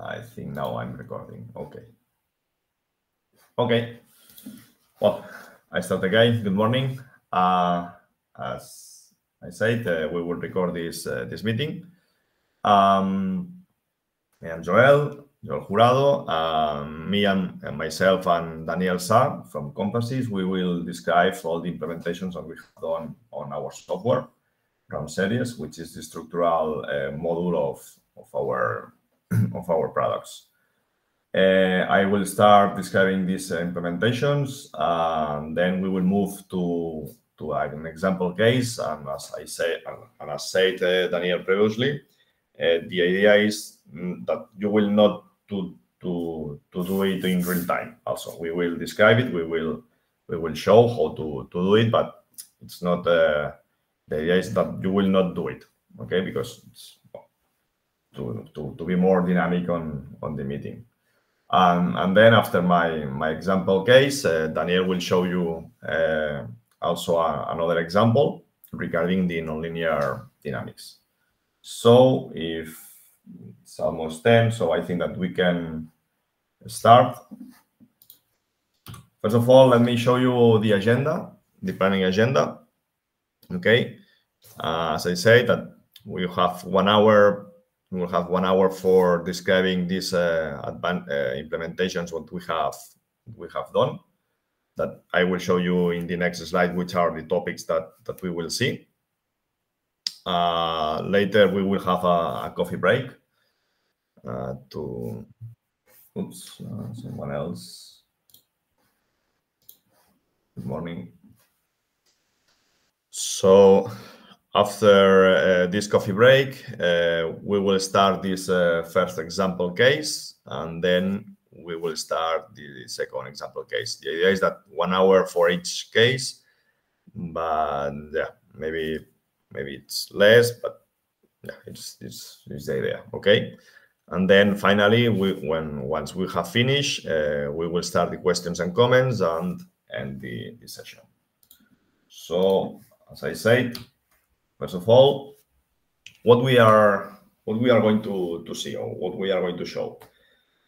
I think now I'm recording. Okay. Okay. Well, I start again. Good morning. As I said, we will record this meeting. I am Joel Jurado. Me and myself and Daniel Sa from CompassIS, we will describe all the implementations that we have done on our software, FEA, which is the structural module of our products. I will start describing these implementations, and then we will move to an example case. And as said Daniel previously, the idea is that you will not do it in real time. Also, we will describe it. We will show how to do it, but it's not the idea is that you will not do it. Okay, because it's to be more dynamic on the meeting. And then after my example case, Daniel will show you also another example regarding the nonlinear dynamics. So if it's almost 10, so I think that we can start. First of all, let me show you the agenda, the planning agenda. Okay, as I said, that we have 1 hour. We will have 1 hour for describing these advanced implementations, what we have done. That I will show you in the next slide, which are the topics that we will see. Later, we will have a coffee break to. Oops, someone else. Good morning. So, after this coffee break, we will start this first example case, and then we will start the second example case. The idea is that 1 hour for each case, but yeah, maybe it's less, but yeah, it's the idea. Okay, and then finally, once we have finished, we will start the questions and comments and end the session. So, as I said. First of all, what we are going to see, or what we are going to show.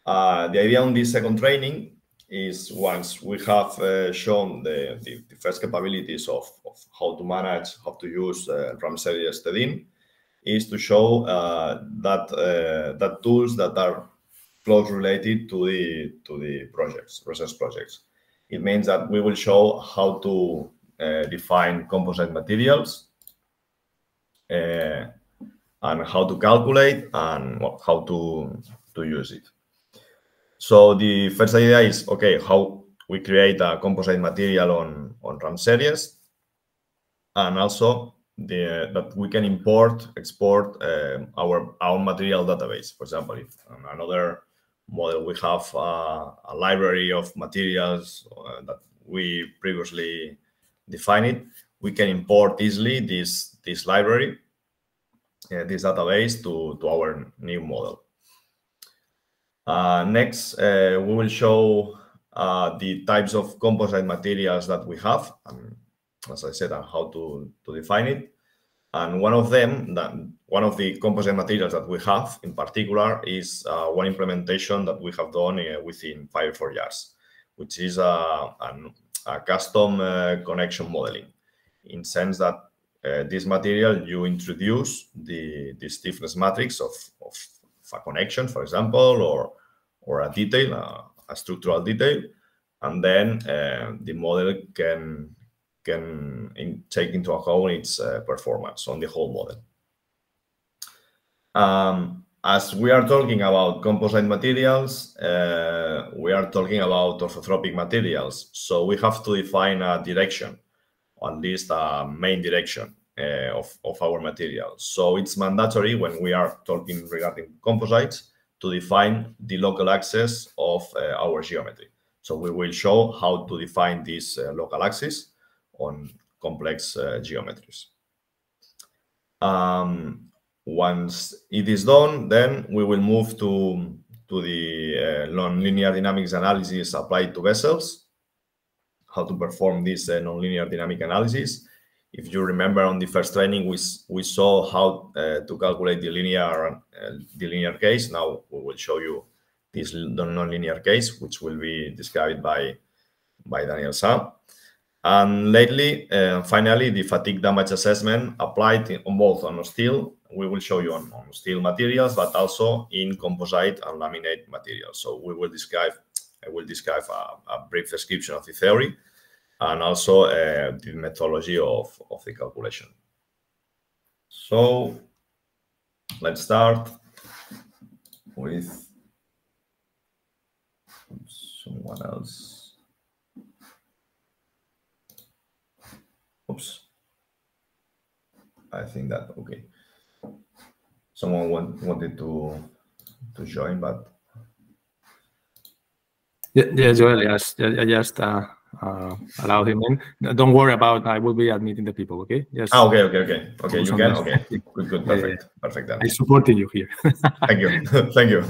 The idea on this second training is, once we have shown the first capabilities of how to manage, how to use RAM-series Tdyn, is to show that tools that are close related to the projects, research projects. It means that we will show how to define composite materials, and how to calculate and how to use it. So the first idea is, okay, how we create a composite material on RAM-series, and also that we can export our own material database. For example, if on another model we have a library of materials that we previously defined, we can import easily this library, this database to our new model. Next, we will show the types of composite materials that we have, and as I said, and how to define it. And one of the composite materials that we have in particular is one implementation that we have done within FIBRE4YARDS, which is a custom connection modeling. In sense that this material, you introduce the stiffness matrix of a connection, for example, or a detail, a structural detail, and then the model can take into account its performance on the whole model. As we are talking about composite materials, we are talking about orthotropic materials, so we have to define a direction, or at least a main direction of our material. So it's mandatory when we are talking regarding composites to define the local axis of our geometry. So we will show how to define this local axis on complex geometries. Once it is done, then we will move to the nonlinear dynamics analysis applied to vessels, how to perform this nonlinear dynamic analysis. If you remember on the first training, we saw how to calculate the linear case. Now we will show you this non-linear case, which will be described by Daniel Sa. And lately, finally, the fatigue damage assessment applied on both on steel. We will show you on steel materials, but also in composite and laminate materials. So I will describe a brief description of the theory and also the methodology of the calculation. So let's start with someone else. Oops. I think that, okay. Someone wanted to join, but... Yeah, Joel, yes. I just allow him in. Don't worry about, I will be admitting the people, okay? Yes. Okay, you can, okay. Good, perfect. Yeah. Perfect. I supported you here. Thank you, thank you.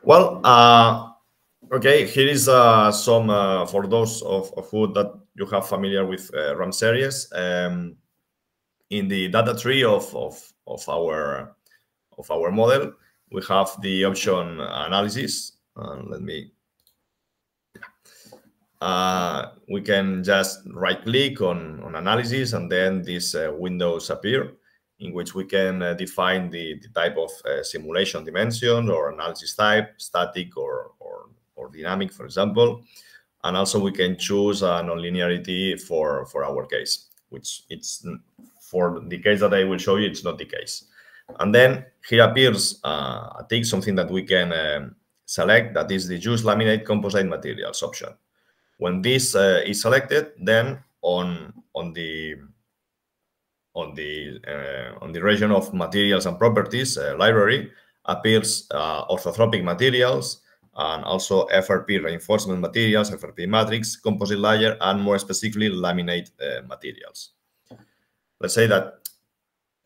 Well, okay, here is some, for those of you that you have familiar with RAM-series, in the data tree of our model, we have the option analysis. Let me. We can just right-click on analysis, and then these windows appear, in which we can define the type of simulation dimension or analysis type, static or dynamic, for example. And also we can choose a nonlinearity for our case, which it's for the case that I will show you, it's not the case. And then here appears a tick, something that we can select, that is the use laminate composite materials option. When this is selected, then on the region of materials and properties library appears orthotropic materials and also FRP reinforcement materials, FRP matrix, composite layer, and more specifically laminate materials. Let's say that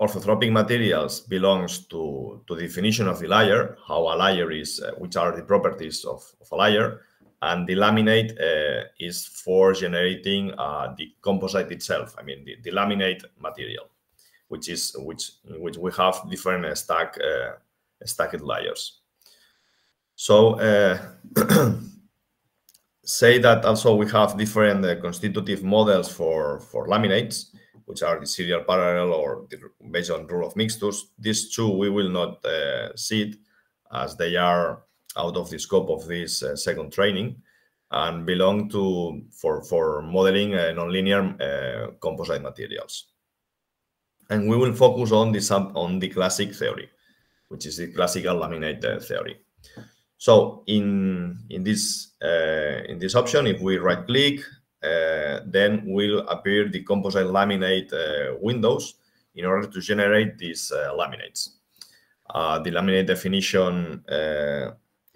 orthotropic materials belongs to the definition of the layer, how a layer is, which are the properties of a layer, and the laminate is for generating the composite itself. I mean, the laminate material, which we have different stacked layers. So say that also we have different constitutive models for laminates, which are the serial parallel or based on rule of mixtures. These two we will not see it, as they are out of the scope of this second training and belong to for modeling nonlinear composite materials. And we will focus on the classic theory, which is the classical laminate theory. So in this option, if we right click, then will appear the composite laminate windows in order to generate these laminates. The laminate definition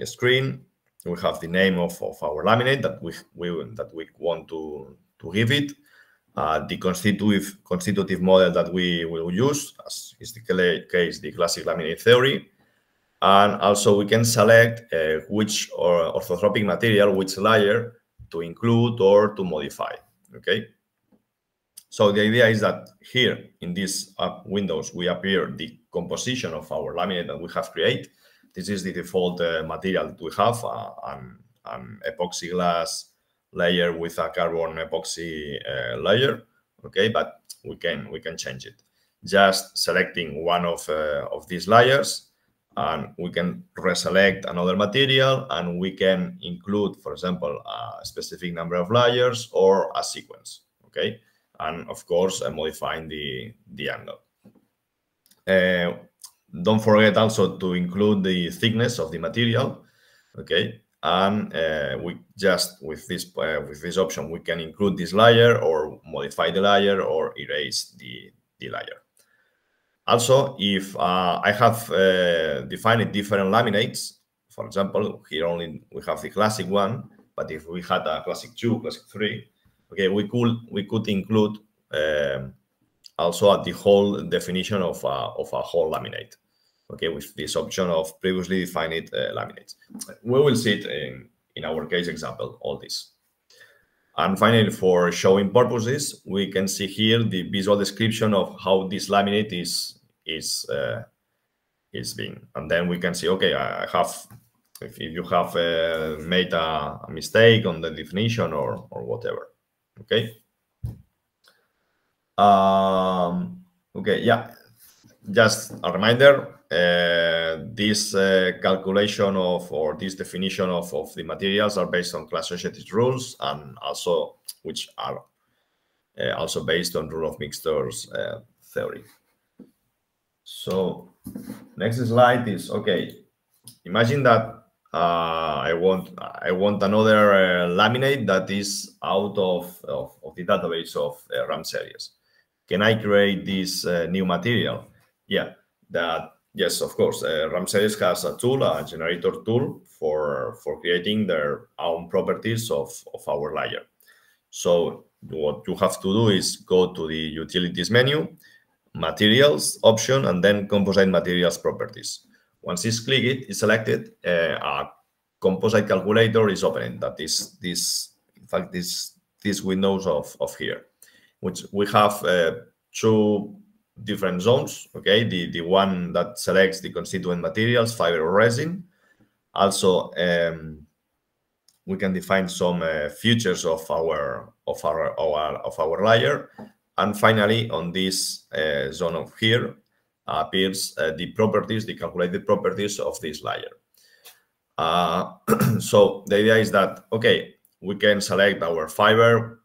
screen, we have the name of our laminate that we want to give it, the constitutive model that we will use, as is the case, the classic laminate theory. And also we can select which orthotropic material, which layer to include or to modify, okay? So the idea is that here in these windows, we appear the composition of our laminate that we have created. This is the default material that we have, an epoxy glass layer with a carbon epoxy layer, okay? But we can change it. Just selecting one of these layers, and we can reselect another material, and we can include, for example, a specific number of layers or a sequence, okay? And of course, modifying the angle. Don't forget also to include the thickness of the material, okay? And we just with this option, we can include this layer or modify the layer or erase the layer. Also, if I have defined different laminates, for example, here only we have the classic one, but if we had a classic 2, classic 3, okay, we could include also the whole definition of a whole laminate, okay, with this option of previously defined laminates. We will see it in our case example, all this. And finally, for showing purposes, we can see here the visual description of how this laminate is being. And then we can see, okay, I have, if you have made a mistake on the definition or whatever, okay. Okay, yeah. Just a reminder, this calculation of, or this definition of the materials are based on class-associated rules, and also which are also based on rule of mixtures theory. So next slide is, okay, imagine that I want another laminate that is out of the database of RamSeries. Can I create this new material? Yeah, yes, of course. RamSeries has a tool, a generator tool for creating their own properties of our layer. So what you have to do is go to the utilities menu, materials option, and then composite materials properties. Once it's clicked, it's selected, a composite calculator is opening. That is in fact, this windows of here, which we have two different zones. Okay, the one that selects the constituent materials, fiber or resin. Also, we can define some features of our layer, and finally, on this zone of here appears the properties, the calculated properties of this layer. So the idea is that, okay, we can select our fiber,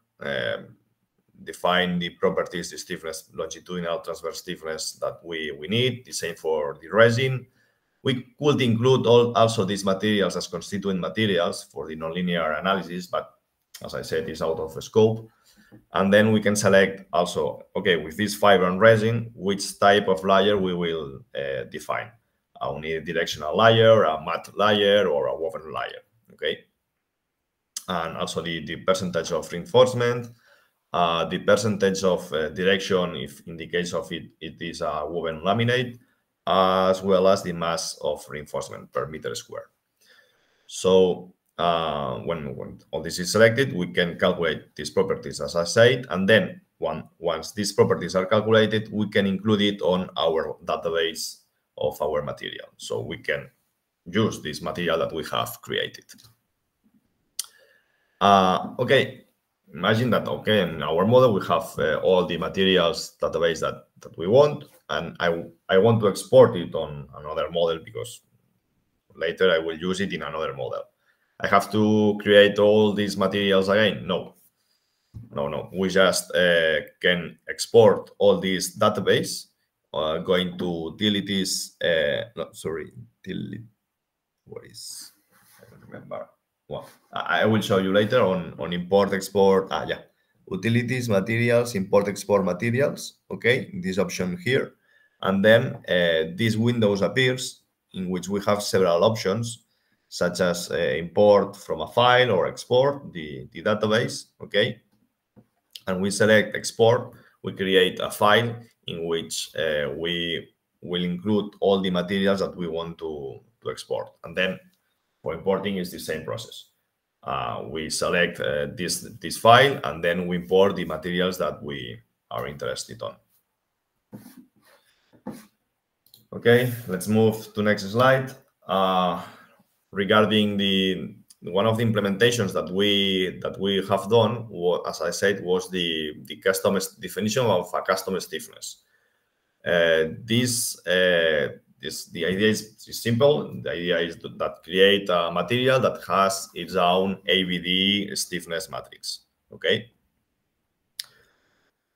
define the properties, the stiffness, longitudinal transverse stiffness that we need. The same for the resin. We could include also these materials as constituent materials for the nonlinear analysis, but as I said, it's out of scope. And then we can select also, okay, with this fiber and resin, which type of layer we will define. A unidirectional layer, a matte layer, or a woven layer, okay? And also the percentage of reinforcement, the percentage of direction, if in the case of it is a woven laminate, as well as the mass of reinforcement per meter square. So when all this is selected, we can calculate these properties, as I said, and then once these properties are calculated, we can include it on our database of our material. So we can use this material that we have created. Okay, imagine that, okay, in our model, we have all the materials database that we want, and I want to export it on another model because later I will use it in another model. I have to create all these materials again? No. We just can export all this database, going to utilities. What is? I don't remember. Well, I will show you later on import, export. Yeah, utilities, materials, import, export materials. Okay, this option here. And then this windows appears in which we have several options, such as import from a file or export the database, okay? And we select export, we create a file in which we will include all the materials that we want to export. And then for importing is the same process. We select this file, and then we import the materials that we are interested on. Okay, let's move to next slide. Regarding one of the implementations that we have done, as I said, was the custom definition of a custom stiffness. The idea is simple. The idea is that create a material that has its own ABD stiffness matrix. Okay.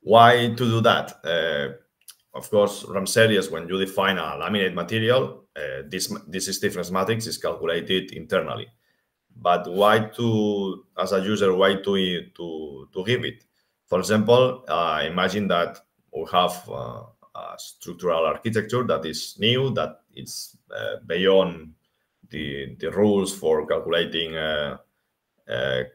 Why to do that? Of course, RamSeries, when you define a laminate material, this stiffness matrix is calculated internally. But why as a user, why to give it? For example, imagine that we have a structural architecture that is new, that it's beyond the rules for calculating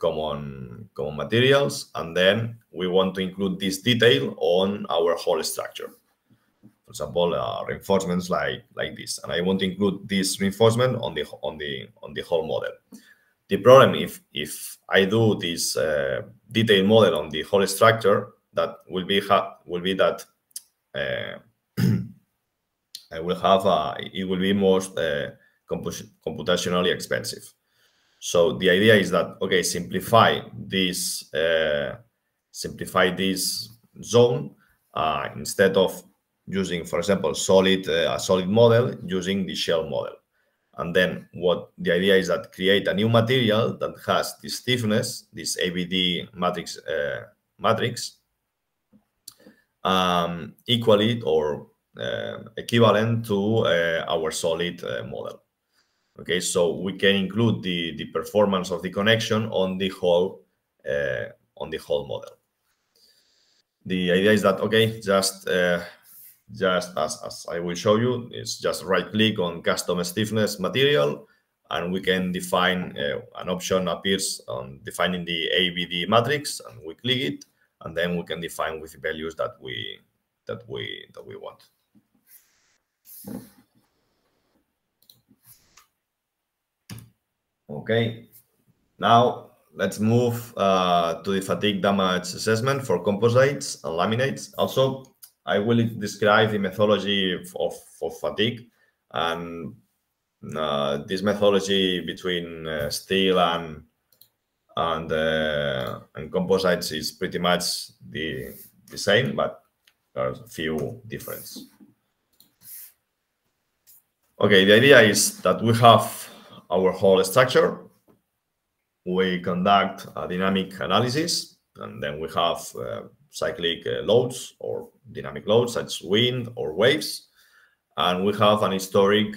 common materials, and then we want to include this detail on our whole structure. For example, reinforcements like this, and I want to include this reinforcement on the whole model. The problem, if I do this detailed model on the whole structure, that will be that I will have it will be most computationally expensive. So the idea is that, okay, simplify this zone instead of using, for example, a solid model, using the shell model. And then what the idea is that create a new material that has the stiffness, this ABD matrix equally or equivalent to our solid model. Okay, so we can include the performance of the connection on the whole model. The idea is that, okay, just as I will show you, it's just right-click on custom stiffness material, and we can define an option appears on defining the ABD matrix, and we click it, and then we can define with values that we want. Okay, now let's move to the fatigue damage assessment for composites and laminates. Also, I will describe the methodology of fatigue, and this methodology between steel and composites is pretty much the same, but there's a few differences. Okay, the idea is that we have our whole structure. We conduct a dynamic analysis, and then we have cyclic loads or dynamic loads such as wind or waves, and we have an historic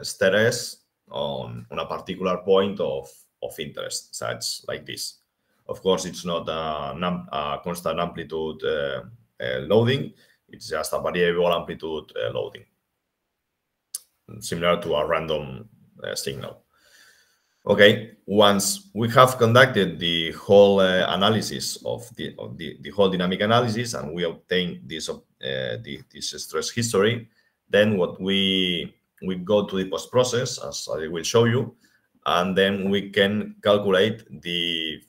stress on a particular point of interest, such like this. Of course, it's not a constant amplitude loading, it's just a variable amplitude loading, similar to a random signal. Okay, once we have conducted the whole analysis of the whole dynamic analysis, and we obtain this stress history, then what we go to the post process, as I will show you, and then we can calculate the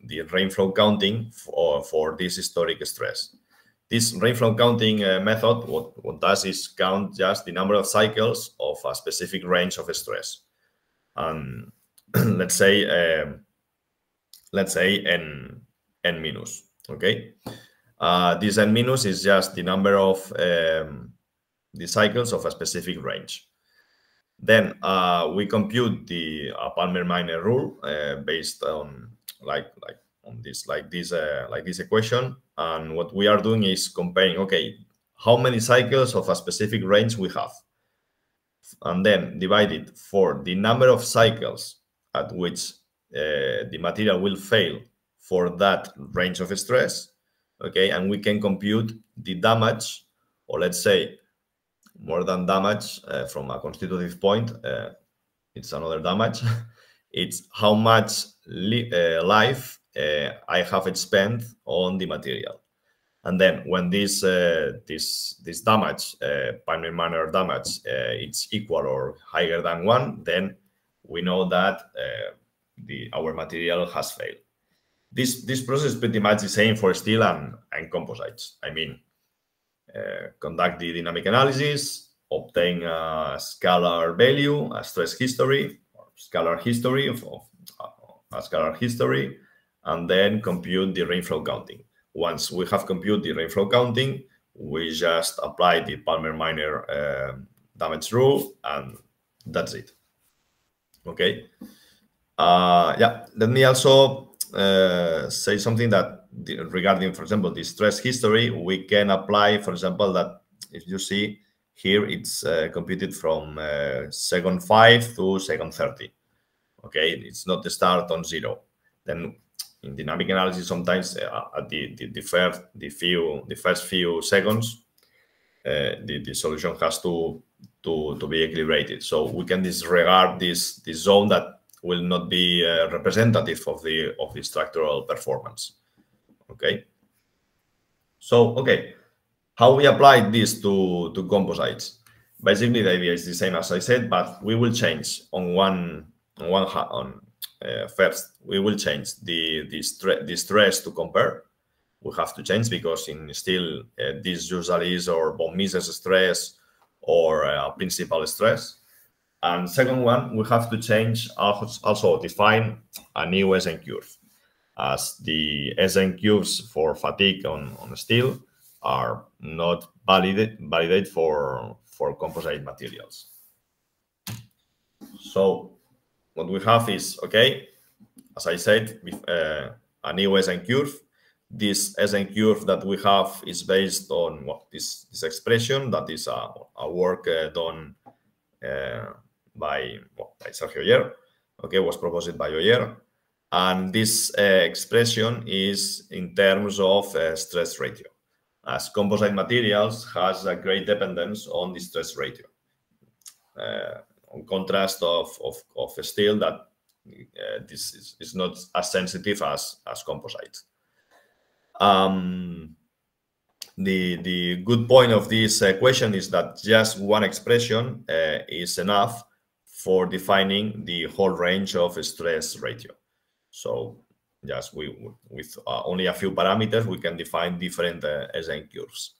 rainflow counting for this historic stress. This rainflow counting method, what does is count just the number of cycles of a specific range of stress. Let's say n minus. Okay, this n minus is just the number of the cycles of a specific range. Then we compute the Palmer-Minor rule based on this equation, and what we are doing is comparing, okay, how many cycles of a specific range we have, and then divide it for the number of cycles at which the material will fail for that range of stress. Okay, and we can compute the damage, or let's say more than damage from a constitutive point, it's another damage. It's how much life I have spent on the material. And then when this damage, Palmer-Minor damage, it's equal or higher than 1, then we know that our material has failed. This process is pretty much the same for steel and composites. I mean, conduct the dynamic analysis, obtain a scalar value, a stress history, or scalar history of a scalar history, and then compute the rainflow counting. Once we have computed the rainflow counting, we just apply the Palmer-Minor damage rule, and that's it. Okay. Yeah. Let me also say something that regarding, for example, the stress history, we can apply, for example, that if you see here, it's computed from second 5 to second 30. Okay, it's not the start on 0. Then in dynamic analysis, sometimes at the first few seconds, the solution has to be equilibrated. So we can disregard this zone that will not be representative of the structural performance. Okay. So okay, how we apply this to composites? Basically, the idea is the same as I said, but we will change on first, we will change the stress to compare. We have to change because in steel, this usually is or von Mises stress or principal stress. And second one, we have to change, also define a new SN curve, as the SN curves for fatigue on steel are not valid for composite materials. So what we have is, okay, as I said, with a new SN curve. This SN curve that we have is based on this expression that is a work done by Sergio Oyer. Okay, was proposed by Oyer, and this expression is in terms of stress ratio, as composite materials has a great dependence on the stress ratio. On contrast of steel, that this is not as sensitive as composites. The good point of this question is that just one expression is enough for defining the whole range of stress ratio. So just with only a few parameters, we can define different SN curves.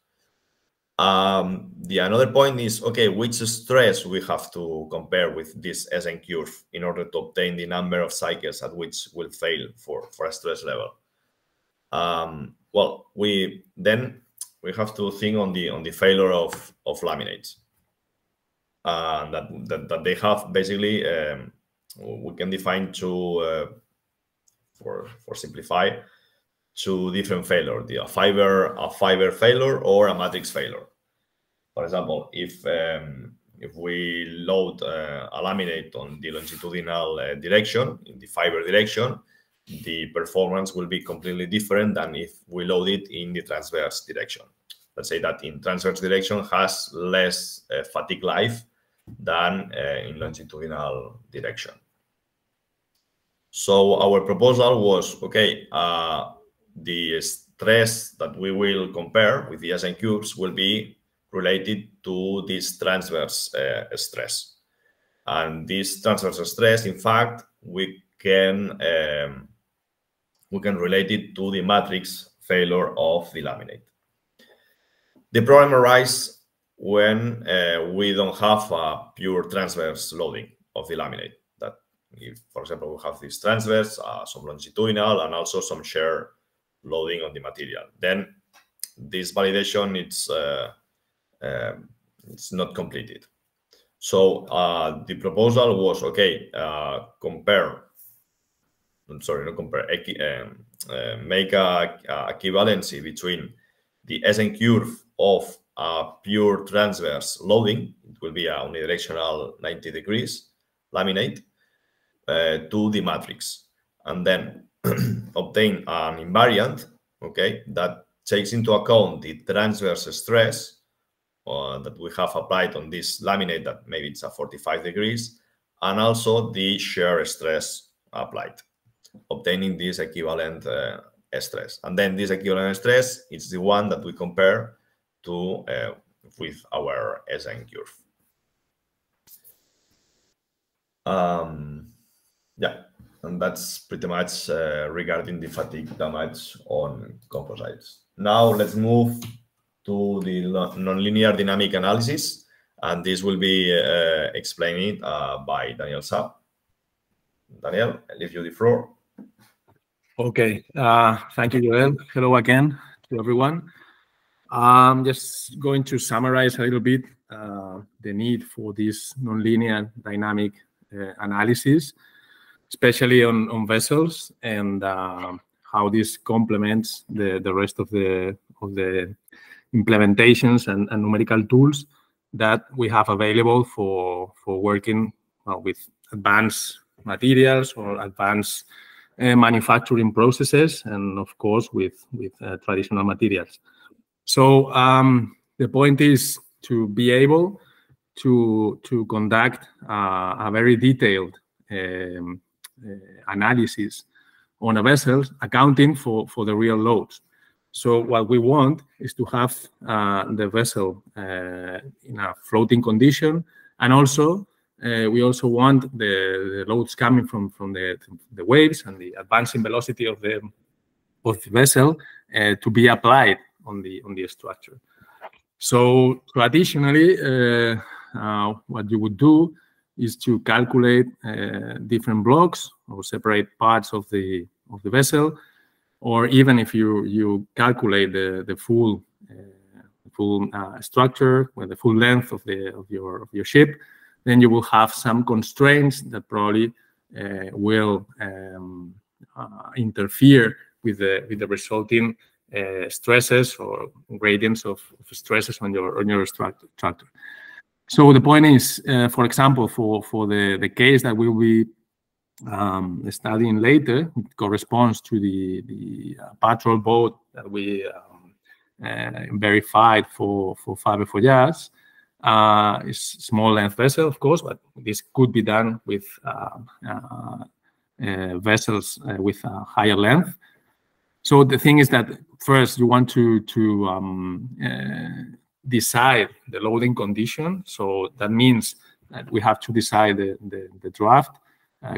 The another point is, okay, which stress we have to compare with this SN curve in order to obtain the number of cycles at which will fail for a stress level. Well, we have to think on the failure of laminates. That they have basically, we can define two, for simplify, two different failure: a fiber failure or a matrix failure. For example, if we load a laminate on the longitudinal direction, in the fiber direction, the performance will be completely different than if we load it in the transverse direction. Let's say that in transverse direction has less fatigue life than in longitudinal direction. So our proposal was, okay, the stress that we will compare with the SN curves will be related to this transverse stress. And this transverse stress, in fact, we can relate it to the matrix failure of the laminate. The problem arises when we don't have a pure transverse loading of the laminate. That, if, for example, we have this transverse, some longitudinal, and also some shear loading on the material, then this validation it's not completed. So the proposal was, okay, make a equivalency between the SN curve of a pure transverse loading, it will be a unidirectional 90 degrees laminate, to the matrix, and then obtain an invariant, okay, that takes into account the transverse stress that we have applied on this laminate, that maybe it's a 45 degrees, and also the shear stress applied, obtaining this equivalent stress. And then this equivalent stress is the one that we compare to with our SN curve. Yeah, and that's pretty much regarding the fatigue damage on composites. Now let's move to the nonlinear dynamic analysis, and this will be explained by Daniel Sa. Daniel, I leave you the floor. Okay, thank you, Joel. Hello again to everyone. I'm just going to summarize a little bit the need for this nonlinear dynamic analysis, especially on vessels, and how this complements the rest of the implementations and numerical tools that we have available for working with advanced materials or advanced manufacturing processes, and of course with traditional materials. So the point is to be able to conduct a very detailed analysis on a vessel, accounting for the real loads. So what we want is to have the vessel in a floating condition, and also we also want the loads coming from the waves and the advancing velocity of the vessel to be applied on the structure. So traditionally, what you would do is to calculate different blocks or separate parts of the vessel, or even if you calculate the full structure with the full length of your ship, then you will have some constraints that probably will interfere with the resulting stresses or gradients of stresses on your structure. So the point is, for example, for the case that we'll be studying later, it corresponds to the patrol boat that we verified for FIBRE4YARDS. It's a small length vessel, of course, but this could be done with vessels with a higher length. So the thing is that first you want to decide the loading condition. So that means that we have to decide the draft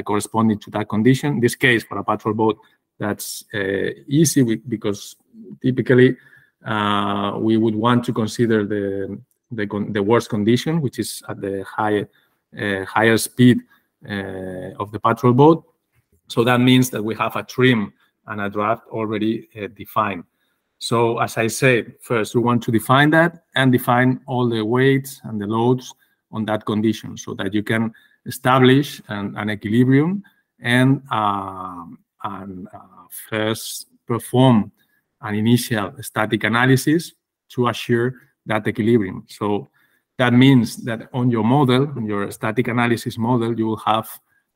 corresponding to that condition. In this case, for a patrol boat, that's easy because typically we would want to consider the worst condition, which is at the higher speed of the patrol boat. So that means that we have a trim and a draft already defined. So as I said, first we want to define that and define all the weights and the loads on that condition so that you can establish an equilibrium and first perform an initial static analysis to assure that equilibrium. So that means that on your model, on your static analysis model, you will have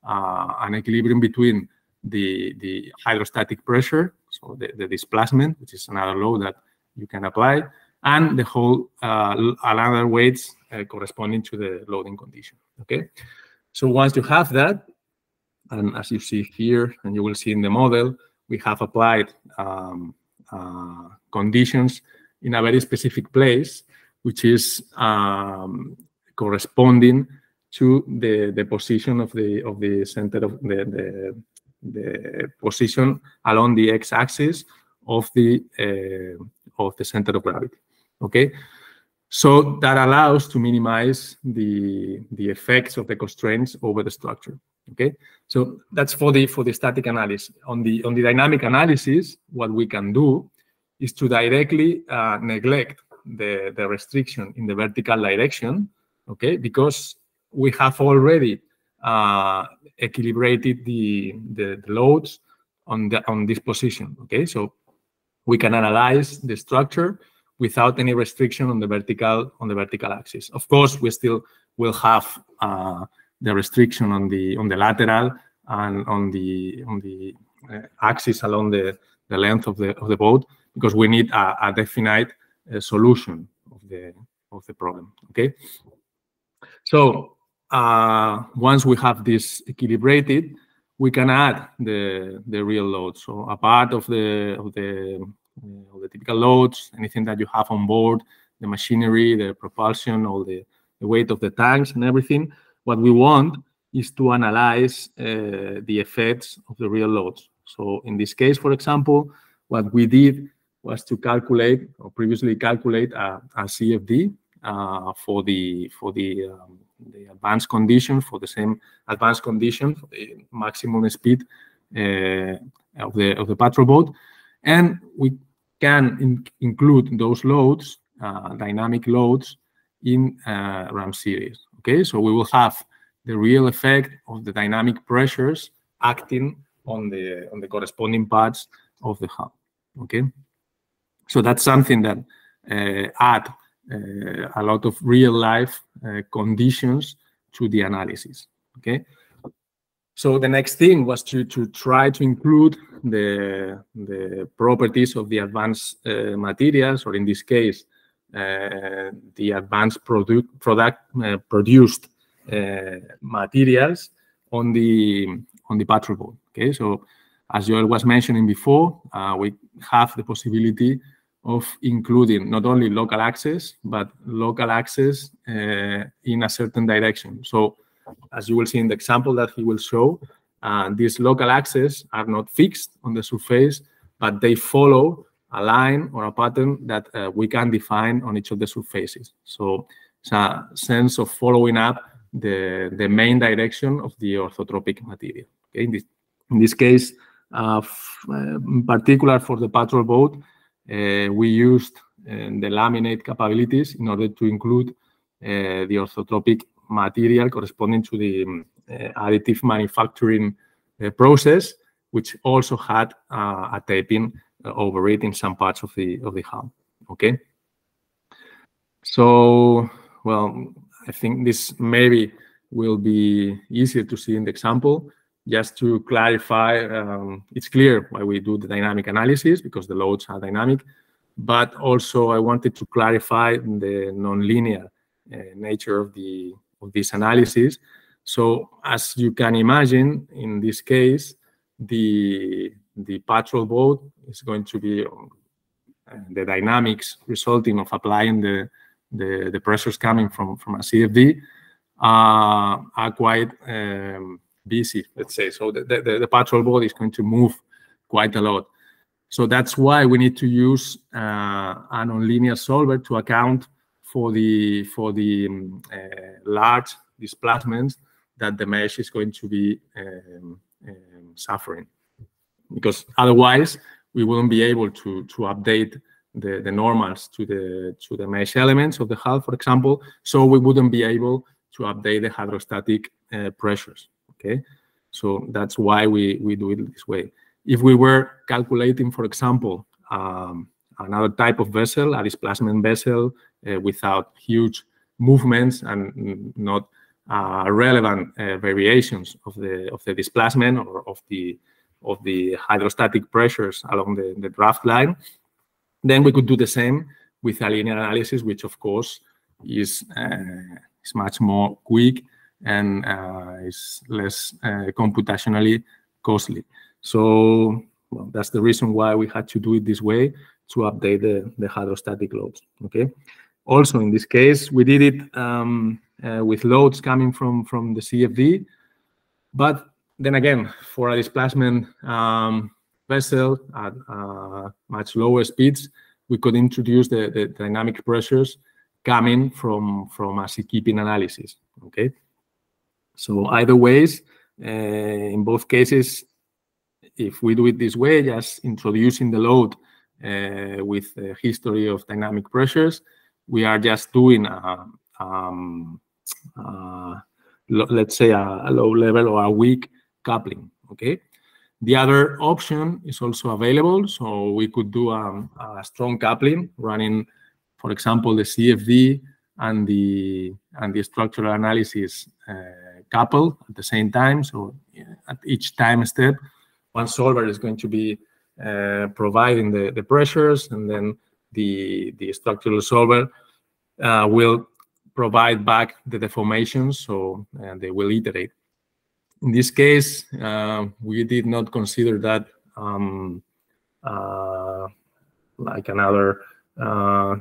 an equilibrium between the hydrostatic pressure, so the displacement, which is another load that you can apply, and the whole another weights corresponding to the loading condition. Okay, so once you have that, and as you see here, and you will see in the model, we have applied conditions in a very specific place, which is corresponding to the position of the center of the position along the x-axis of the center of gravity. Okay, so that allows to minimize the effects of the constraints over the structure. Okay, so that's for the static analysis. On the dynamic analysis, what we can do is to directly neglect the restriction in the vertical direction. Okay, because we have already equilibrated the loads on this position. Okay, so we can analyze the structure without any restriction on the vertical axis. Of course, we still will have the restriction on the lateral and on the axis along the length of the boat, because we need a definite solution of the problem. Okay, so once we have this equilibrated, we can add the real load. So a part of the typical loads, anything that you have on board, the machinery, the propulsion, all the weight of the tanks and everything, what we want is to analyze the effects of the real loads. So in this case, for example, what we did was to calculate or previously calculate a CFD for the advanced condition, for the same advanced condition, for the maximum speed of the patrol boat, and we can include those loads, dynamic loads, in RAM-series. Okay, so we will have the real effect of the dynamic pressures acting on the corresponding parts of the hull. Okay, so that's something that add a lot of real life conditions to the analysis. Okay, so the next thing was to try to include the properties of the advanced materials, or in this case, the advanced produced materials on the patrol boat. Okay, so as Joel was mentioning before, we have the possibility of including not only local access, but local access in a certain direction. So as you will see in the example that he will show, these local axes are not fixed on the surface, but they follow a line or a pattern that we can define on each of the surfaces. So it's a sense of following up the main direction of the orthotropic material. Okay? In this case, in particular for the patrol boat, we used the laminate capabilities in order to include the orthotropic material corresponding to the additive manufacturing process, which also had a taping over it in some parts of the hull. Okay. So, well, I think this maybe will be easier to see in the example. Just to clarify, it's clear why we do the dynamic analysis, because the loads are dynamic, but also I wanted to clarify the nonlinear nature of this analysis. So as you can imagine, in this case, the patrol boat is going to be the dynamics resulting of applying the pressures coming from a CFD are quite busy, let's say. So the patrol boat is going to move quite a lot. So that's why we need to use a nonlinear solver to account for the large displacements that the mesh is going to be suffering, because otherwise we wouldn't be able to update the normals to the mesh elements of the hull, for example. So we wouldn't be able to update the hydrostatic pressures. Okay, so that's why we do it this way. If we were calculating, for example, another type of vessel, a displacement vessel without huge movements and not relevant variations of the displacement or of the hydrostatic pressures along the draft line, then we could do the same with a linear analysis, which of course is much more quick and is less computationally costly. So well, that's the reason why we had to do it this way, to update the hydrostatic loads. Okay. Also, in this case, we did it with loads coming from the CFD, but then again, for a displacement vessel at much lower speeds, we could introduce the dynamic pressures coming from a sea-keeping analysis. Okay. So either ways, in both cases, if we do it this way, just introducing the load with a history of dynamic pressures, we are just doing let's say a low level or a weak coupling. Okay. The other option is also available, so we could do a strong coupling running, for example, the CFD and the structural analysis coupled at the same time. So at each time step, one solver is going to be providing the pressures, and then the structural solver will provide back the deformations, so they will iterate. In this case, we did not consider that like another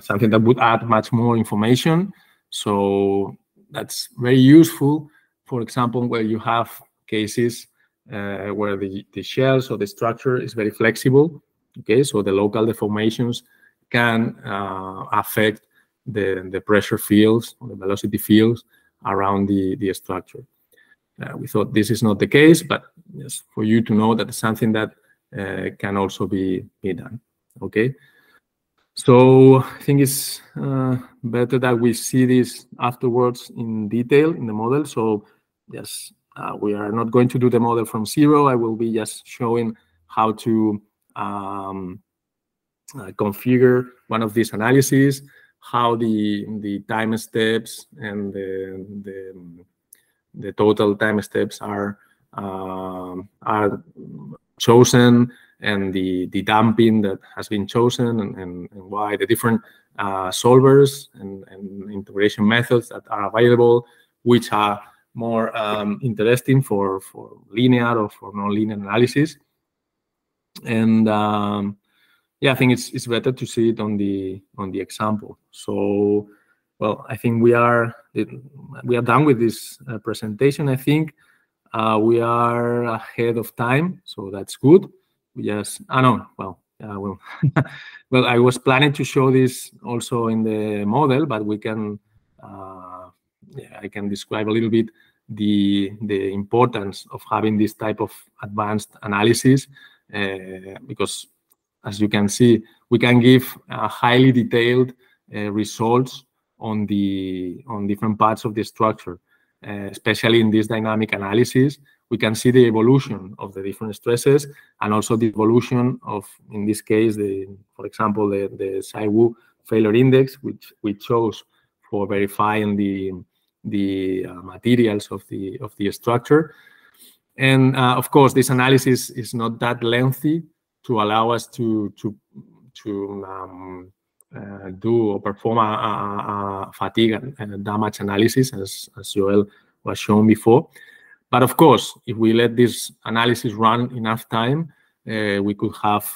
something that would add much more information. So that's very useful, for example, where you have cases where the shells or the structure is very flexible. Okay, so the local deformations can affect the pressure fields or the velocity fields around the structure. We thought this is not the case, but just for you to know that it's something that can also be done. Okay, so I think it's better that we see this afterwards in detail in the model. So yes, we are not going to do the model from zero. I will be just showing how to configure one of these analyses, how the time steps and the total time steps are chosen, and the damping that has been chosen, and why the different solvers and integration methods that are available, which are more interesting for linear or for non-linear analysis. And yeah, I think it's better to see it on the example. So well, I think we are done with this presentation. I think we are ahead of time, so that's good. We just, well, well, I was planning to show this also in the model, but we can, I can describe a little bit the importance of having this type of advanced analysis, because as you can see, we can give highly detailed results on different parts of the structure, especially in this dynamic analysis. We can see the evolution of the different stresses and also the evolution of, in this case, for example, the Saiwu failure index, which we chose for verifying the materials of the structure. And of course, this analysis is not that lengthy to allow us to do or perform a fatigue and damage analysis, as Joel was shown before. But of course, if we let this analysis run enough time, we could have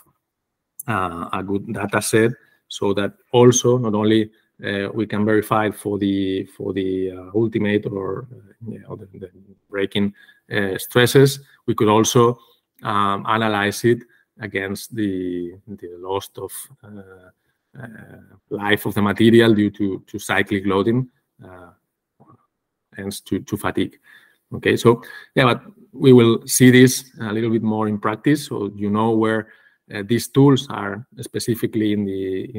a good data set, so that also not only we can verify it for the ultimate or the breaking stresses, we could also analyze it against the loss of life of the material due to cyclic loading, hence to fatigue. Okay, so yeah, but we will see this a little bit more in practice, so you know where these tools are specifically in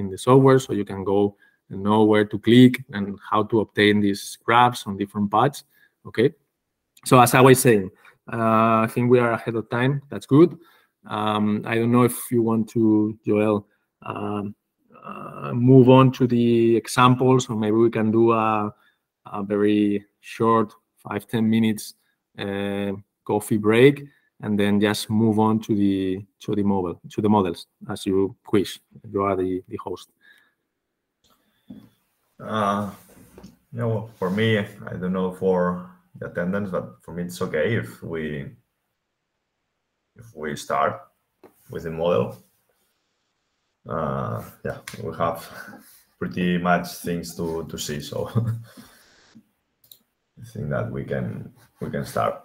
the software, so you can go and know where to click and how to obtain these graphs on different parts. Okay, so as I was saying, I think we are ahead of time. That's good. I don't know if you want to, Joel, move on to the examples, or maybe we can do a very short 5-10 minutes coffee break, and then just move on to the models as you wish. You are the host. Well, for me, I don't know for the attendance, but for me it's okay if we start with the model. Yeah, we have pretty much things to see, so I think that we can start.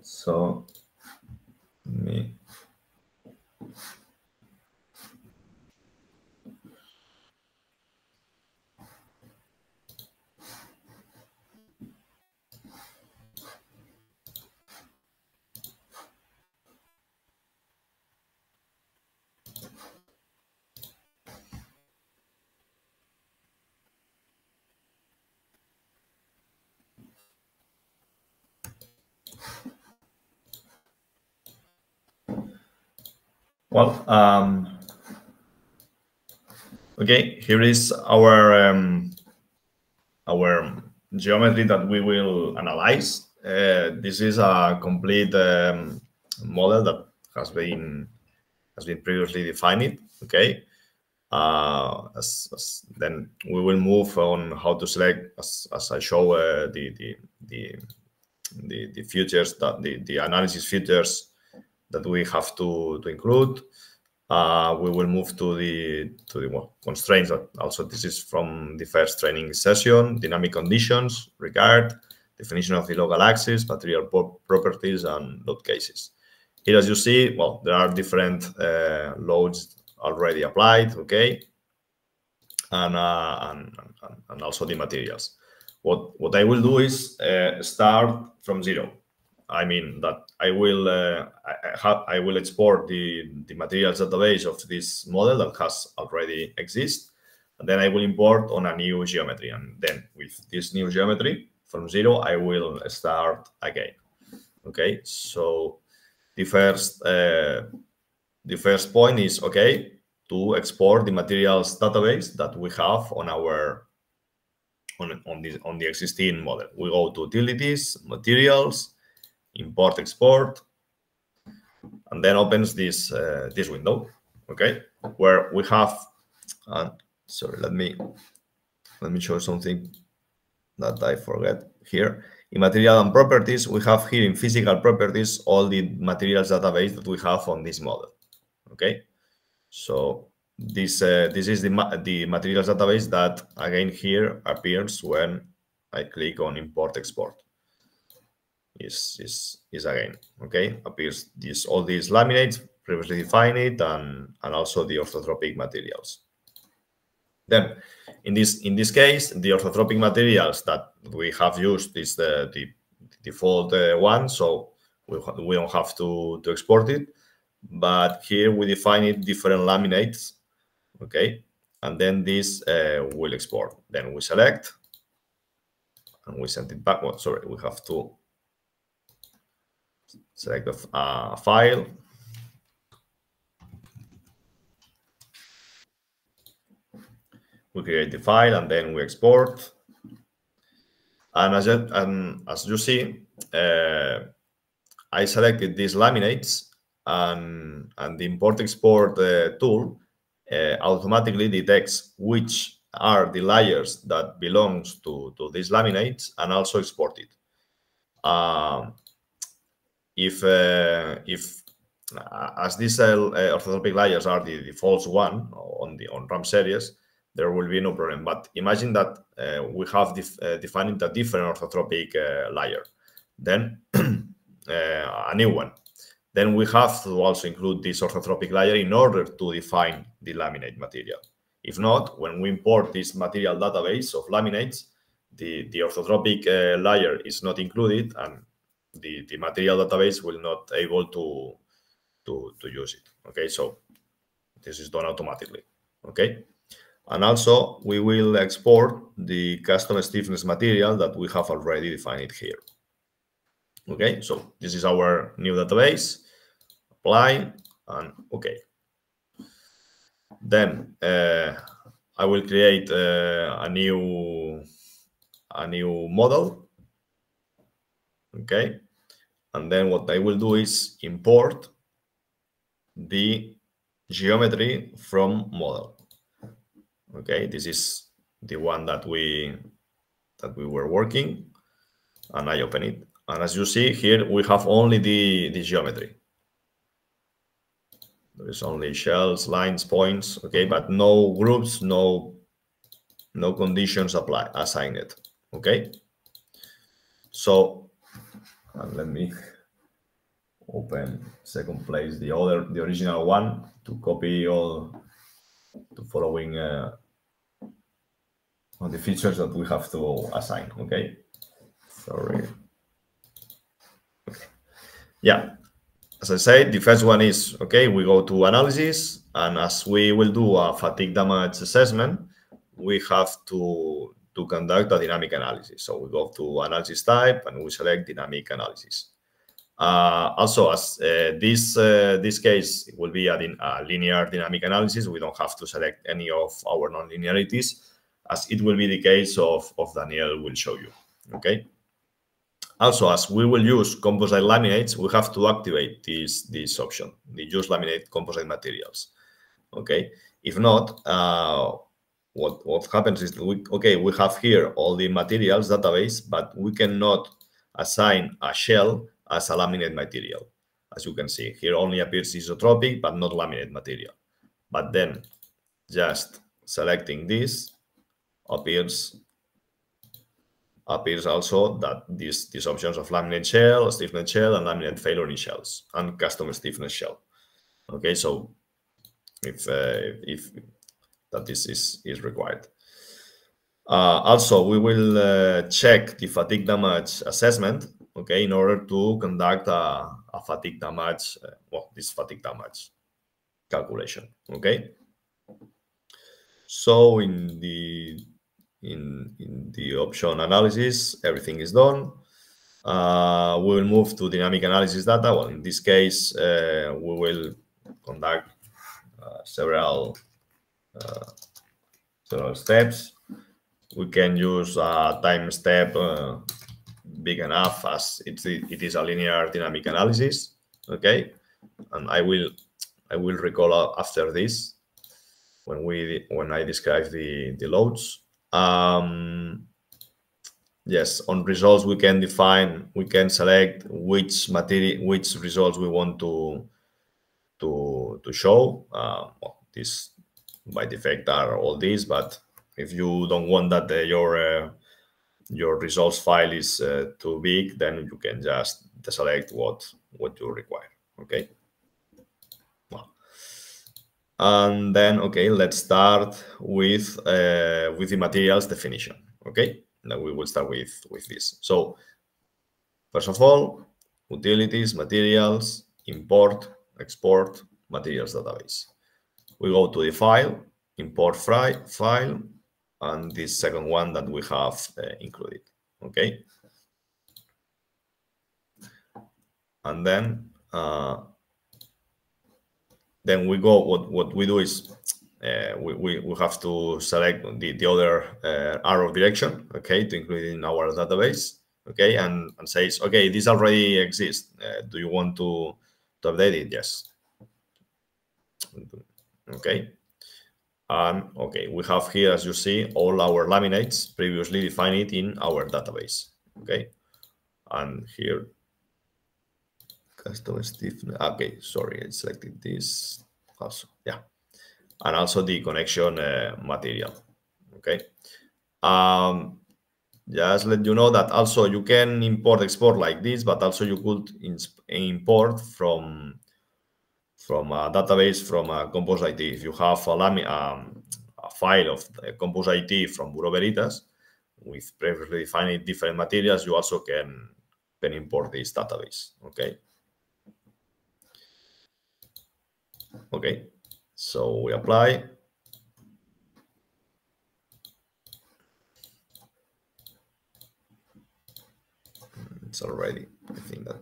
So me. Well, okay, here is our geometry that we will analyze. This is a complete model that has been previously defined. Okay, then we will move on how to select, as I show the features, that the analysis features that we have to include. We will move to the constraints. Also, this is from the first training session: dynamic conditions, regard, definition of the local axis, material properties, and load cases. Here, as you see, well, there are different loads already applied. Okay, and also the materials. What I will do is start from zero. I mean that I will export the materials database of this model that has already exist, and then I will import on a new geometry, and then with this new geometry from zero I will start again. Okay, so the first point is okay to export the materials database that we have on our on the existing model. We go to utilities, materials, import, export, and then opens this window, okay, where we have. Sorry, let me show something that I forget here. In material and properties, we have here in physical properties all the materials database that we have on this model. Okay, so this is the materials database that again here appears when I click on import export. Is again, okay, appears all these laminates previously defined and also the orthotropic materials. Then in this case, the orthotropic materials that we have used is the default one, so we don't have to export it. But here we define it different laminates, okay, and then this will export. Then we select and we send it back. Well, sorry, we have to select a file. We create the file and then we export. And as you see, I selected these laminates, and the import-export tool automatically detects which are the layers that belongs to these laminates and also export it. If as these orthotropic layers are the default one on RAM-series, there will be no problem. But imagine that we have defined a different orthotropic layer, then a new one. Then we have to also include this orthotropic layer in order to define the laminate material. If not, when we import this material database of laminates, the orthotropic layer is not included, and the material database will not able to use it. Okay, so this is done automatically. Okay, and also we will export the custom stiffness material that we have already defined here. Okay, so this is our new database. Apply and okay. Then I will create a new model. Okay, and then what I will do is import the geometry from model. Okay, this is the one that we were working, and I open it. And as you see here, we have only the geometry. There is only shells, lines, points, okay, but no groups, no conditions assigned. Okay, so let me open second place the original one to copy all the following on the features that we have to assign. Okay, sorry. Okay. Yeah, as I said, the first one is, okay, we go to analysis, and as we will do a fatigue damage assessment, we have to conduct a dynamic analysis. So we go to analysis type and we select dynamic analysis. Also, as this case will be a linear dynamic analysis, we don't have to select any of our non-linearities, as it will be the case of Daniel will show you. Okay. Also, as we will use composite laminates, we have to activate this option, the use laminate composite materials. Okay. If not, what happens is we have here all the materials database, but we cannot assign a shell as a laminate material. As you can see, here only appears isotropic, but not laminate material. But then just selecting this appears also that these options of laminate shell, stiffness shell, and laminate failure in shells, and custom stiffness shell. Okay, so if that is required. Also, we will check the fatigue damage assessment, okay, in order to conduct a fatigue damage, this fatigue damage calculation, okay. So in the option analysis, everything is done. We will move to dynamic analysis data. Well, in this case, we will conduct several steps. We can use a time step big enough, as it is a linear dynamic analysis. Okay, and I will recall after this when I describe the loads. Yes, on results we can select which results we want to show. This by default are all these, but if you don't want that your results file is too big, then you can just deselect what you require. Okay. Well, and then let's start with the materials definition. Okay, then we will start with this. So first of all, utilities, materials, import, export, materials database. We go to the file, import file, and this second one that we have included. Okay, and then we go. What we do is we have to select the other arrow direction. Okay, to include it in our database. Okay, and says, okay, this already exists. Do you want to update it? Yes. Okay. Okay, we have here, as you see, all our laminates previously defined in our database. Okay, and here, custom stiffness. Okay, sorry, I selected this also. Yeah, and also the connection material. Okay. Just let you know that also you can export like this, but also you could import from a database from CompassIS. If you have a file of CompassIS from Bureau Veritas with previously defined different materials, you also can import this database. Okay. Okay. So we apply. It's already, I think that.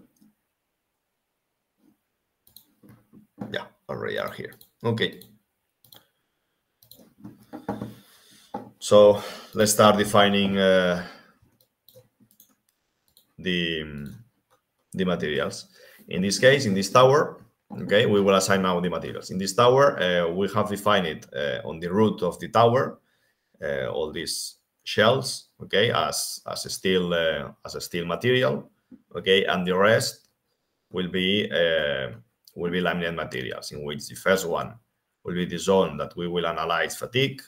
Yeah, already are here. Okay. So let's start defining the materials. In this case, in this tower, okay, we will assign now the materials. In this tower, we have defined it on the root of the tower, all these shells, okay, as a steel material, okay, and the rest will be laminate materials, in which the first one will be the zone that we will analyze fatigue,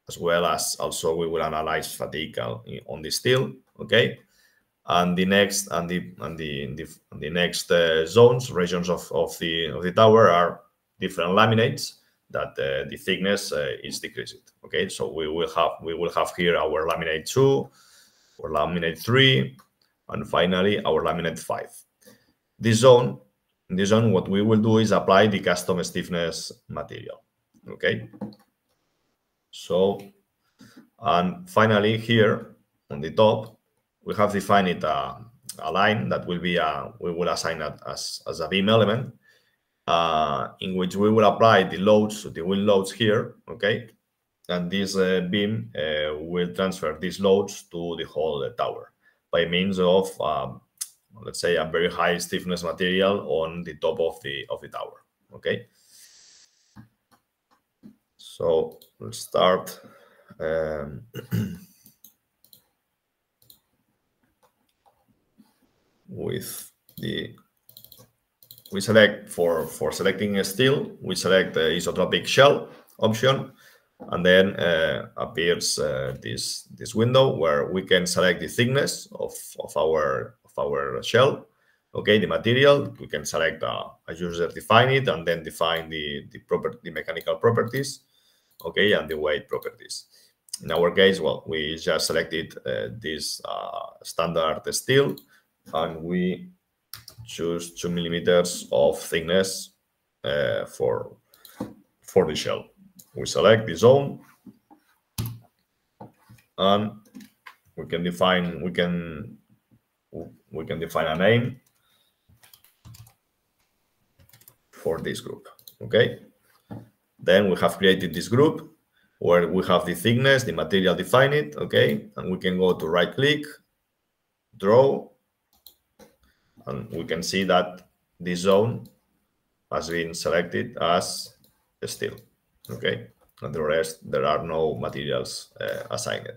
as well as also we will analyze fatigue on the steel, okay, and the next zones, regions of the tower are different laminates that the thickness is decreased. Okay, so we will have here our laminate 2, or laminate 3, and finally our laminate 5. In this zone, what we will do is apply the custom stiffness material. Okay, so, and finally here on the top, we have defined a line that will be we will assign it as a beam element, in which we will apply the loads, the wind loads here, okay? And this beam will transfer these loads to the whole tower by means of, let's say, a very high stiffness material on the top of the tower, okay? So let's start. We select for selecting a steel, we select the isotropic shell option, and then appears this window where we can select the thickness of our shell. Okay, the material, we can select a user define it, and then define the mechanical properties, okay, and the weight properties. In our case, well, we just selected this standard steel, and we choose 2 millimeters of thickness for the shell. We select the zone, and we can define a name for this group. Okay. Then we have created this group where we have the thickness, the material defined. Okay, and we can go to right click, draw. And we can see that this zone has been selected as steel, okay? And the rest, there are no materials assigned.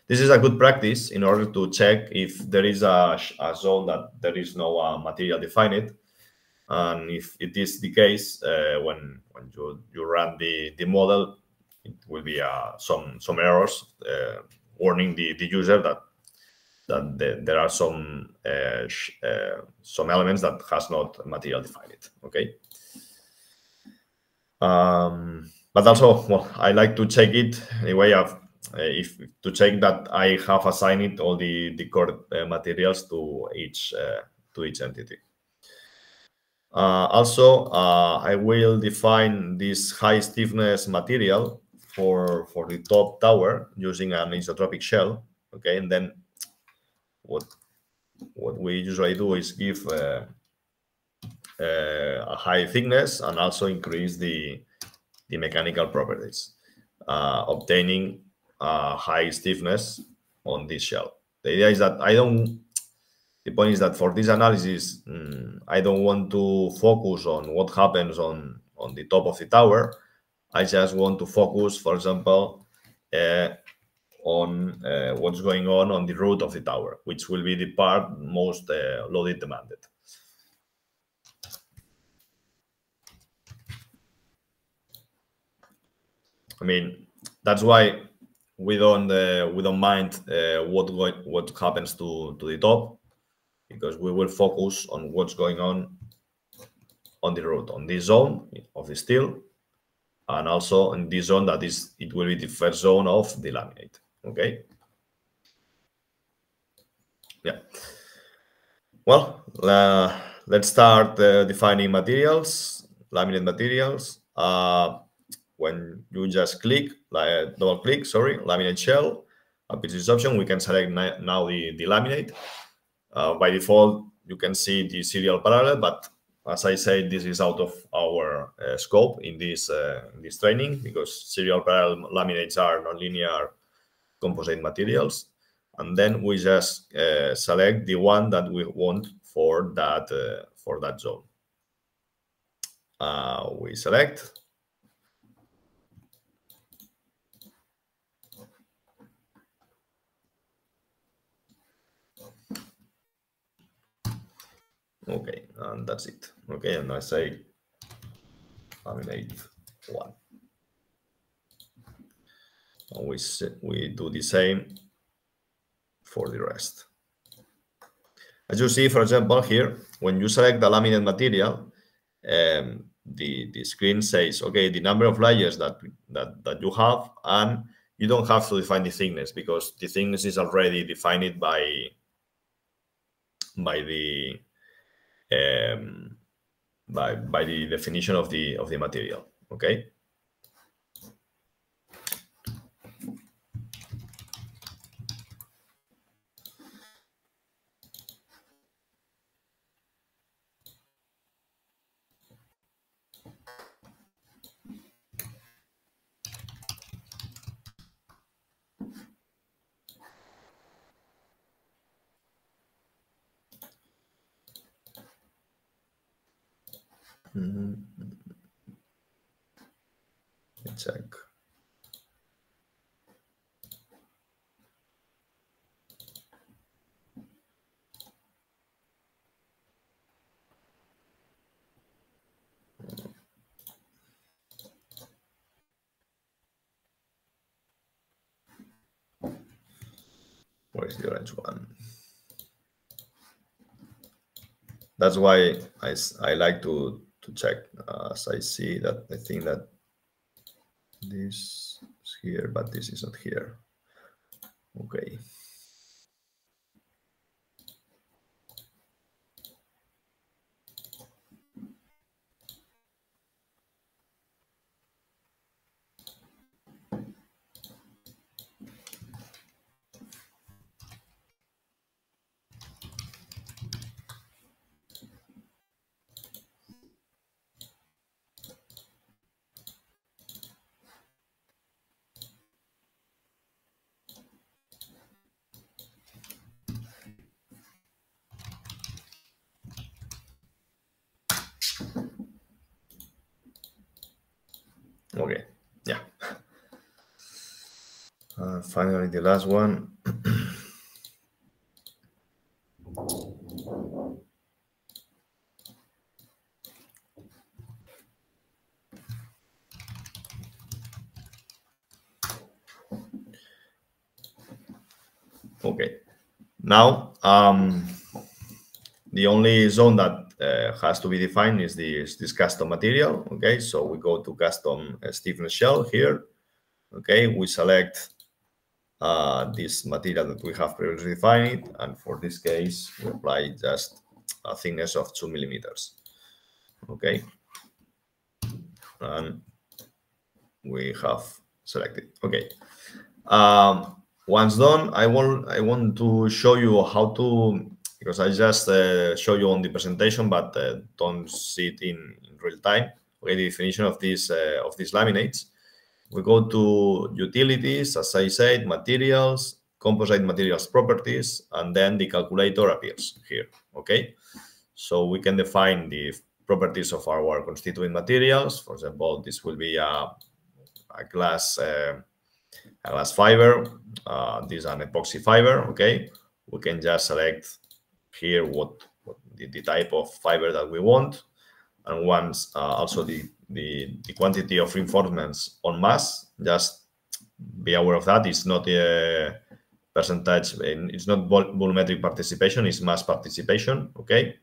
This is a good practice in order to check if there is a zone that there is no material defined. And if it is the case, when you run the model, it will be some errors warning the user that there are some elements that has not material defined. Okay. But also, well, I like to check it anyway. If to check that I have assigned all the core materials to each entity. Also, I will define this high stiffness material for the top tower using an isotropic shell. Okay, and then what we usually do is give a high thickness and also increase the mechanical properties, obtaining high stiffness on this shell. The idea is that the point is that for this analysis, I don't want to focus on what happens on the top of the tower. I just want to focus, for example, on what's going on the roof of the tower, which will be the part most loaded demanded. I mean, that's why we don't mind what happens to the top, because we will focus on what's going on the road, on this zone of the steel, and also in this zone it will be the first zone of the laminate. Okay. Yeah. Well, let's start defining materials, laminate materials. When you just double click, laminate shell, appears this option. We can select now the laminate. By default, you can see the serial parallel, but as I said, this is out of our scope in this training, because serial parallel laminates are nonlinear composite materials. And then we just select the one that we want for that zone. We select. Okay, and that's it. Okay, and I say laminate 1. And we do the same for the rest. As you see, for example, here, when you select the laminate material, the screen says, okay, the number of layers that you have, and you don't have to define the thickness, because the thickness is already defined by the definition of the material. Okay. Let's check. Where is the orange one? That's why I like to check, as I see that I think that this is here, but this is not here. Okay. Okay, yeah. Finally, the last one. Okay. Now, the only zone that has to be defined is this custom material. Okay, so we go to custom stiffness shell here. Okay, we select this material that we have previously defined, and for this case, we apply just a thickness of 2 millimeters. Okay, and we have selected. Okay. Once done, I want to show you how to, because I just show you on the presentation, but don't see it in real time. Okay, the definition of these laminates. We go to utilities, as I said, materials, composite materials properties, and then the calculator appears here. Okay, so we can define the properties of our constituent materials. For example, this will be a glass fiber. This is an epoxy fiber. Okay, we can just select here what the type of fiber that we want, and once also the quantity of reinforcements on mass. Just be aware of that. It's not a percentage. It's not volumetric participation. It's mass participation. Okay,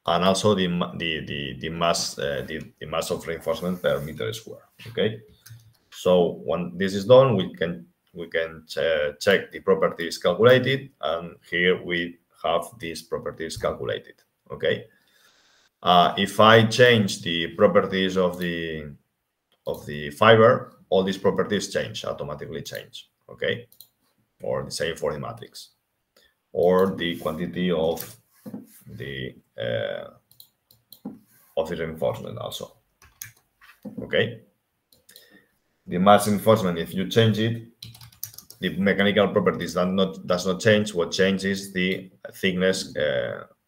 and also the mass of reinforcement per meter square. Okay. So when this is done, we can check the properties calculated, and here we have these properties calculated. Okay. If I change the properties of the fiber, all these properties automatically change. Okay. Or the same for the matrix, or the quantity of the reinforcement also. Okay. The mass reinforcement, if you change it, the mechanical properties does not change. What changes the thickness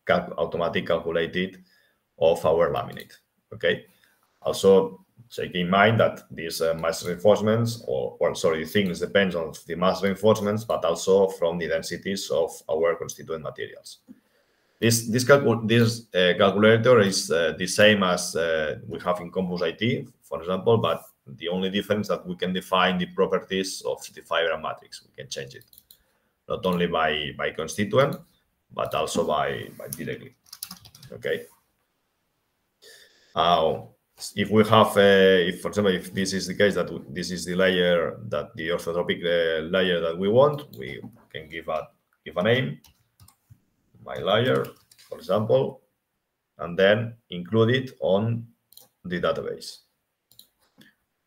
automatically calculated of our laminate. Okay. Also, take in mind that these mass reinforcements, the thickness depends on the mass reinforcements, but also from the densities of our constituent materials. This calculator is the same as we have in CompassIS, for example, but the only difference that we can define the properties of the fiber and matrix. We can change it not only by constituent, but also by directly. Okay. If we have, for example, if this is the case, that this is the layer, that the orthotropic layer that we want, we can give a name, my layer, for example, and then include it on the database.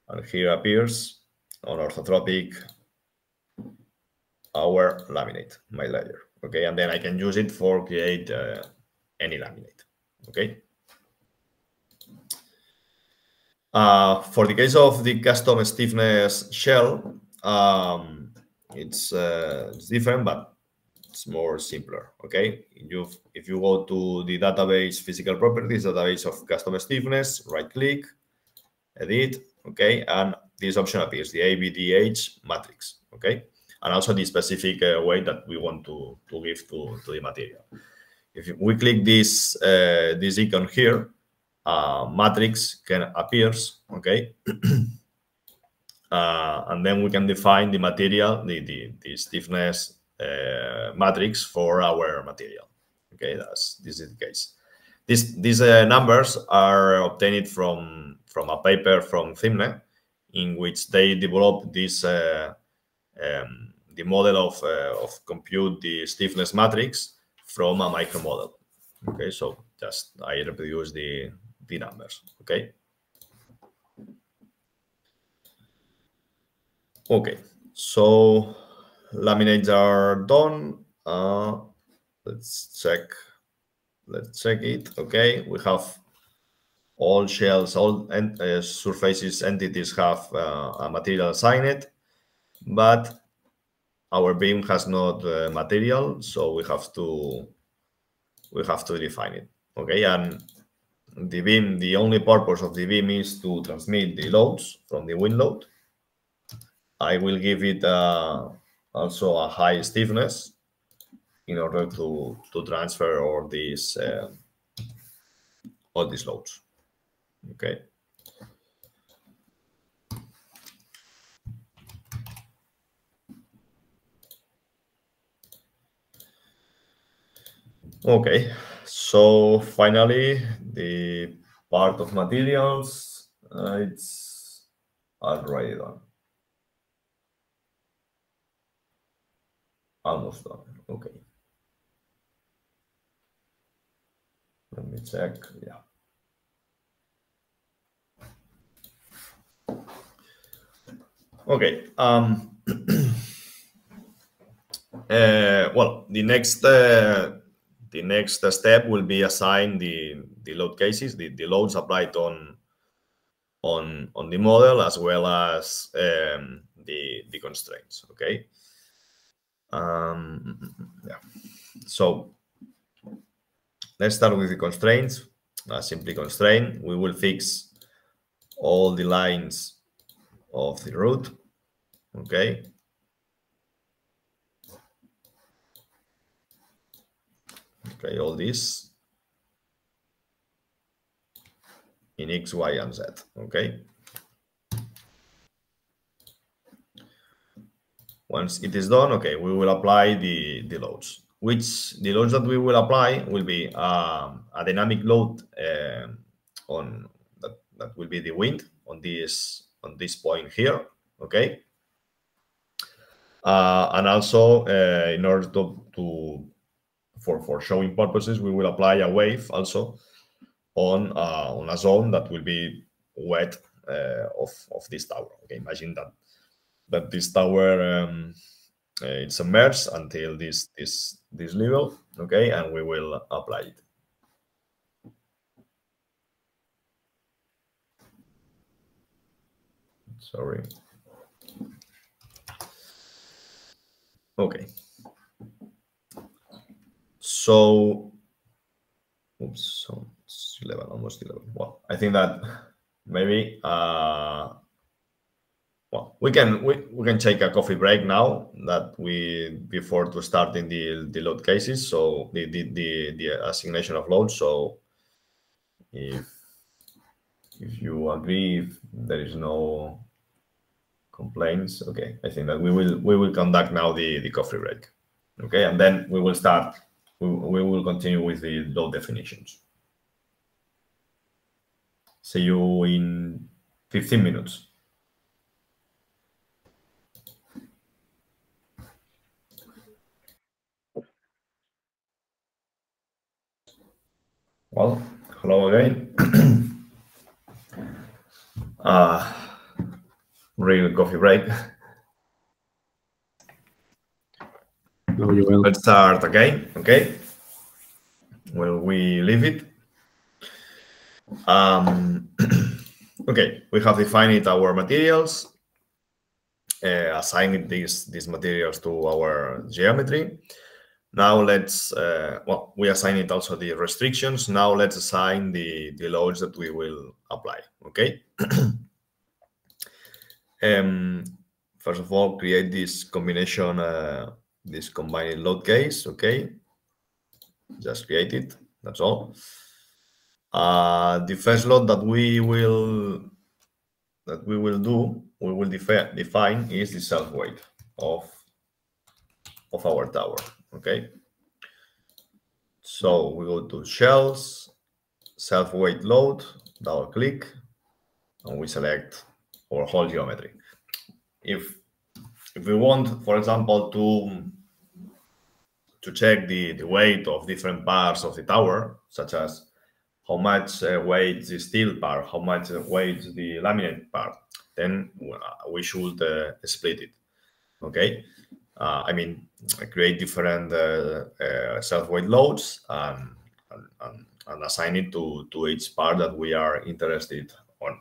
And here appears on orthotropic our laminate, my layer. Okay, and then I can use it for create any laminate. Okay. For the case of the custom stiffness shell, it's different, but it's more simpler. Okay, if you go to the database physical properties, database of custom stiffness, right click, edit. Okay, and this option appears, the ABDH matrix. Okay, and also the specific way that we want to give to the material. If we click this icon here, matrix can appears. Okay, and then we can define the material, the stiffness matrix for our material. Okay, this is the case. These numbers are obtained from a paper from Tdyn, in which they developed this the model of compute the stiffness matrix from a micro model. Okay, so just I reproduce the numbers. Okay. Okay, so laminates are done. Let's check it. Okay, we have all shells, all surfaces entities have a material assigned, but our beam has not material, so we have to define it. Okay, and the beam, the only purpose of the beam is to transmit the loads from the wind load. I will give it also a high stiffness in order to transfer all these loads. Okay. Okay, so finally, the part of materials, it's already done. Almost done. Okay. Let me check. Yeah. Okay. Well, the next step will be assign the load cases, the loads applied on the model, as well as the constraints. Okay. Yeah. So let's start with the constraints. Simply constraint. We will fix all the lines of the route. Okay. Okay, all this in X, Y, and Z. Okay. Once it is done, okay, we will apply the loads. The loads that we will apply will be a dynamic load on that will be the wind on this point here. Okay. And also in order for showing purposes, we will apply a wave also on a zone that will be wet of this tower. Okay, imagine that this tower it's submerged until this level. Okay, and we will apply it. Sorry. Okay. So, oops, so it's 11, almost 11. Well, I think that maybe well, we can take a coffee break now that before to starting the load cases. So the assignation of loads. So if you agree, if there is no complaints, okay, I think that we will conduct now the coffee break. Okay, and then we will start. We will continue with the load definitions. See you in 15 minutes. Well, hello again. Real coffee break. Hello, Joel. Let's start again. Okay. Will we leave it? Okay, we have defined our materials, assigned these materials to our geometry. Now let's, well, we assign it also the restrictions. Now let's assign the loads that we will apply, okay? First of all, create this combination, this combined load case, okay? Just create it, that's all. The first load that we will define is the self-weight of our tower, okay? So we go to shells, self-weight load, double click, and we select our whole geometry. If we want, for example, to check the weight of different parts of the tower, such as how much weighs the steel part, how much weighs the laminate part, then we should split it, okay? I mean, create different self-weight loads and assign it to each part that we are interested on.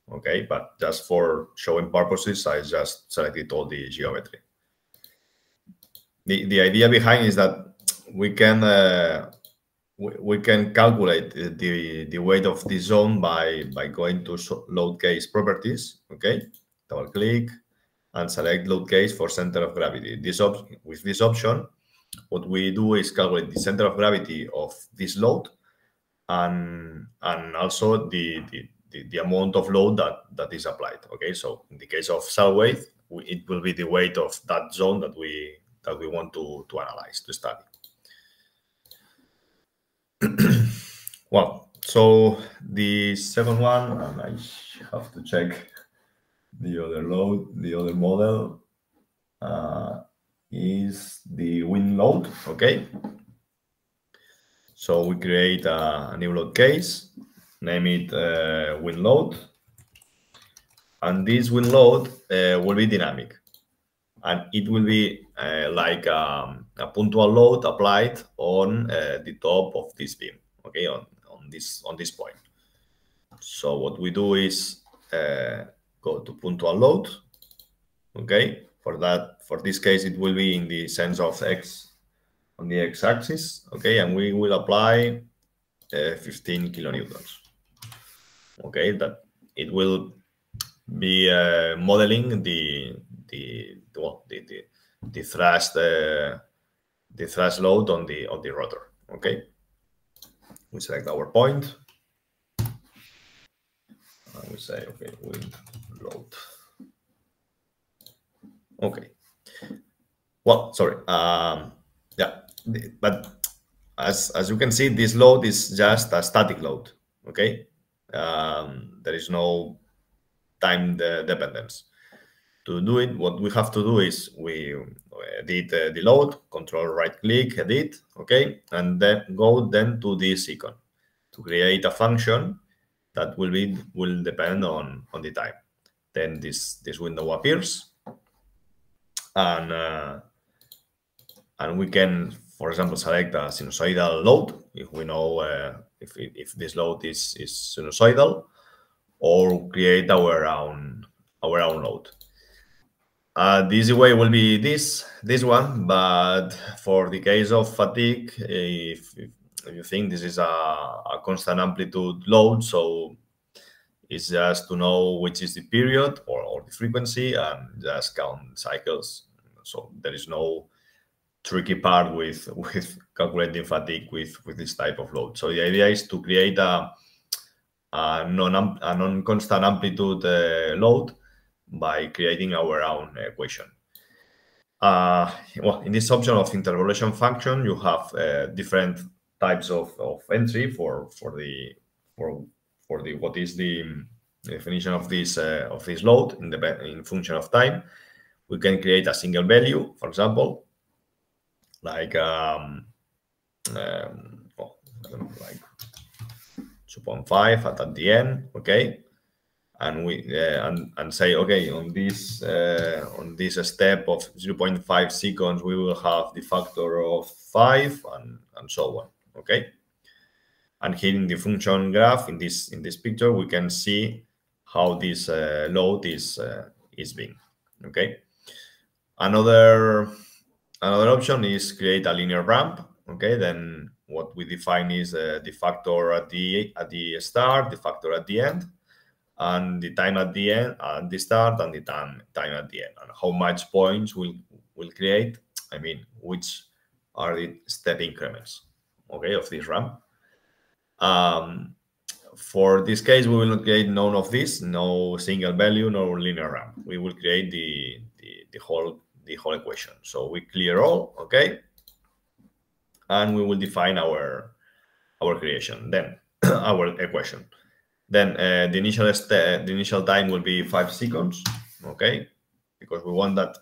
Okay, but just for showing purposes, I just selected all the geometry. The idea behind is that we can calculate the weight of the zone by going to load case properties. Okay, double click and select load case for center of gravity. With this option, what we do is calculate the center of gravity of this load and also the amount of load that is applied. Okay, so in the case of cell weight, it will be the weight of that zone that we want to analyze, to study. Well, so the second one, and I have to check the other load, the other model, is the wind load, okay? So we create a new load case, name it wind load, and this wind load will be dynamic, and it will be like a punctual load applied on the top of this beam, okay, on this point. So what we do is go to punctual load, okay. For this case, it will be in the sense of x on the x-axis, okay, and we will apply 15 kilonewtons, okay. That it will be modeling the thrust load on the rotor, okay. We select our point and we say, okay, wind load. Okay. Well, sorry. Yeah, but as you can see, this load is just a static load. Okay. There is no time dependence. To do it, what we have to do is we edit the load, control right click, edit, okay, and then go to this icon to create a function that will depend on the time. Then this window appears, and we can, for example, select a sinusoidal load if we know if this load is sinusoidal, or create our own load. The easy way will be this one, but for the case of fatigue, if you think this is a constant amplitude load, so it's just to know which is the period or the frequency and just count cycles. So there is no tricky part with calculating fatigue with this type of load. So the idea is to create a non-constant amplitude load by creating our own equation. Well, in this option of interpolation function, you have different types of entry for what is the definition of this load in function of time. We can create a single value, for example, like like 2.5 at the end, okay, and we and say, okay, on this step of 0.5 seconds, we will have the factor of 5 and so on, okay. And here in the function graph in this picture, we can see how this load is being, okay. Another option is create a linear ramp, okay. Then what we define is the factor at the start, the factor at the end, and the time at the end, at the start, and the time at the end, and how much points will create. I mean, which are the step increments, okay, of this ramp. For this case, we will not create none of this, no single value, no linear ramp. We will create the whole equation. So we clear all, okay, and we will define our creation, then our equation. Then the initial time will be 5 seconds, okay, because we want that,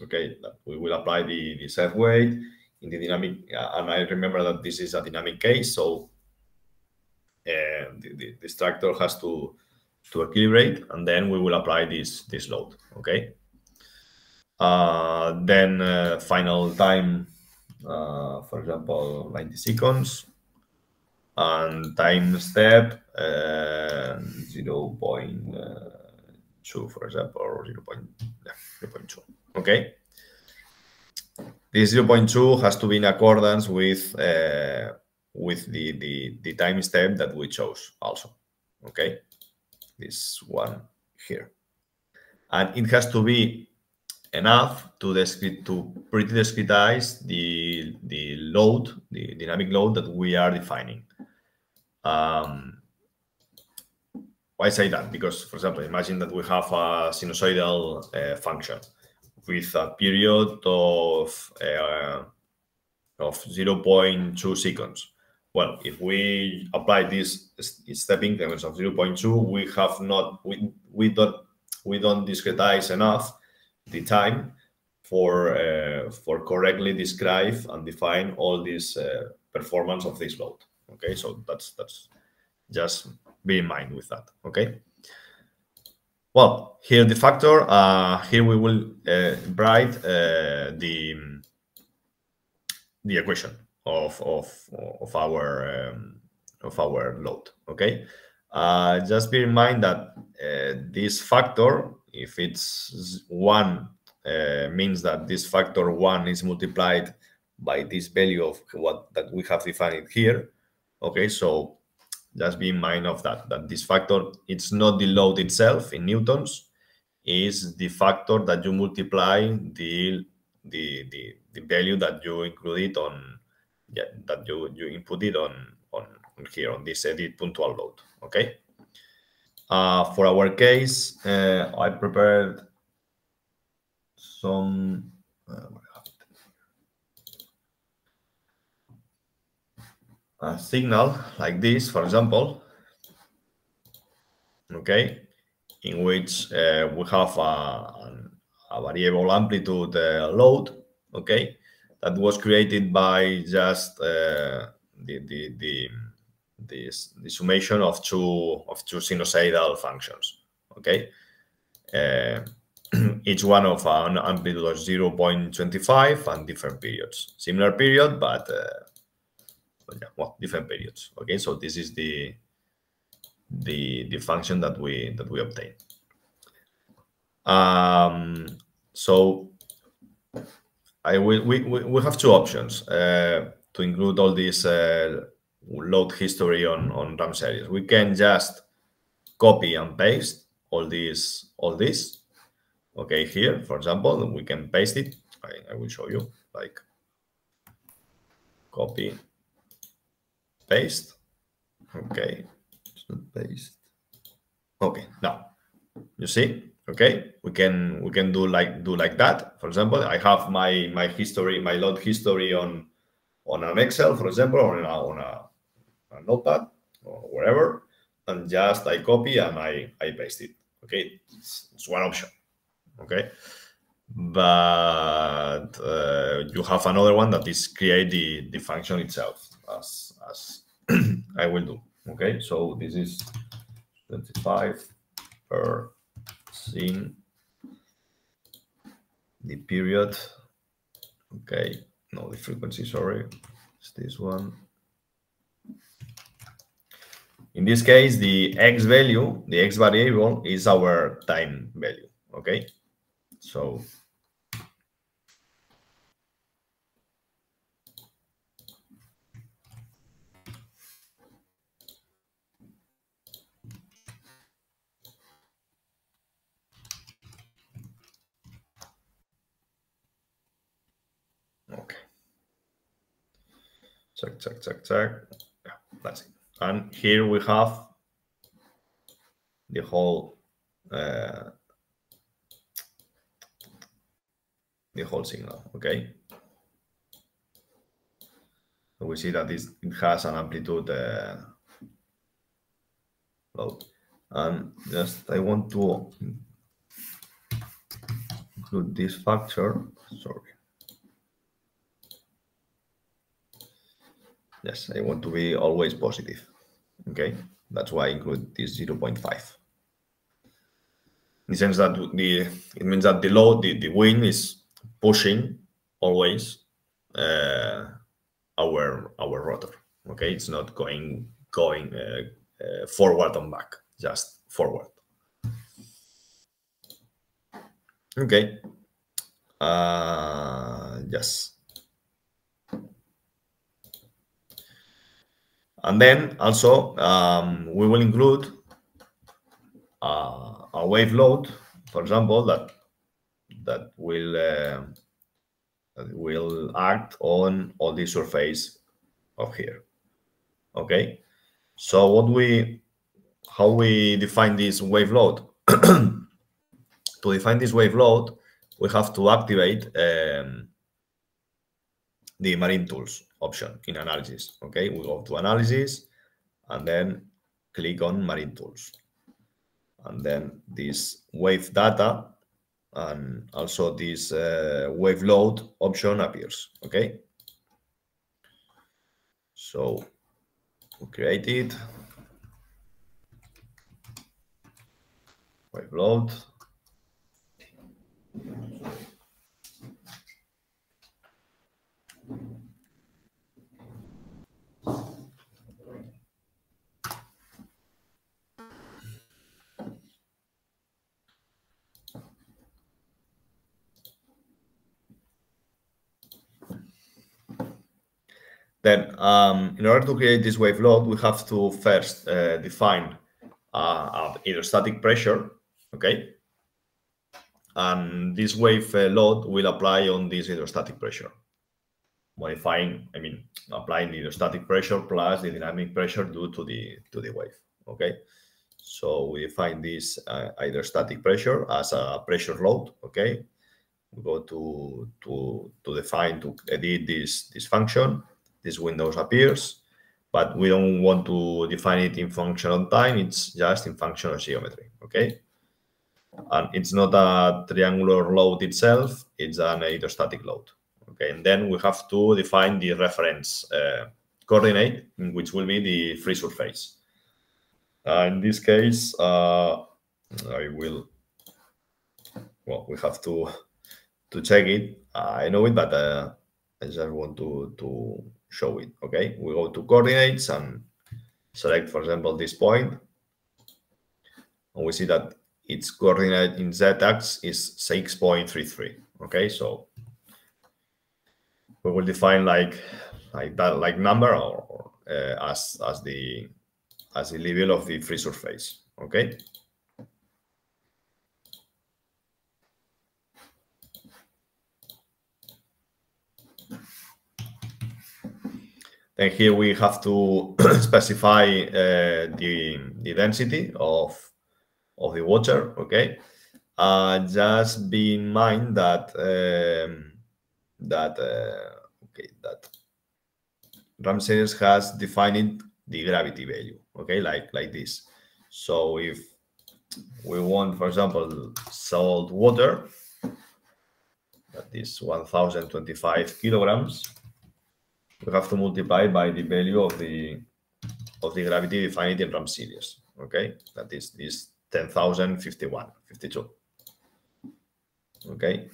okay, that we will apply the set weight in the dynamic, and I remember that this is a dynamic case, so the structure has to equilibrate, and then we will apply this load, okay. Then final time, for example, 90 seconds, and time step 0.2, for example, or 0.2, okay. This 0.2 has to be in accordance with the time step that we chose also, okay, this one here, and it has to be enough to pretty discretize the load, the dynamic load that we are defining. Why say that? Because, for example, imagine that we have a sinusoidal function with a period of 0.2 seconds. well, if we apply this step increments of 0.2, we have not, we don't discretize enough the time for correctly describe and define all this performance of this load. Okay, so that's just be in mind with that. Okay. Well, here the factor. Here we will write the equation of our load. Okay. Just bear in mind that this factor, if it's 1, means that this factor 1 is multiplied by this value of what that we have defined here. Okay, so just be in mind of that this factor, it's not the load itself in newtons, is the factor that you multiply the value that you included on, that you input it on here on this edit punctual load. Okay. For our case, I prepared some a signal like this, for example, okay, in which we have a variable amplitude load, okay, that was created by just the summation of two sinusoidal functions, okay. Each one of an amplitude of 0.25 and different periods, similar period, but yeah, well, different periods. Okay, so this is the function that we obtain. So we have two options to include all this load history on RAM-series. We can just copy and paste all this. Okay, here, for example, we can paste it. I will show you, like, copy, paste. Okay, it's not paste. Okay, now you see. Okay, we can do like that. For example, I have my history, my load history on an Excel, for example, or on a notepad or wherever, and just I copy and I paste it. Okay, it's one option. Okay, but you have another one that is create the function itself, as I will do. Okay, so this is 25 per scene, the period. Okay, no, the frequency, sorry, it's this one. In this case, the x value, the x variable, is our time value. Okay, so okay, check. Yeah, that's it. And here we have the whole signal. Okay, so we see that it has an amplitude load, and just I want to include this factor. Sorry. Yes, I want to be always positive. Okay, that's why I include this 0.5. In the sense that it means that the load, the wind is pushing always our rotor. Okay, it's not going forward and back, just forward. Okay. Yes. And then also we will include a wave load, for example, that will act on all the surface of here. Okay, so how we define this wave load? To define this wave load, we have to activate the marine tools option in analysis. Okay, we go to analysis and then click on marine tools. And then this wave data and also this wave load option appears. Okay, so we create it, wave load. Then, in order to create this wave load, we have to first define hydrostatic pressure, okay? And this wave load will apply on this hydrostatic pressure, modifying, applying the hydrostatic pressure plus the dynamic pressure due to the wave, okay? So we define this hydrostatic pressure as a pressure load, okay? We go to define, to edit this function. This window appears, but we don't want to define it in function of time. It's just in function of geometry, okay? And it's not a triangular load itself. It's an hydrostatic load, okay? And then we have to define the reference coordinate, which will be the free surface. In this case, we have to check it. I know it, but I just want to show it, okay? We go to coordinates and select, for example, this point. And we see that its coordinate in z-axis is 6.33, okay? So we will define like that number or as the level of the free surface, okay? And here we have to specify the density of the water, okay? Just be in mind that RamSeries has defined the gravity value, okay, like this. So if we want, for example, salt water, that is 1,025 kilograms, we have to multiply by the value of the gravity defined in RamSeries, okay? That is this 10,052, okay?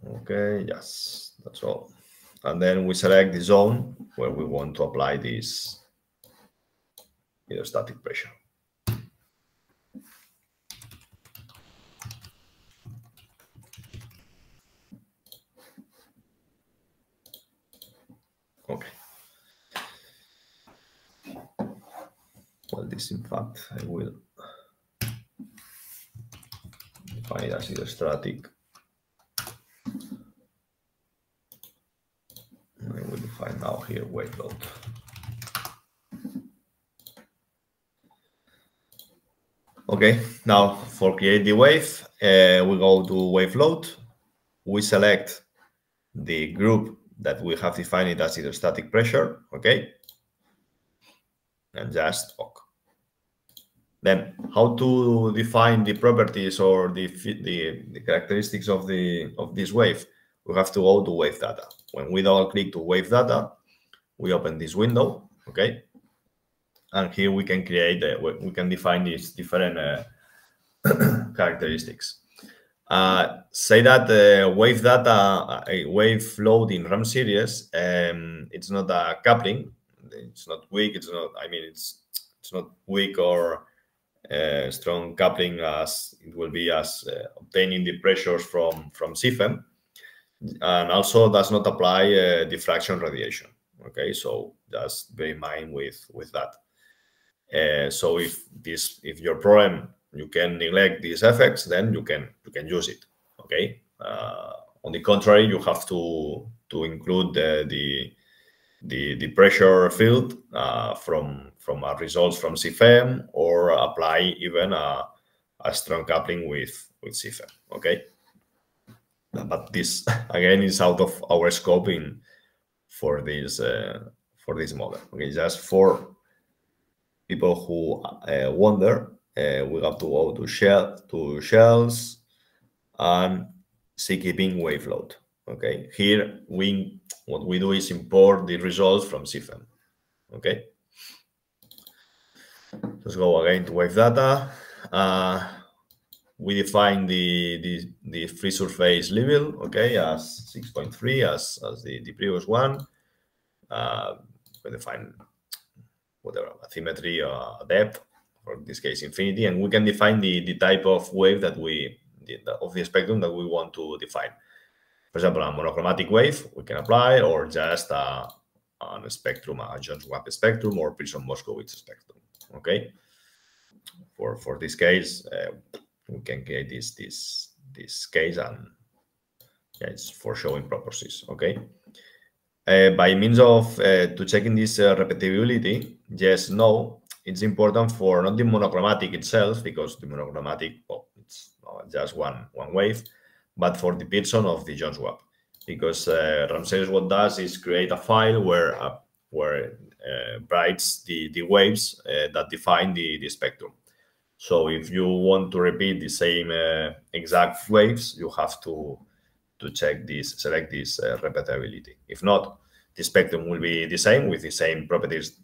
Okay, yes, that's all. And then we select the zone where we want to apply this hydrostatic pressure. Okay. Well, this, in fact, I will define it as hydrostatic. I will define now here wave load. Okay, now for create the wave, we go to wave load. We select the group that we have defined it as hydrostatic pressure, okay? And just OK. Then how to define the properties or the characteristics of this wave? We have to go to wave data. When we double click to wave data, we open this window, okay? And here we can create, we can define these different characteristics. Say that wave data, wave load in RamSeries, it's not a coupling. It's not weak. It's not. It's not weak or strong coupling as it will be as obtaining the pressures from CFEM, and also does not apply diffraction radiation. Okay, so just bear in mind with that. So if your problem you can neglect these effects, then you can use it. Okay. On the contrary, you have to include the pressure field from our results from CFEM, or apply even a strong coupling with CFEM. Okay. but this again is out of our scope for this model. Okay, just for people who wonder, we have to go to shells and C-keeping wave load. Okay, here what we do is import the results from CFEM. Okay, let's go again to wave data. We define the free surface level, okay, as 6.3 as the previous one. We define whatever symmetry or depth, or in this case infinity, and we can define the type of wave that of the spectrum that we want to define. For example, a monochromatic wave we can apply, or just a spectrum, a Jones-Webb spectrum, or Pearson-Moskowitz spectrum. Okay. For this case, we can create this case, and yeah, it's for showing purposes. Okay. By means of to checking this repeatability, yes, no, it's important for not the monochromatic itself, because the monochromatic, well, it's just one wave, but for the Pearson of the Jones-Webb, because RamSeries what does is create a file where writes the waves that define the spectrum. So if you want to repeat the same exact waves, you have to select this repeatability. If not, the spectrum will be the same with the same properties,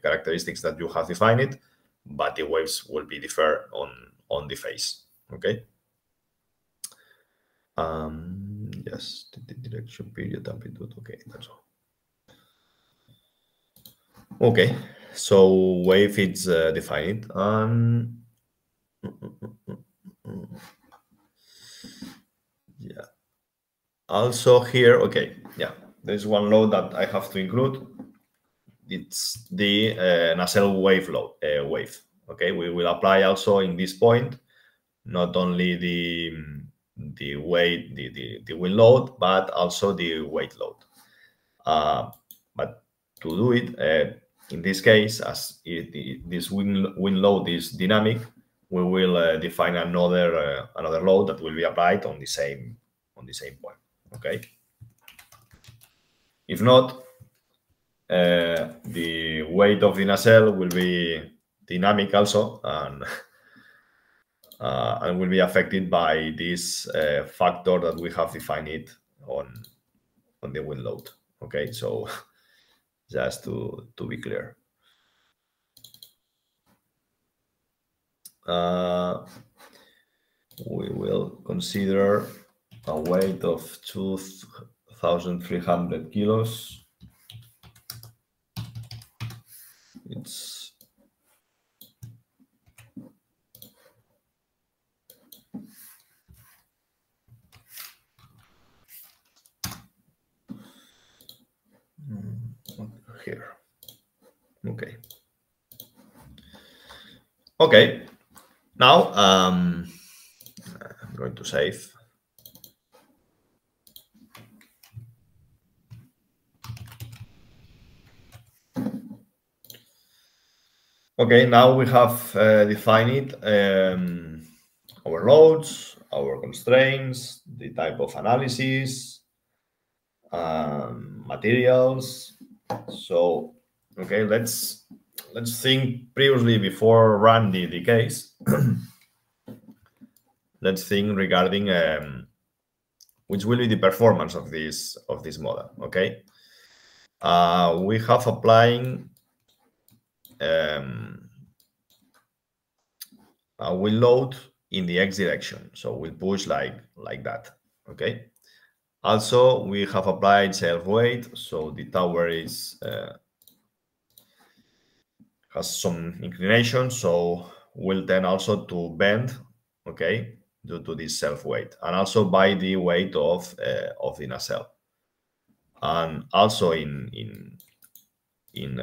characteristics that you have defined, but the waves will be different on the phase. Okay. Yes, the direction, period, amplitude. Okay, that's all. Okay, so wave is defined, and yeah. Also here, okay, yeah, there's one load that I have to include. It's the nacelle wave load wave. Okay, we will apply also in this point not only the weight, the wind load, but also the weight load. But to do it, in this case, as this wind load is dynamic, we will define another load that will be applied on the same point. Okay. If not, the weight of the nacelle will be dynamic also, and will be affected by this factor that we have defined on the wind load. Okay, so just to be clear. We will consider a weight of 2,300 kilos. It's here. Okay. Okay. Now I'm going to save. Okay, now we have defined our loads, our constraints, the type of analysis, materials. So, okay, let's think previously before run the case. Let's think regarding which will be the performance of this model. Okay, we have applying a will load in the x direction, so we'll push like that. Okay. Also, we have applied self weight, so the tower is has some inclination, so will tend also to bend. Okay, due to this self weight, and also by the weight of the nacelle, and also in in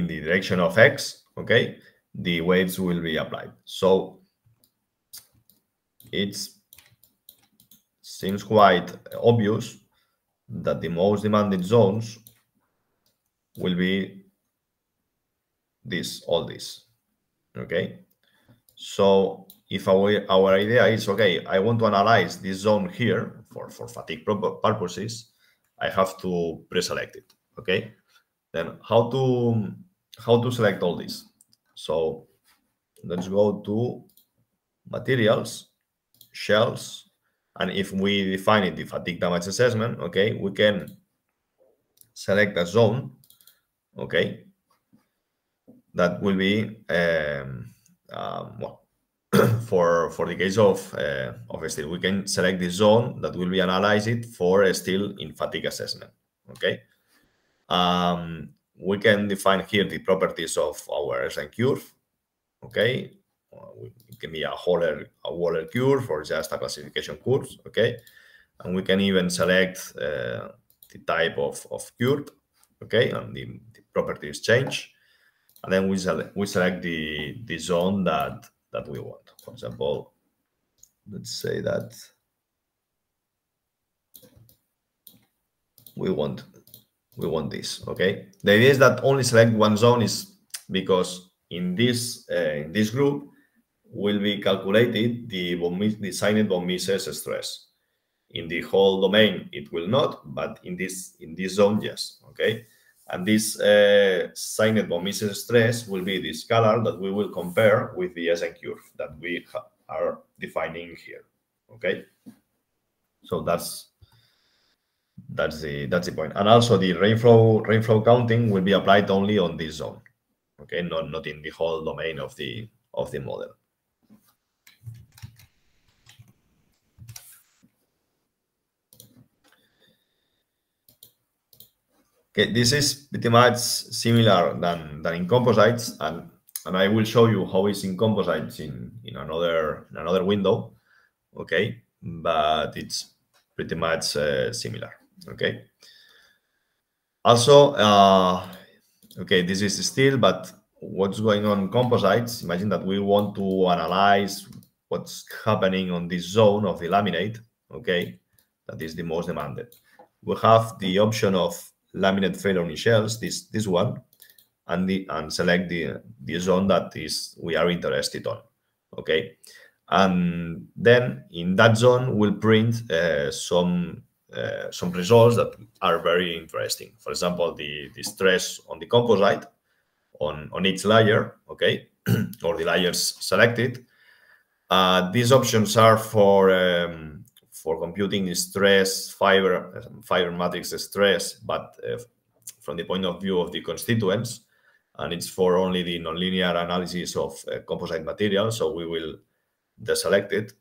the direction of x. Okay, the weights will be applied. So it seems quite obvious that the most demanded zones will be all this. Okay, so if our idea is, okay, I want to analyze this zone here for fatigue purposes, I have to pre-select it, okay? Then how to select all this? So let's go to materials, shells, and if we define it, the fatigue damage assessment, okay, we can select a zone, okay, that will be well, for the case of steel, we can select the zone that will be analyzed for steel in fatigue assessment, okay. We can define here the properties of our SN curve, okay. It can be a Wöhler curve or just a classification curve, okay. And we can even select the type of curve, okay, and the properties change. And then we select the zone that we want. For example, let's say that we want this, okay. The idea is that only select one zone is because in this group will be calculated the signed von Mises stress. In the whole domain, it will not, but in this zone, yes, okay. And this signed von Mises stress will be the scalar that we will compare with the SN curve that we are defining here, okay. So that's the point. And also the rainflow counting will be applied only on this zone, okay, not in the whole domain of the model. Okay, this is pretty much similar than in composites, and I will show you how it's in composites in another window, okay, but it's pretty much similar, okay. Also, okay, this is steel, but what's going on in composites? Imagine that we want to analyze what's happening on this zone of the laminate, okay, that is the most demanded. We have the option of laminate failure in shells, this one, and select the zone that we are interested on, okay. And then in that zone we'll print some results that are very interesting. For example, the stress on the composite on each layer, okay, or the layers selected. These options are for computing the stress fiber matrix stress, but from the point of view of the constituents, and it's for only the nonlinear analysis of composite material. So we will deselect it.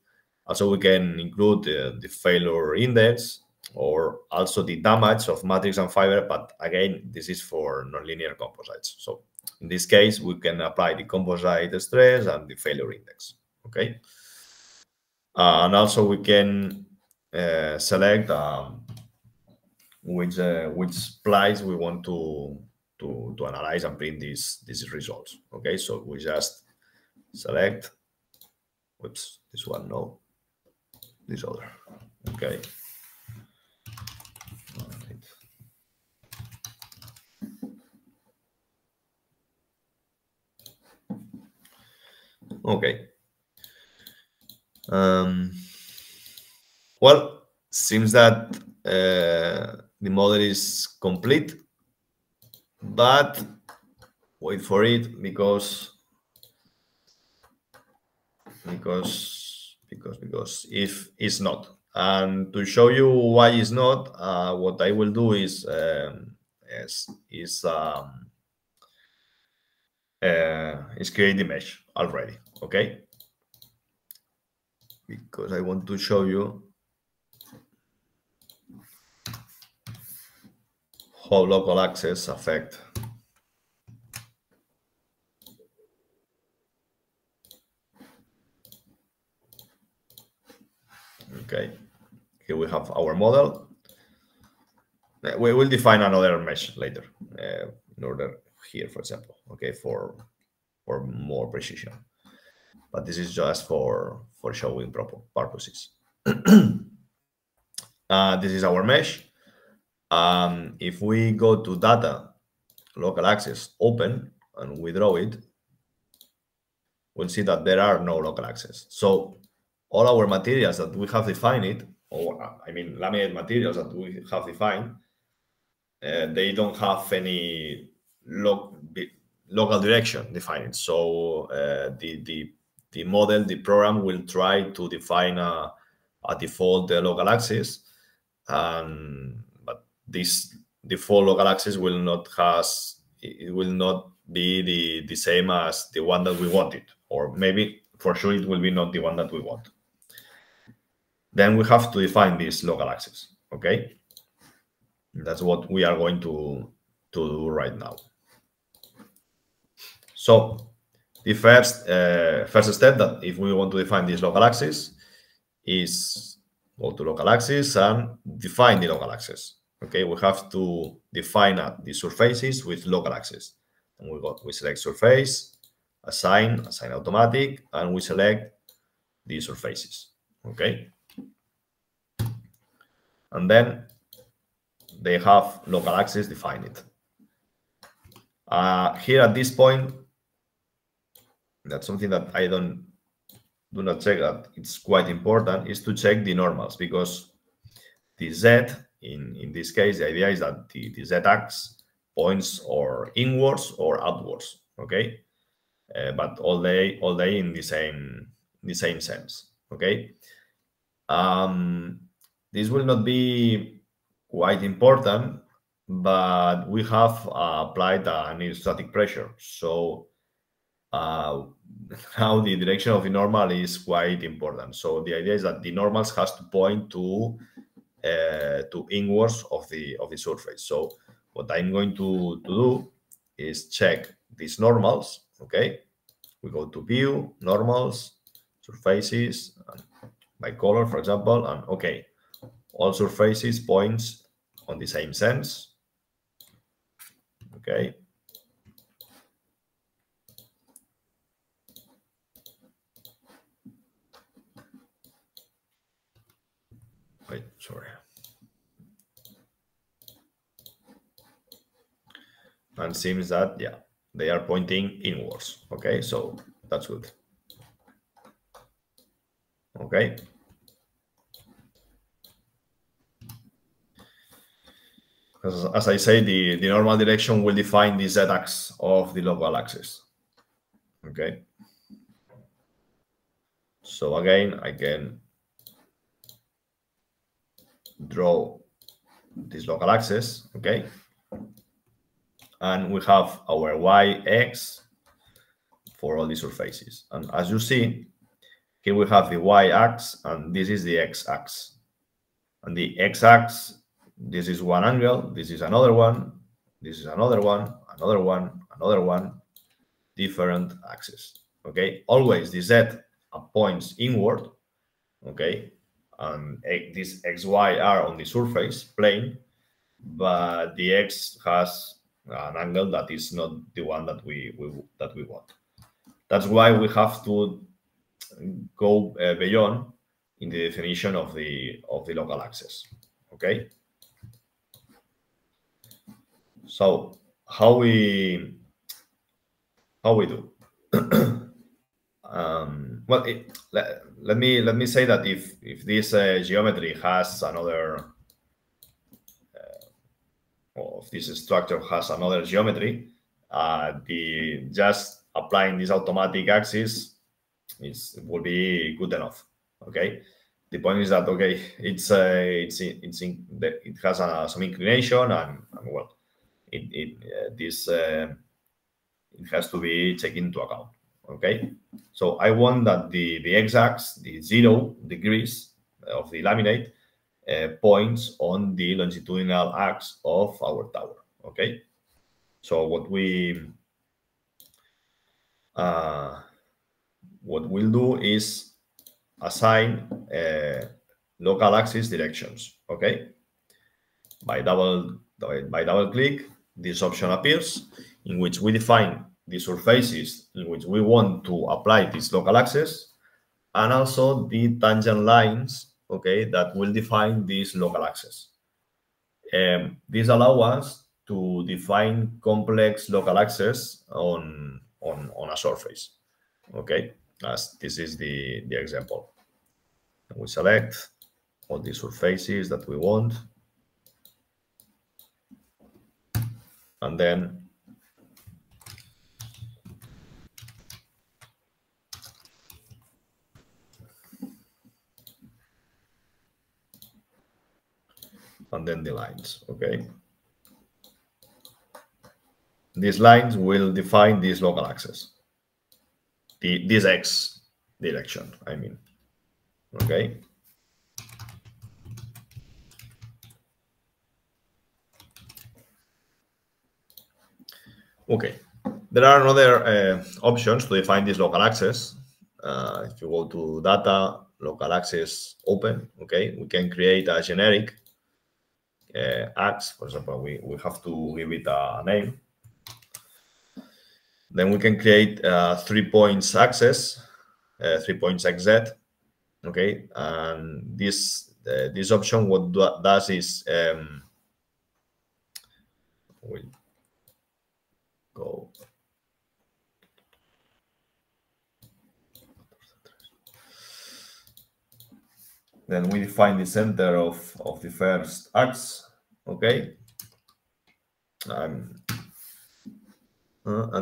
Also, we can include the failure index or also the damage of matrix and fiber, but again, this is for nonlinear composites. So in this case, we can apply the composite stress and the failure index, okay? And also we can select which splice we want to analyze and print these results, okay? So we just select, whoops, this one, no, this other, okay. All right. Okay. Well, seems that the model is complete, but wait for it because if it's not, and to show you why it's not, what I will do is create the mesh already, okay? Because I want to show you how local access affect. Okay, here we have our model. We will define another mesh later in order here, for example, okay, for more precision. But this is just for showing purposes. This is our mesh. If we go to data, local access, open, and we draw it, we'll see that there are no local axes. So all our materials that we have defined, or I mean laminate materials that we have defined, they don't have any local direction defined. So the model, the program will try to define a default local axis, but this default local axis will not be the same as the one that we wanted, or maybe for sure it will be not the one that we want. Then we have to define this local axis. Okay, that's what we are going to do right now. So the first step, that if we want to define this local axis, is go to local axis and define the local axis. Okay, we have to define the surfaces with local axis, and we select surface, assign automatic, and we select the surfaces. Okay, and then they have local axis defined. Here at this point, that's something that I do not check, that it's quite important, is to check the normals, because the Z, in this case, the idea is that the Z-axis points or inwards or outwards, okay? But all day in the same sense, okay? This will not be quite important, but we have applied an isostatic pressure. So now the direction of the normal is quite important. So the idea is that the normals has to point to inwards of the surface. So what I'm going to do is check these normals. Okay, we go to view, normals, surfaces, by color, for example, and okay, all surfaces points on the same sense. Okay. Wait, sorry. And seems that, yeah, they are pointing inwards. Okay, so that's good. Okay. As I say, the normal direction will define the z-axis of the local axis. Okay. So again, I can draw this local axis, okay? And we have our y-x for all the surfaces. And as you see, here we have the y-axis, and this is the x-axis. And the x-axis, this is one angle, this is another one, this is another one, another one, another one, different axes, okay? Always the z points inward, okay? And this xy are on the surface plane, but the x has an angle that is not the one that we want. That's why we have to go beyond in the definition of the local axis. Okay. So how we do? Well, let me say that if this geometry has another, or if this structure has another geometry, just applying this automatic axis will be good enough. Okay. The point is that okay, it has some inclination, and well, it has to be taken into account. Okay, so I want that the x-axis, the 0 degrees of the laminate, points on the longitudinal axis of our tower. Okay, so what we'll do is assign local axis directions. Okay, by double click, this option appears, in which we define the surfaces in which we want to apply this local axis, and also the tangent lines, okay, that will define this local axis. This allows us to define complex local axes on a surface. Okay, as this is the example. And we select all the surfaces that we want, and then the lines. Okay, these lines will define this local axis, this x direction, I mean. Okay, okay, there are other options to define this local axis. If you go to data, local axis open, okay, we can create a generic axe. For example, we have to give it a name. Then we can create 3 points axis, 3 points xz. Okay, and this option what does is we'll go. Then we define the center of the first axe. Okay, and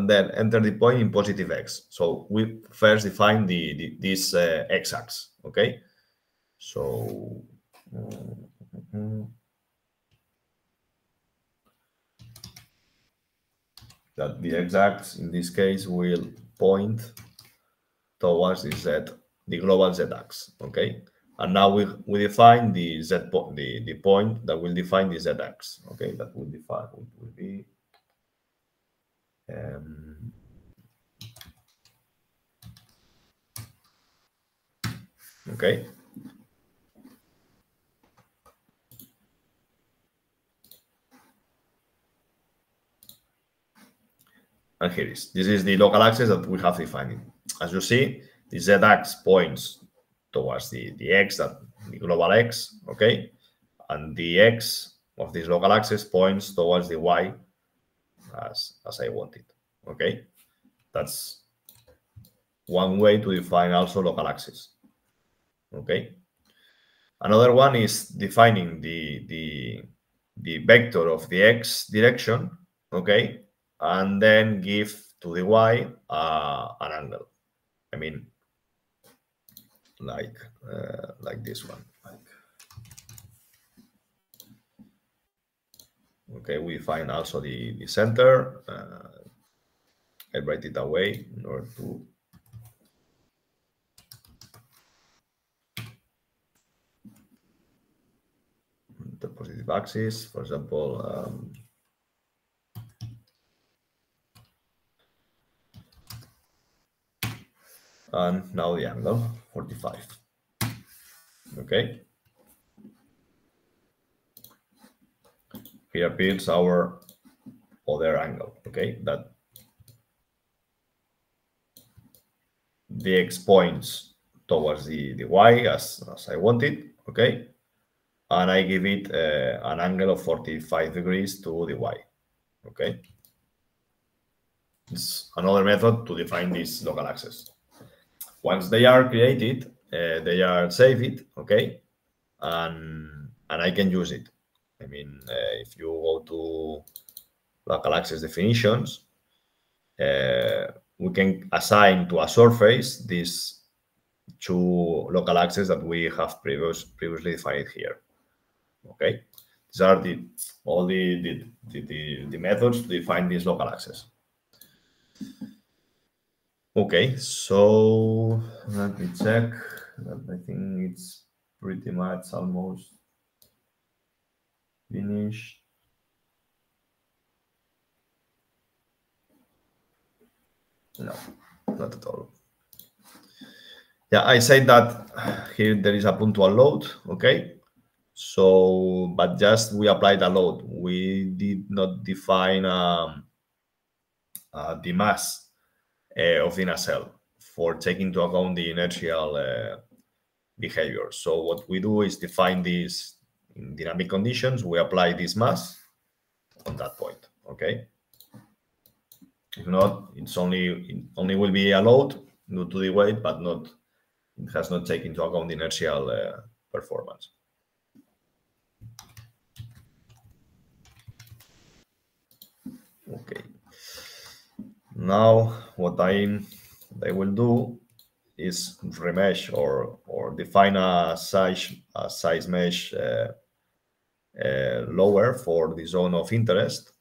then enter the point in positive x. So we first define this x-axis. Okay, so that the x-axis in this case will point towards the global z-axis. Okay, and now we define the the point that will define the z-axis. Okay, that will define will be okay. And here is this is the local axis that we have defined. As you see, the z-axis points towards the x, that the global x, okay, and the x of this local axis points towards the y as I want it. Okay, that's one way to define also local axis. Okay, another one is defining the vector of the x direction. Okay, and then give to the y an angle. I mean, like this one. Okay, we find also the center. I write it away in order to the positive axis, for example. And now the angle 45. Okay, here appears our other angle. Okay, that the x points towards the y as I wanted. Okay, and I give it an angle of 45 degrees to the y. Okay, it's another method to define this local axis. Once they are created, they are saved. Okay, and I can use it. I mean, if you go to local axis definitions, we can assign to a surface these two local axes that we have previously defined here. Okay, these are all the methods to define this local axis. Okay, so let me check that. I think it's pretty much almost finished. No, not at all. Yeah, I said that here there is a punctual load. Okay, so but just we applied a load. We did not define the mass of the nacelle for taking into account the inertial behavior. So what we do is define this in dynamic conditions. We apply this mass on that point. Okay. If not, it only will be a load due to the weight, but it has not taken into account the inertial performance. Okay. Now what I will do is remesh or define a size mesh lower for the zone of interest.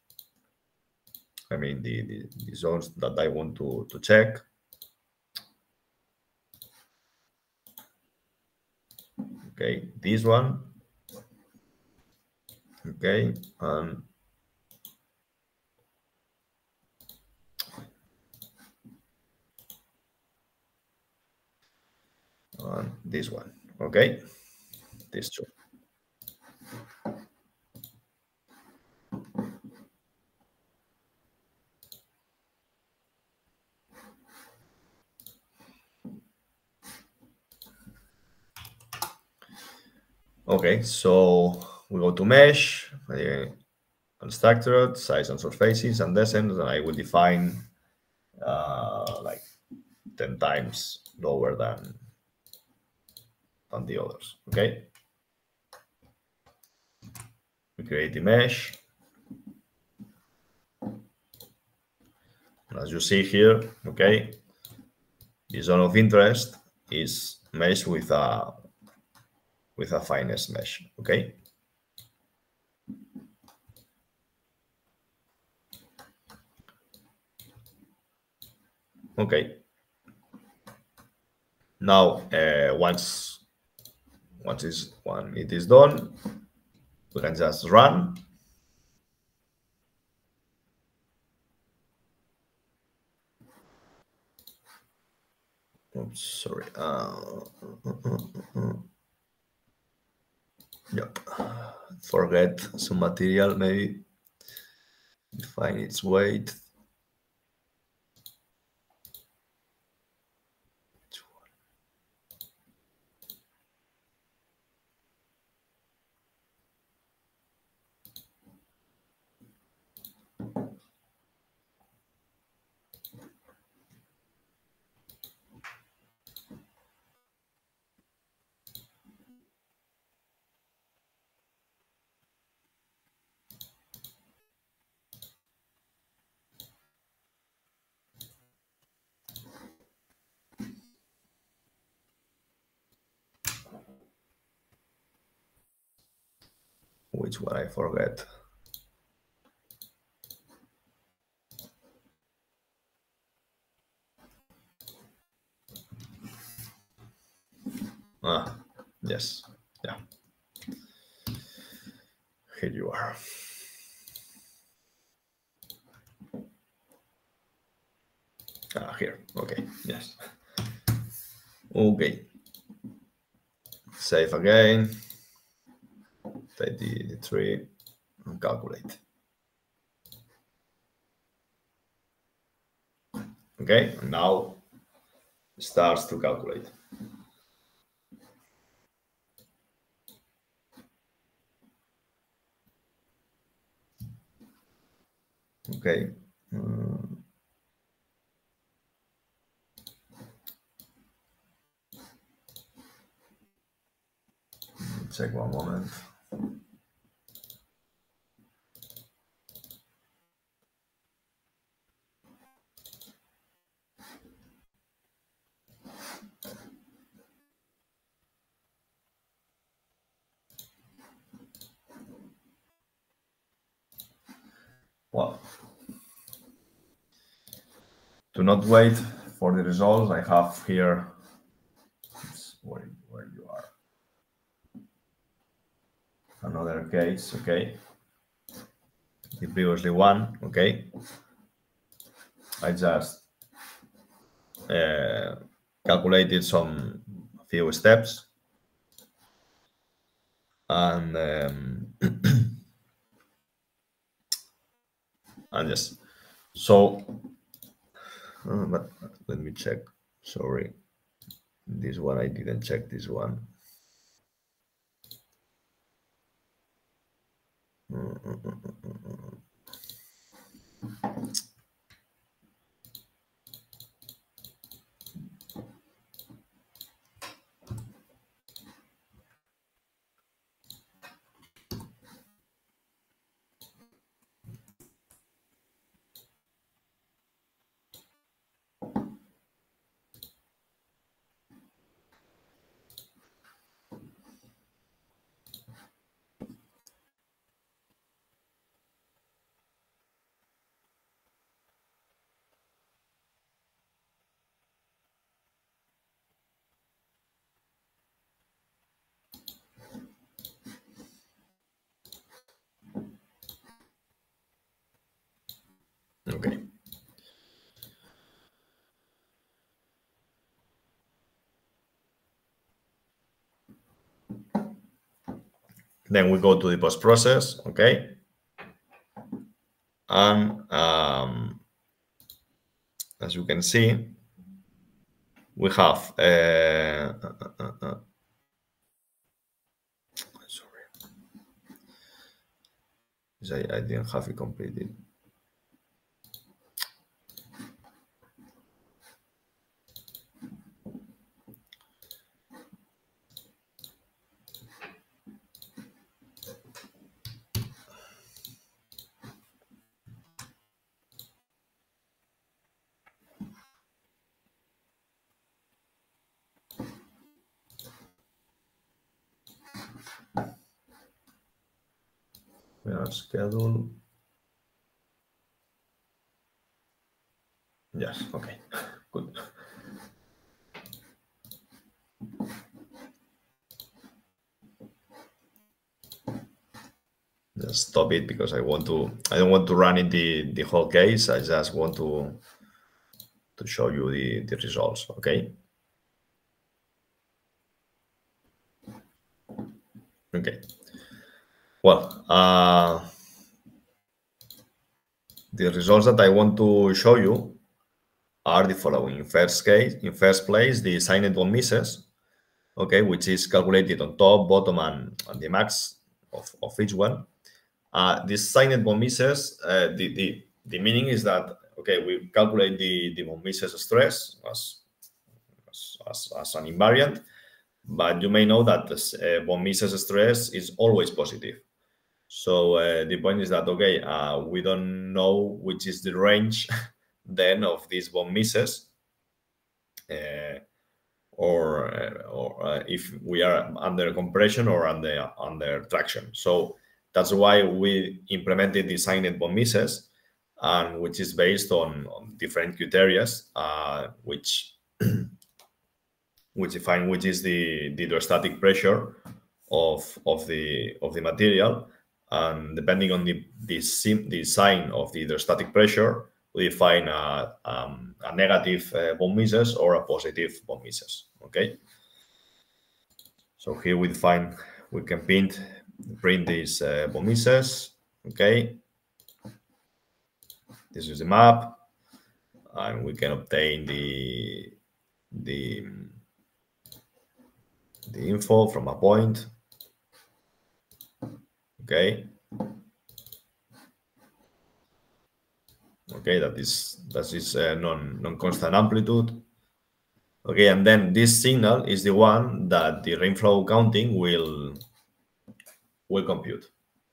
I mean the zones that I want to check. Okay, this one. Okay, and this one. Okay, these two. Okay, so we go to mesh, unstructured, size and surfaces, and descent, and I will define like 10 times lower than the others. Okay, we create the mesh. And as you see here, okay, the zone of interest is meshed with a fineness mesh. Okay. Okay. Now, once it is done, we can just run. Oops, sorry. Yep. Forget some material, maybe. Define its weight. Which one I forget? Ah, yes, yeah. Here you are. Ah, here. Okay, yes. Okay. Save again. Take the tree and calculate. Okay, and now it starts to calculate. Okay. Check one moment. Well, to not wait for the results, I have here where you are. Another case, okay. The previously one, okay. I just calculated some few steps, and and yes. So, but let me check. Sorry, this one I didn't check. This one. Then we go to the post process, okay? And as you can see, we have sorry, I didn't have it completed. We are scheduled. Yes, okay, good. Just stop it because I don't want to run in the whole case. I just want to show you the results, okay? Okay. Well, the results that I want to show you are the following. In first place, the signed von Mises, okay, which is calculated on top, bottom, and the max of each one. This signed von Mises, the meaning is that, okay, we calculate the von Mises stress as an invariant, but you may know that this von Mises stress is always positive. So the point is that, okay, we don't know which is the range then of these von Mises, or if we are under compression or under traction. So that's why we implemented the signed von Mises, and which is based on different criteria, which define which is the hydrostatic pressure of the material, and depending on the sign of the hydrostatic pressure, we define a negative von Mises or a positive von Mises. Okay. So here we can print these von Mises. Okay. This is the map, and we can obtain the info from a point. Okay. Okay, that is non-constant amplitude. Okay, and then this signal is the one that the rainflow counting will compute.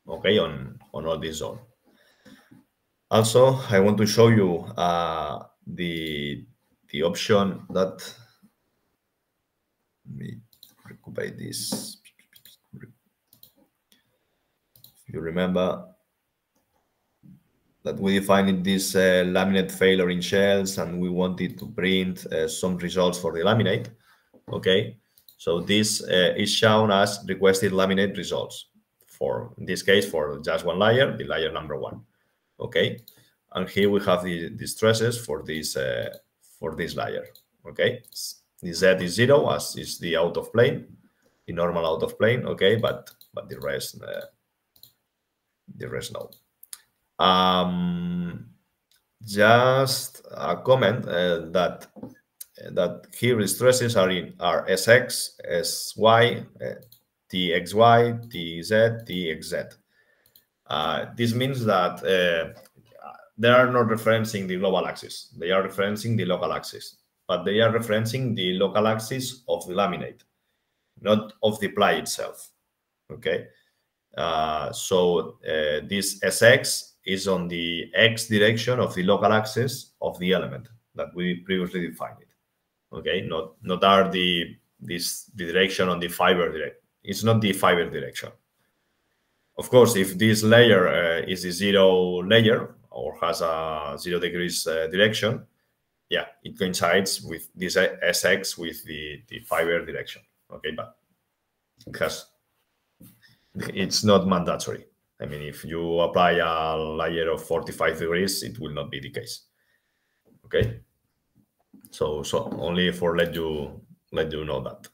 Okay, on all this zone. Also, I want to show you the option that, let me recuperate this. If you remember that we defined this laminate failure in shells, and we wanted to print some results for the laminate. Okay, so this is shown as requested laminate results for, in this case, for just one layer, the layer number 1. Okay, and here we have the stresses for this layer. Okay, the Z is 0, as is the out of plane, the normal out of plane. Okay, but the rest no. Just a comment that here the stresses are Sx, Sy, Txy, Tz, Txz. This means that they are not referencing the global axis. They are referencing the local axis, but they are referencing the local axis of the laminate, not of the ply itself. Okay, so this Sx is on the x direction of the local axis of the element that we previously defined it. Okay, not are the direction on the fiber direction. It's not the fiber direction. Of course, if this layer is a 0 layer or has a 0 degrees direction, yeah, it coincides with this Sx with the fiber direction. Okay, but it's not mandatory. I mean, if you apply a layer of 45 degrees, it will not be the case. Okay, so only for let you know that.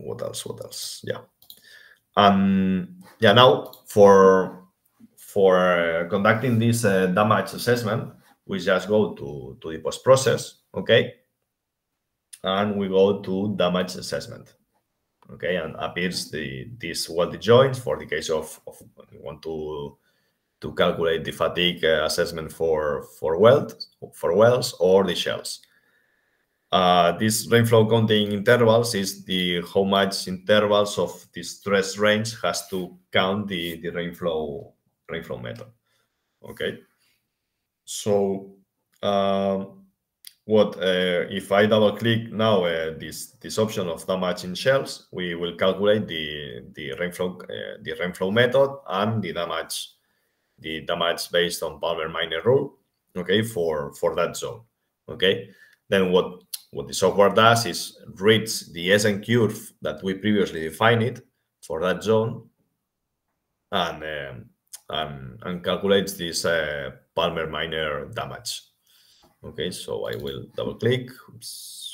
what else? Yeah. Yeah, now for conducting this damage assessment, we just go to the post process, okay, and we go to damage assessment, okay, and appears this welded joints for the case of we want to calculate the fatigue assessment for wells or the shells. This rainflow counting intervals is how much intervals of the stress range has to count the rainflow method. Okay. So if I double click now this option of damage in shells, we will calculate the rainflow method and the damage based on Palmer-Minor rule. Okay, for that zone. Okay. Then what the software does is reads the SN curve that we previously defined for that zone and calculates this Palmer-Minor damage. Okay, so I will double click. Oops.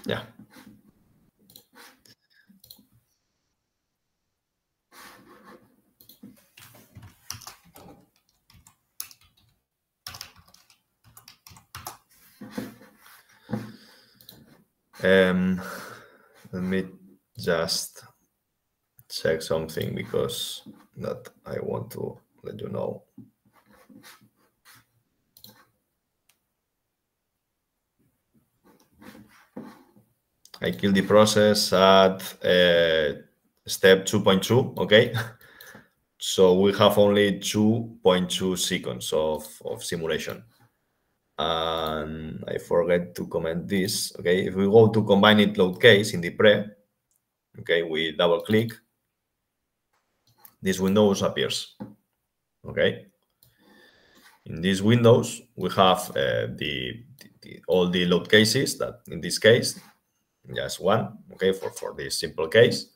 Yeah. Let me just check something because that I want to let you know. I killed the process at step 2.2, okay? So we have only 2.2 seconds of simulation. And I forget to comment this, okay? If we go to combined load case in the pre, okay, we double click, this window appears, okay? In these windows, we have all the load cases that in this case, just one, okay, for this simple case.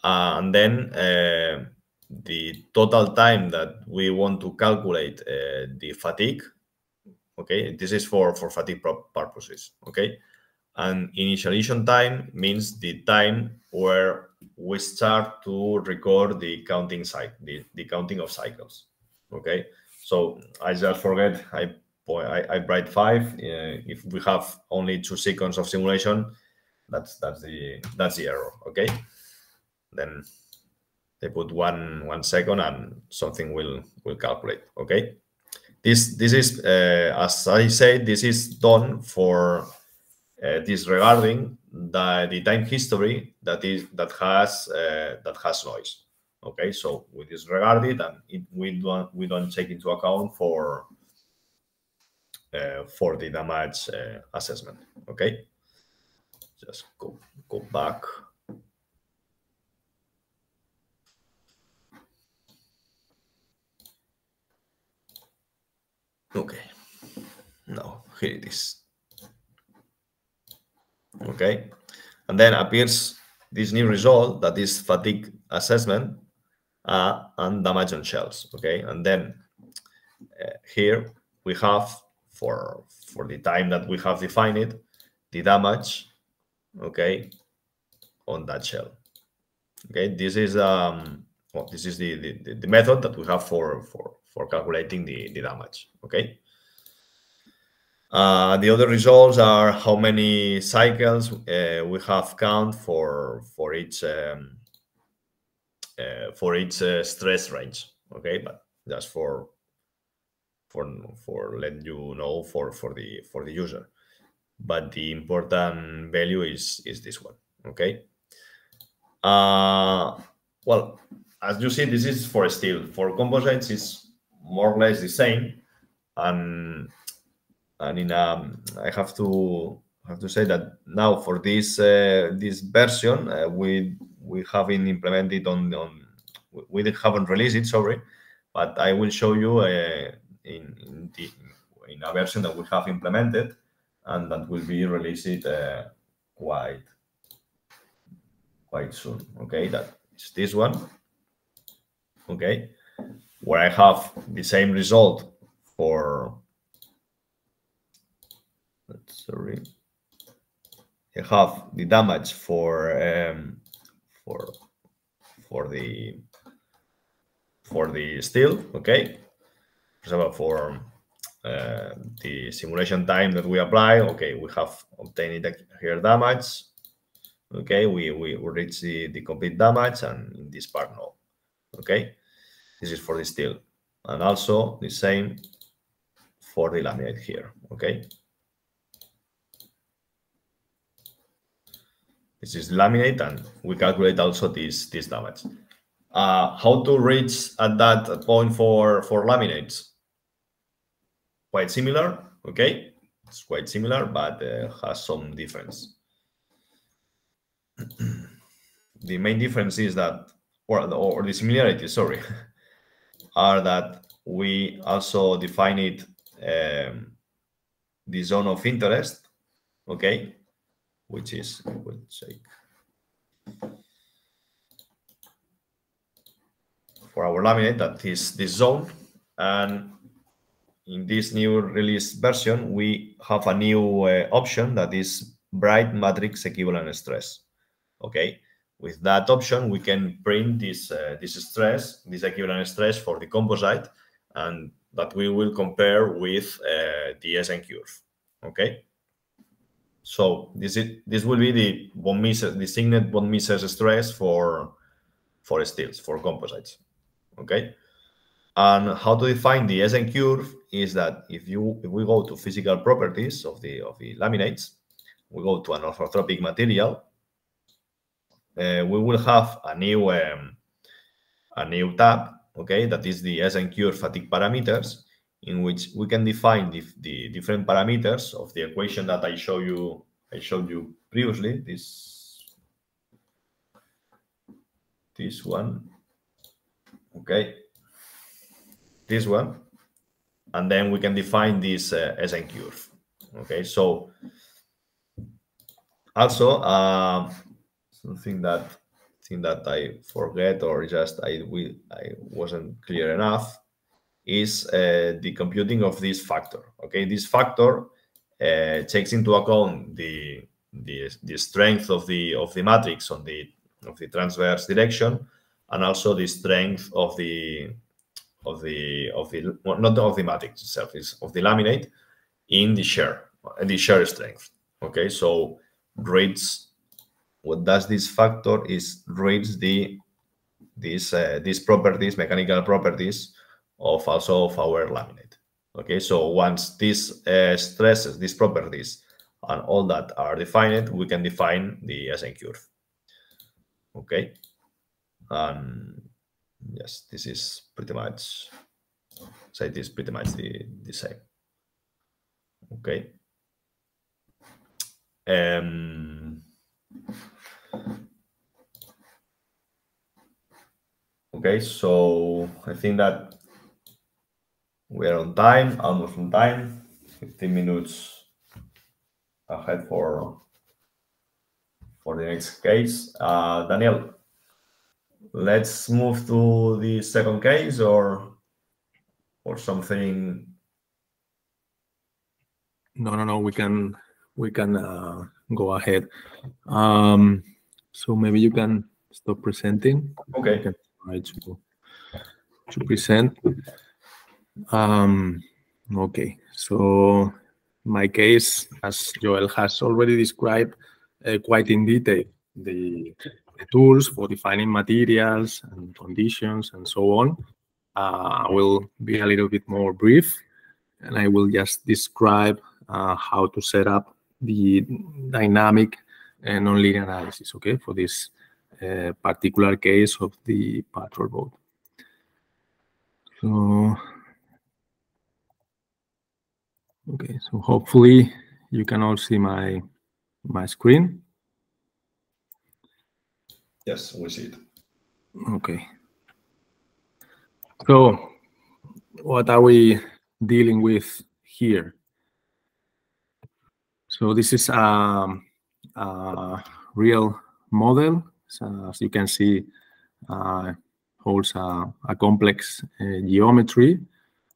And then the total time that we want to calculate the fatigue, okay, this is for fatigue purposes, okay? And initialization time means the time where we start to record the counting cycle, the counting of cycles, okay? So I just forget, I write 5. If we have only 2 seconds of simulation, that's the error, okay? Then they put one second and something will calculate, okay? This is as I said, this is done for disregarding the time history that has noise. Okay, so we disregard it and we don't take into account for the damage assessment. Okay, just go back. Okay, now here it is. Okay, and then appears this new result that is fatigue assessment and damage on shells. Okay, and then here we have for the time that we have defined the damage, okay, on that shell. Okay, this is this is the method that we have for calculating the damage. Okay. The other results are how many cycles we have count for each stress range. Okay, but just for letting you know for the user. But the important value is this one. Okay. Well, as you see, this is for steel. For composites, it's more or less the same, and in I have to say that now for this this version we haven't implemented we haven't released it, sorry, but I will show you in a version that we have implemented, and that will be released quite soon. Okay, that is this one. Okay, where I have the same result for. Sorry, I have the damage for the steel. Okay, for example, for the simulation time that we apply. Okay, we have obtained here damage. Okay, we reach the complete damage, and in this part no. Okay, this is for the steel, and also the same for the laminate here. Okay, this is laminate, and we calculate also this damage. How to reach at that point for laminates? Quite similar. Okay, it's quite similar, but has some difference. The main difference is that, or the similarity, sorry, are that we also define it the zone of interest, okay, which is, I will say, for our laminate, that is this zone. And in this new release version, we have a new option that is bright matrix equivalent stress. Okay, with that option, we can print this stress, this equivalent stress for the composite, and that we will compare with the SN curve. Okay, so this will be the von Mises, the signet von Mises stress for steels, for composites. Okay, and how to define the SN curve is that if we go to physical properties of the laminates, we go to an orthotropic material. We will have a new tab, okay, that is the SN curve fatigue parameters, in which we can define the different parameters of the equation that I showed you previously. This one, okay, this one, and then we can define this SN curve. Okay, so also something that I forget, or just I wasn't clear enough, is the computing of this factor. Okay, this factor takes into account the strength of the matrix of the transverse direction, and also the strength of the not of the matrix itself, is of the laminate in the shear strength. Okay, so rates. What does this factor is rates these properties, mechanical properties of our laminate. Okay, so once these stresses, these properties, and all that are defined, we can define the SN curve. Okay, and yes, this is pretty much, say this pretty much the same. Okay. Okay, so I think that we are on time, almost on time, 15 minutes ahead for the next case. Daniel, let's move to the second case, or something. No, we can go ahead. So maybe you can stop presenting. Okay. I can try to present. Okay, so my case, as Joel has already described quite in detail, the tools for defining materials and conditions and so on, I will be a little bit more brief, and I will just describe how to set up the dynamic and nonlinear analysis, okay, for this particular case of the patrol boat. So, okay, so hopefully you can all see my screen. Yes, we see it. Okay. So what are we dealing with here. So this is a real model. So as you can see, holds a complex geometry.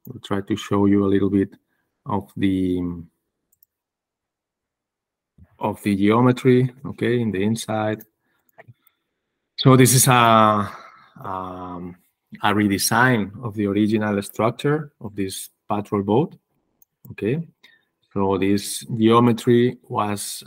I'll try to show you a little bit of the geometry, okay, in the inside. So this is a redesign of the original structure of this patrol boat, okay. So this geometry was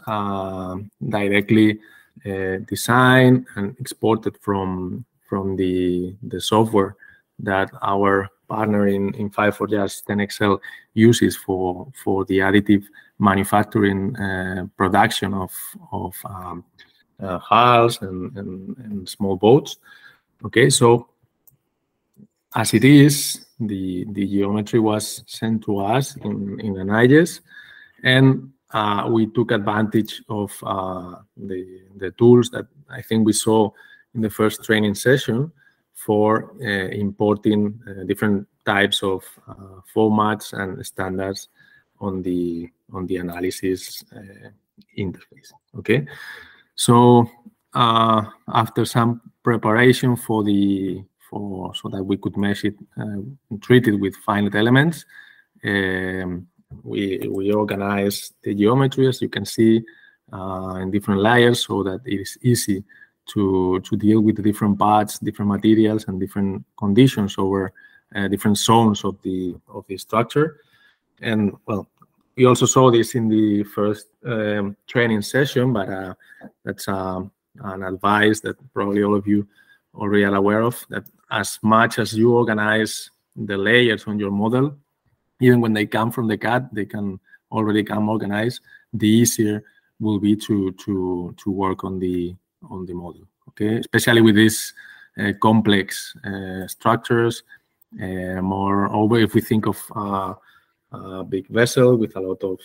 directly designed and exported from the software that our partner in FIBRE4YARDS 10XL uses for the additive manufacturing production of hulls and small boats. Okay, so as it is, the geometry was sent to us in an IGES, and we took advantage of the tools that I think we saw in the first training session for importing different types of formats and standards on the analysis interface. Okay, so after some preparation so that we could mesh it and treat it with finite elements, we organize the geometry, as you can see, in different layers, so that it is easy to deal with the different parts, different materials, and different conditions over different zones of the structure. And well, we also saw this in the first training session, but that's an advice that probably all of you already are aware of, that as much as you organize the layers on your model, even when they come from the CAD, they can already come organized, the easier will be to work on the model. Okay, especially with these complex structures. Moreover, if we think of a big vessel with a lot of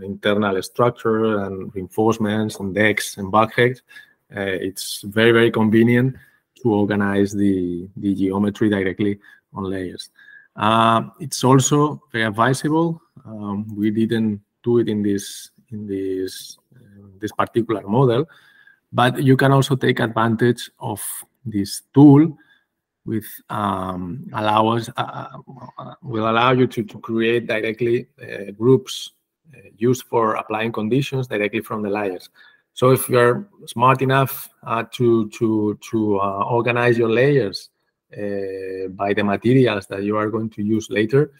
internal structure and reinforcements and decks and bulkheads, it's very, very convenient to organize the geometry directly on layers. It's also very advisable. We didn't do it in this particular model, but you can also take advantage of this tool with will allow you to create directly groups used for applying conditions directly from the layers. So if you're smart enough to organize your layers by the materials that you are going to use later,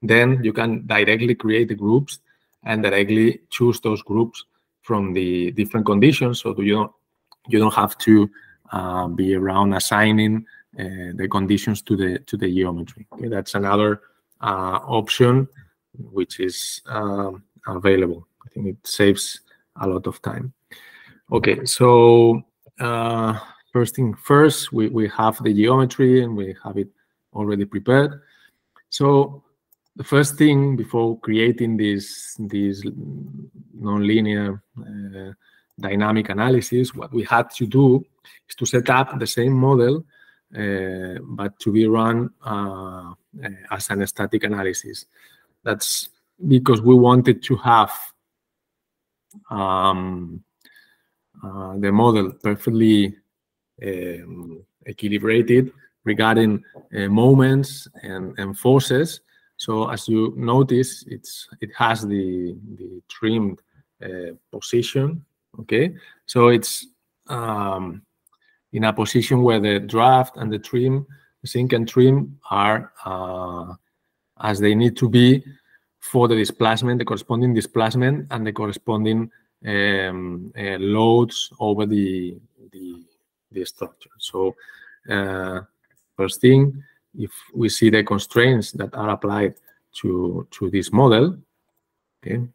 then you can directly create the groups and directly choose those groups from the different conditions, so you don't have to be around assigning the conditions to the geometry. Okay, that's another option which is available. I think it saves a lot of time. Okay, so first thing first, we have the geometry and we have it already prepared. So the first thing before creating this nonlinear dynamic analysis, what we had to do is to set up the same model, but to be run as an static analysis. That's because we wanted to have the model perfectly equilibrated regarding moments and forces. So as you notice, it has the trimmed position. Okay, so it's in a position where the draft and the trim, the sink and trim, are as they need to be for the displacement, the corresponding displacement, and the corresponding loads over the structure. So first thing, if we see the constraints that are applied to this model, okay.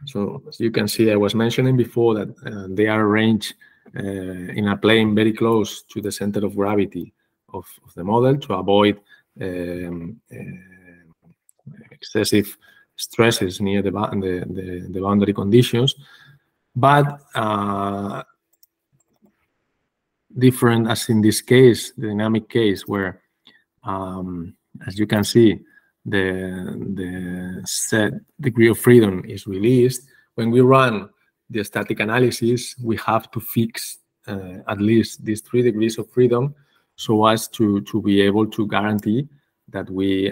So as you can see, I was mentioning before that they are arranged in a plane very close to the center of gravity of the model to avoid excessive stresses near the boundary conditions, but different as in this case, the dynamic case, where as you can see, the set degree of freedom is released, when we run the static analysis, we have to fix at least these 3 degrees of freedom so as to be able to guarantee that we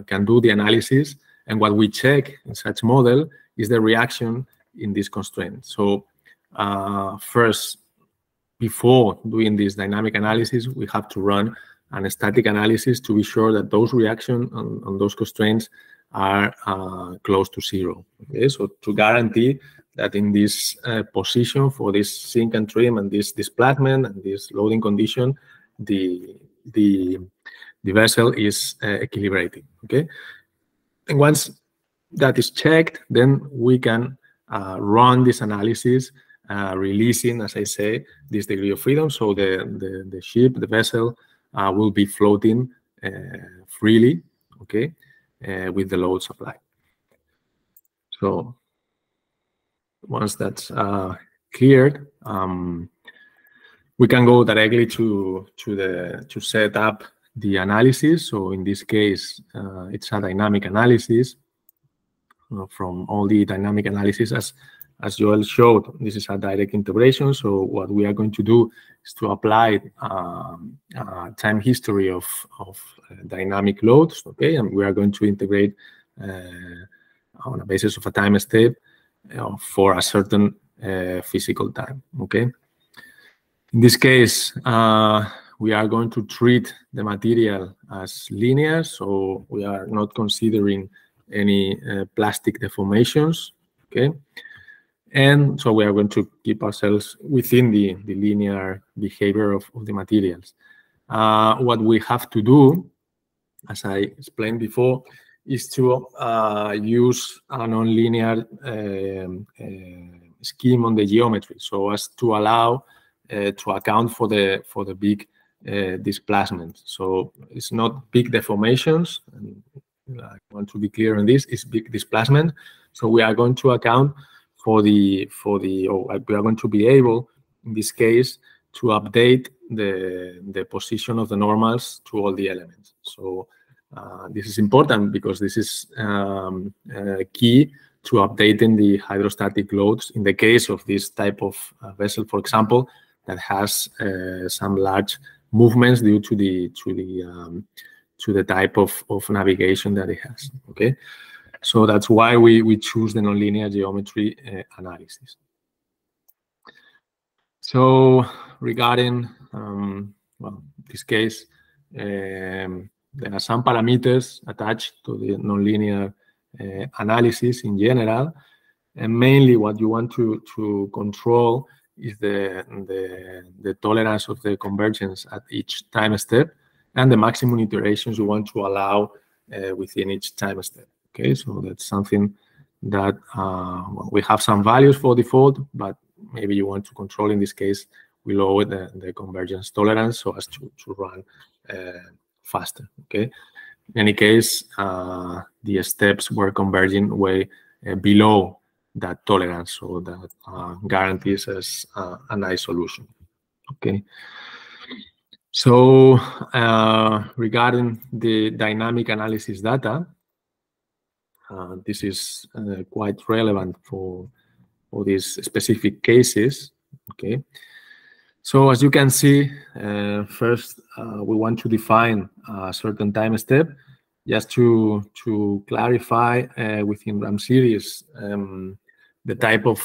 can do the analysis. And what we check in such model is the reaction in this constraint. So first, before doing this dynamic analysis, we have to run a static analysis to be sure that those reactions on those constraints are close to 0. Okay, so to guarantee that in this position for this sink and trim and this displacement and this loading condition, the vessel is equilibrated. Okay, and once that is checked, then we can run this analysis, releasing, as I say, this degree of freedom. So the ship, the vessel, will be floating freely, okay, with the load supply. So once that's cleared, we can go directly to set up the analysis. So in this case, it's a dynamic analysis. From all the dynamic analysis, as Joel showed, this is a direct integration. So what we are going to do is to apply time history of dynamic loads, okay, and we are going to integrate on the basis of a time step for a certain physical time, okay. In this case, we are going to treat the material as linear, so we are not considering any plastic deformations, okay? And so we are going to keep ourselves within the linear behavior of the materials. What we have to do, as I explained before, is to use a nonlinear scheme on the geometry, so as to allow to account for the big displacement. So it's not big deformations, and I want to be clear on this, is big displacement. So we are going to account or we are going to be able, in this case, to update the position of the normals to all the elements. So this is important because this is key to updating the hydrostatic loads in the case of this type of vessel, for example, that has some large movements due to the type of navigation that it has. Okay, so that's why we choose the nonlinear geometry analysis. So regarding well, this case, there are some parameters attached to the nonlinear analysis in general, and mainly what you want to control is the tolerance of the convergence at each time step and the maximum iterations you want to allow within each time step. Okay, so that's something that well, we have some values for default, but maybe you want to control, in this case, we lower the convergence tolerance so as to run faster. Okay, in any case, the steps were converging way below that tolerance, so that guarantees us a nice solution. Okay, so regarding the dynamic analysis data, this is quite relevant for these specific cases. Okay, so as you can see, first we want to define a certain time step. Just to clarify, within RAM-series, the type of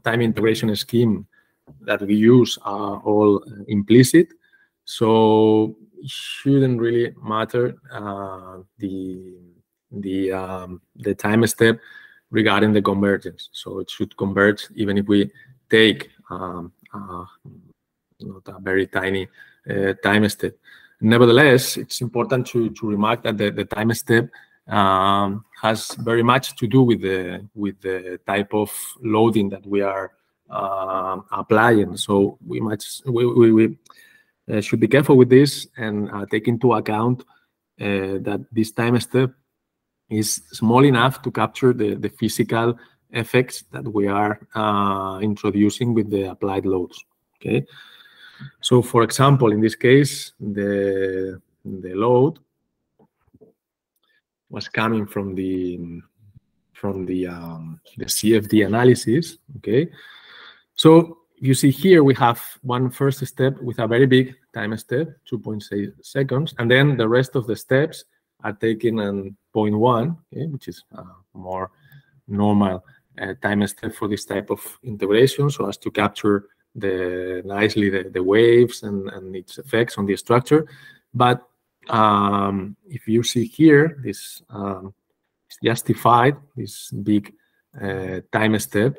time integration scheme that we use are all implicit, so it shouldn't really matter the time step regarding the convergence. So it should converge even if we take not a very tiny time step. Nevertheless, it's important to remark that the time step has very much to do with the type of loading that we are applying. So we should be careful with this and take into account that this time step is small enough to capture the physical effects that we are introducing with the applied loads. Okay. So, for example, in this case, the load was coming from the CFD analysis. Okay, so you see here we have one first step with a very big time step, 2.6 seconds, and then the rest of the steps are taken in 0.1, okay, which is a more normal time step for this type of integration, so as to capture nicely the waves and its effects on the structure. But if you see here, this is justified, this big time step,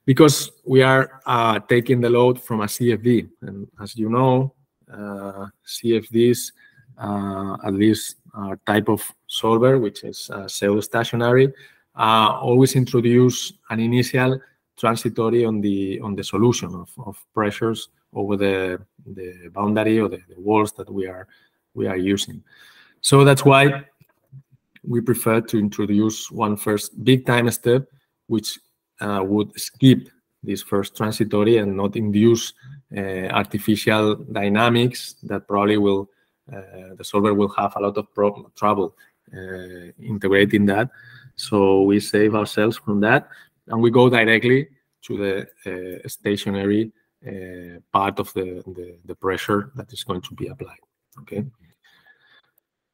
because we are taking the load from a CFD. And as you know, CFDs, at least our type of solver, which is pseudo-stationary, always introduce an initial transitory on the solution of pressures over the boundary or the walls that we are using. So that's why we prefer to introduce one first big time step, which would skip this first transitory and not induce artificial dynamics that probably will the solver will have a lot of trouble integrating that. So we save ourselves from that, and we go directly to the stationary part of the pressure that is going to be applied. Okay.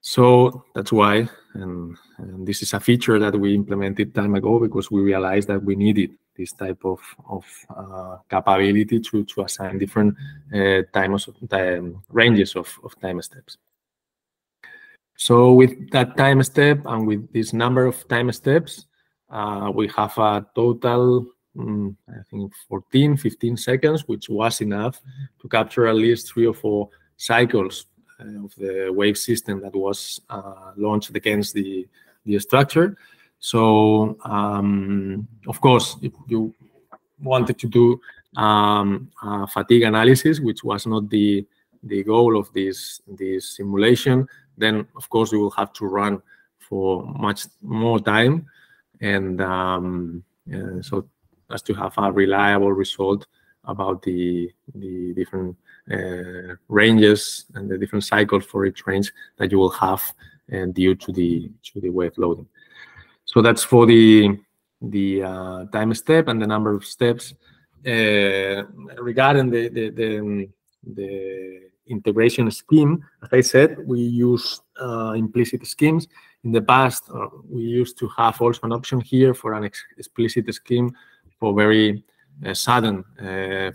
So that's why, and this is a feature that we implemented time ago because we realized that we needed this type of capability to assign different ranges of time steps. So with that time step and with this number of time steps, we have a total, I think 14, 15 seconds, which was enough to capture at least 3 or 4 cycles of the wave system that was launched against the structure. So, of course, if you wanted to do fatigue analysis, which was not the goal of this simulation, then of course you will have to run for much more time, and so as to have a reliable result about the different ranges and the different cycles for each range that you will have due to the wave loading. So that's for the time step and the number of steps. Regarding the integration scheme, as I said, we use implicit schemes. In the past, we used to have also an option here for an explicit scheme for very sudden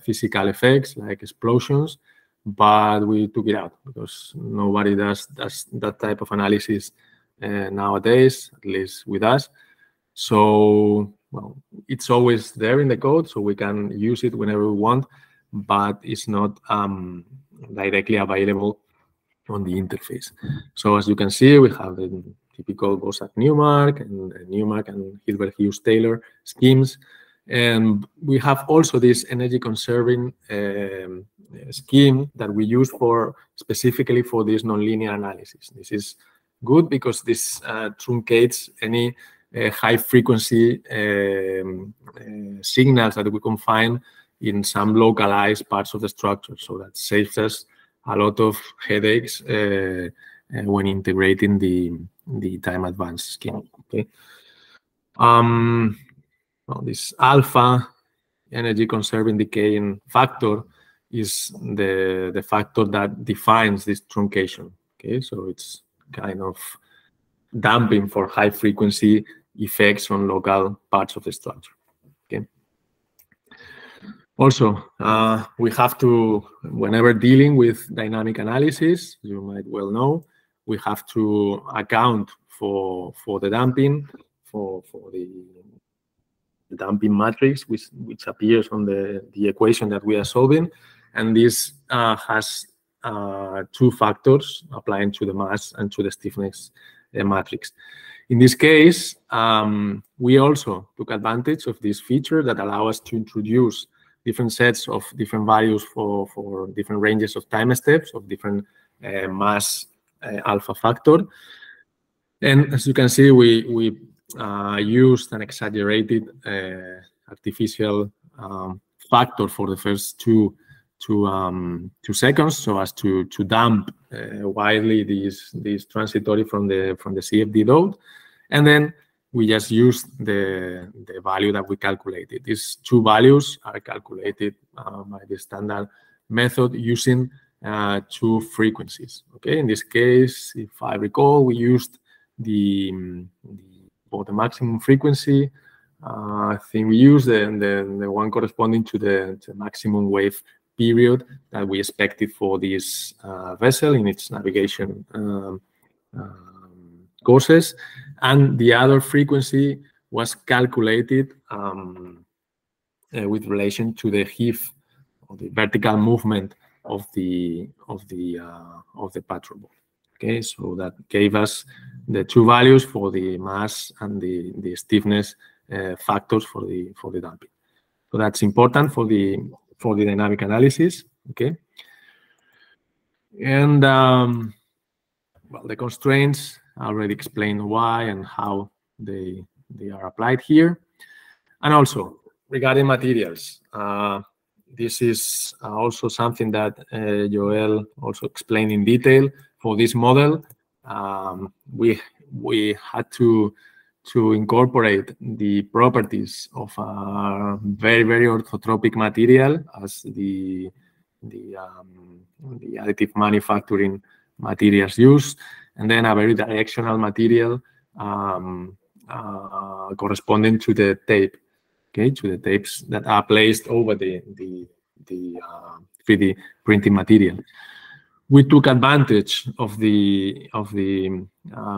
physical effects like explosions, but we took it out because nobody does that type of analysis nowadays, at least with us. So, well, it's always there in the code, so we can use it whenever we want, but it's not directly available on the interface. So as you can see, we have the typical Bosak-Newmark and Hilbert-Hughes-Taylor schemes. And we have also this energy conserving scheme that we use specifically for this nonlinear analysis. This is good because this truncates any high frequency signals that we can find in some localized parts of the structure. So that saves us a lot of headaches when integrating the time advance scheme. Okay. Well, this alpha energy conserving decaying factor is the factor that defines this truncation. Okay, so it's kind of damping for high frequency effects on local parts of the structure. Okay. Also, we have to, whenever dealing with dynamic analysis, you might well know, we have to account for the damping, for the damping matrix, which appears on the equation that we are solving. And this has 2 factors applying to the mass and to the stiffness matrix. In this case, we also took advantage of this feature that allows us to introduce different sets of different values for different ranges of time steps of different mass alpha factor. And as you can see, we used an exaggerated artificial factor for the first two 2 seconds, so as to damp widely these transitory from the CFD load, and then we just use the value that we calculated. These 2 values are calculated by the standard method using 2 frequencies. Okay, in this case, if I recall, we used for the maximum frequency. I think we used the one corresponding to the maximum wave period that we expected for this vessel in its navigation courses, and the other frequency was calculated with relation to the HIF, or the vertical movement of the patrol boat. Okay, so that gave us the 2 values for the mass and the stiffness factors for the damping. So that's important for the dynamic analysis. Okay, and well, the constraints I already explained why and how they are applied here, and also regarding materials. This is also something that Joel also explained in detail. For this model, we had to incorporate the properties of a very, very orthotropic material as the additive manufacturing materials used, and then a very directional material corresponding to the tape, okay, to the tapes that are placed over the 3D printing material. We took advantage of the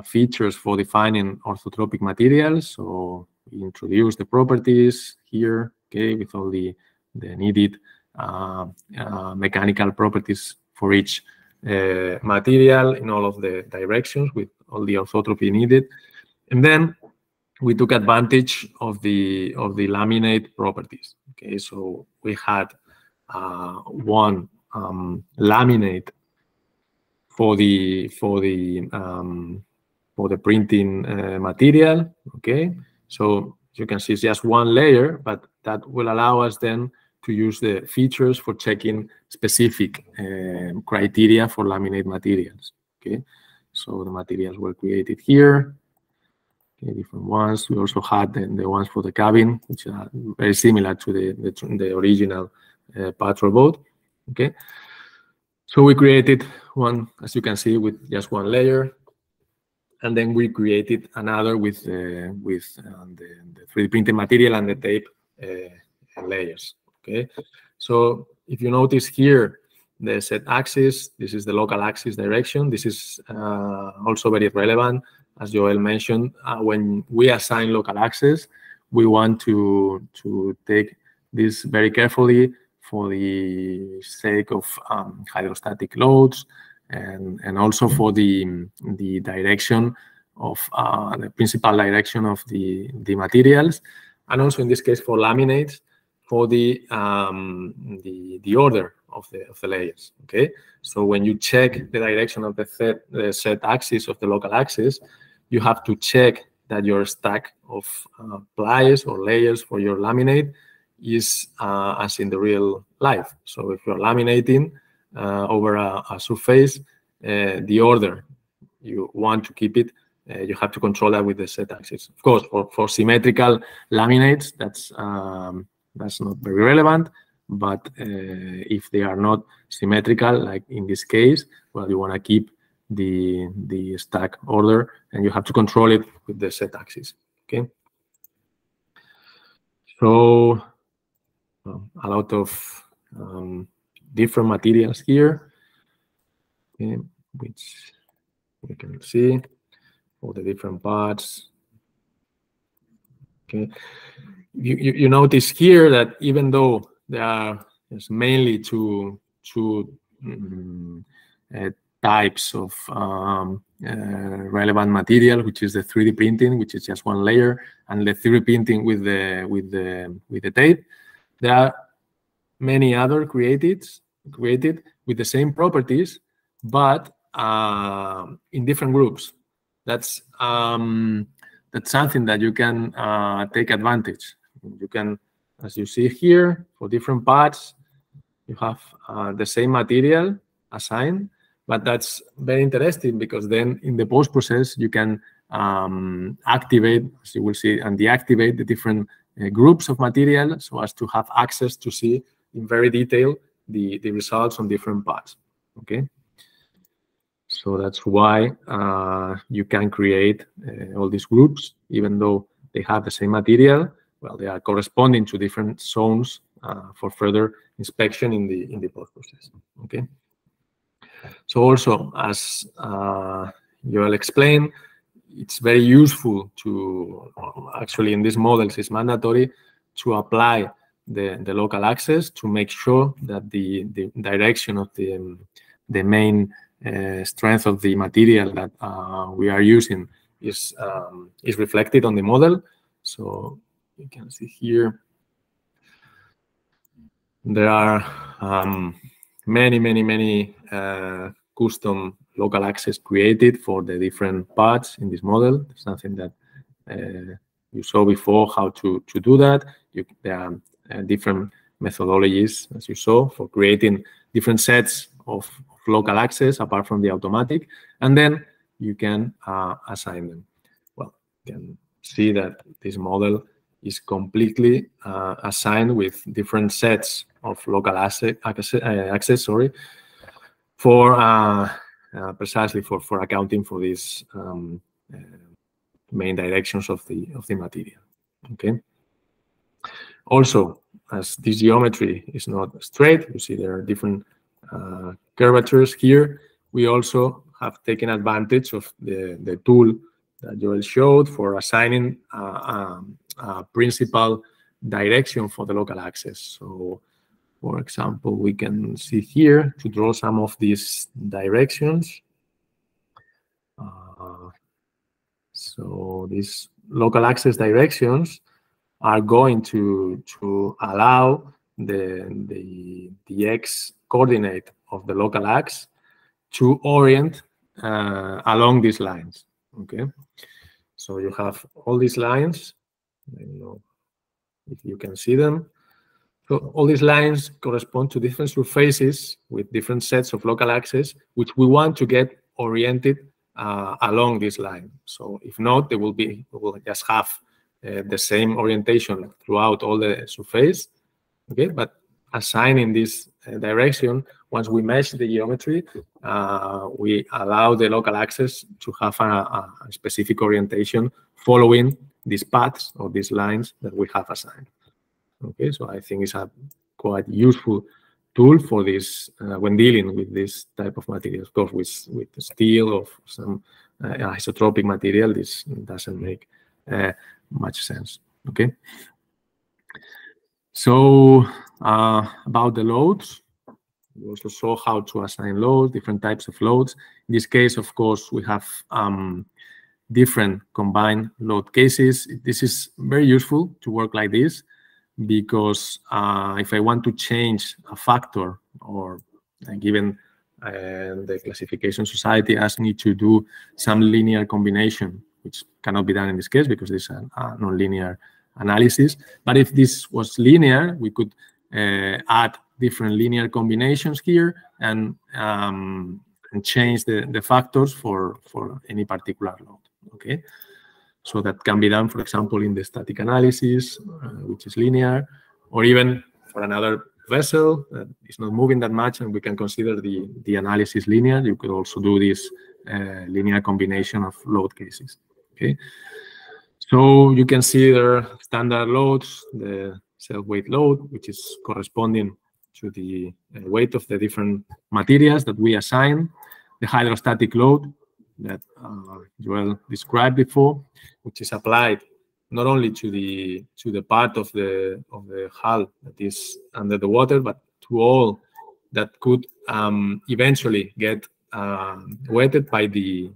features for defining orthotropic materials. So we introduced the properties here, okay, with all the needed mechanical properties for each material in all of the directions with all the orthotropy needed, and then we took advantage of the laminate properties. Okay, so we had one laminate for the printing material. Okay, so you can see it's just one layer, but that will allow us then to use the features for checking specific criteria for laminate materials. Okay, so the materials were created here. Okay, different ones. We also had the ones for the cabin, which are very similar to the original patrol boat. Okay, so we created one, as you can see, with just one layer, and then we created another with the 3D printed material and the tape layers. Okay, so if you notice here, the z-axis, this is the local axis direction. This is also very relevant, as Joel mentioned. When we assign local axis, we want to take this very carefully for the sake of hydrostatic loads, and also for the direction of the principal direction of the materials, and also in this case for laminates, for the order of the layers. Okay, so when you check the direction of the z-axis of the local axis, you have to check that your stack of plies or layers for your laminate is as in the real life. So if you're laminating over a surface, the order you want to keep it, you have to control that with the z-axis. Of course, for symmetrical laminates, that's not very relevant. But if they are not symmetrical, like in this case, well, you want to keep the stack order, and you have to control it with the z-axis. Okay. So a lot of different materials here, okay, which we can see all the different parts. Okay, you notice here that even though there are mainly two types of relevant material, which is the 3D printing, which is just one layer, and the 3D printing with the tape. There are many other created with the same properties, but in different groups. That's something that you can take advantage. You can, as you see here, for different parts, you have the same material assigned, but that's very interesting because then in the post-process, you can activate, as you will see, and deactivate the different groups of material so as to have access to see in very detail the results on different parts, okay? So that's why you can create all these groups, even though they have the same material. Well, they are corresponding to different zones for further inspection in the post-process, okay? So also, as Joel explained, it's very useful to, actually in these models, it's mandatory to apply the local access to make sure that the direction of the main strength of the material that we are using is reflected on the model. So you can see here, there are many custom local access created for the different parts in this model. It's something that you saw before how to do that. There are different methodologies, as you saw, for creating different sets of local access apart from the automatic, and then you can assign them. Well, you can see that this model is completely assigned with different sets of local access, for precisely for accounting for these main directions of the material. Okay. Also, as this geometry is not straight, you see there are different curvatures here. We also have taken advantage of the tool that Joel showed for assigning a principal direction for the local access. So, for example, we can see here to draw some of these directions. So these local access directions are going to allow the x coordinate of the local axis to orient along these lines. Okay, so you have all these lines. I don't know if you can see them. So all these lines correspond to different surfaces with different sets of local axes, which we want to get oriented along this line. So if not, we will just have the same orientation throughout all the surface. Okay, but assigning this direction, once we mesh the geometry, we allow the local axis to have a specific orientation following these paths or these lines that we have assigned. Okay, so I think it's a quite useful tool for this when dealing with this type of material. Of course, with steel or some isotropic material, this doesn't make much sense. Okay. So about the loads, we also saw how to assign loads, different types of loads. In this case, of course, we have different combined load cases. This is very useful to work like this, because if I want to change a factor, or given the classification society asks me to do some linear combination, which cannot be done in this case because it's a non-linear analysis. But if this was linear, we could add different linear combinations here and change the factors for any particular load. Okay. So that can be done, for example, in the static analysis, which is linear, or even for another vessel that is not moving that much, and we can consider the analysis linear. You could also do this linear combination of load cases. Okay. So you can see there standard loads, the self-weight load, which is corresponding to the weight of the different materials that we assign, the hydrostatic load that Joel described before, which is applied not only to the part of the hull that is under the water, but to all that could eventually get wetted by the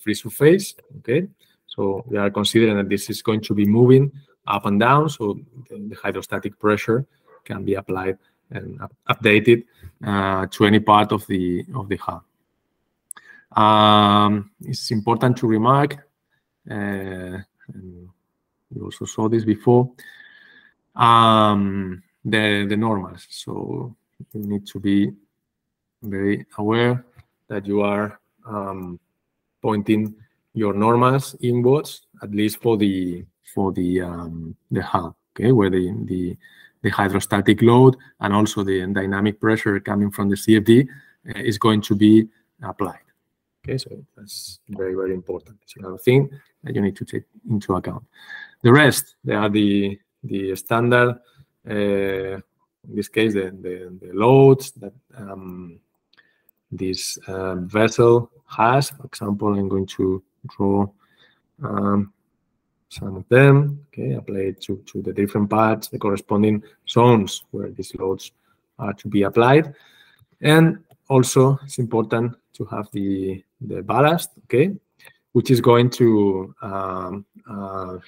free surface. Okay, so we are considering that this is going to be moving up and down, so the hydrostatic pressure can be applied and updated to any part of the hull. It's important to remark, and we also saw this before, the normals. So you need to be very aware that you are pointing your normals inwards, at least for the hull, okay, where the hydrostatic load and also the dynamic pressure coming from the CFD is going to be applied. Okay, so that's very, very important. It's another thing that you need to take into account. The rest, they are the standard, in this case, the loads that this vessel has. For example, I'm going to draw some of them, okay, apply it to the different parts, the corresponding zones where these loads are to be applied. And also, it's important to have the ballast, okay, which is going to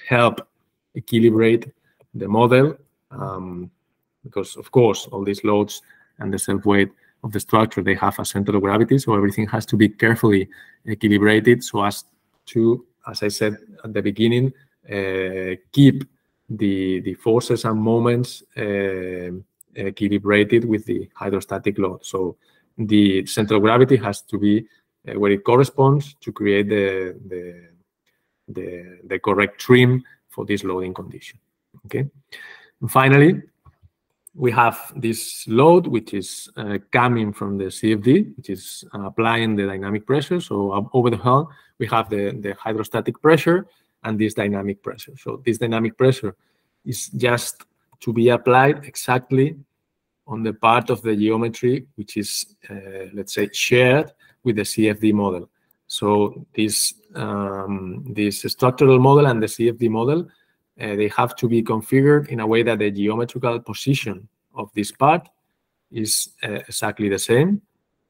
help equilibrate the model, because, of course, all these loads and the self-weight of the structure, they have a center of gravity, so everything has to be carefully equilibrated so as to, as I said at the beginning, keep the forces and moments equilibrated with the hydrostatic load. So the center of gravity has to be where it corresponds to create the correct trim for this loading condition. Okay. And finally, we have this load, which is coming from the CFD, which is applying the dynamic pressure. So over the hull, we have the hydrostatic pressure and this dynamic pressure. So this dynamic pressure is just to be applied exactly on the part of the geometry which is, let's say, shared with the CFD model. So this structural model and the CFD model, they have to be configured in a way that the geometrical position of this part is exactly the same,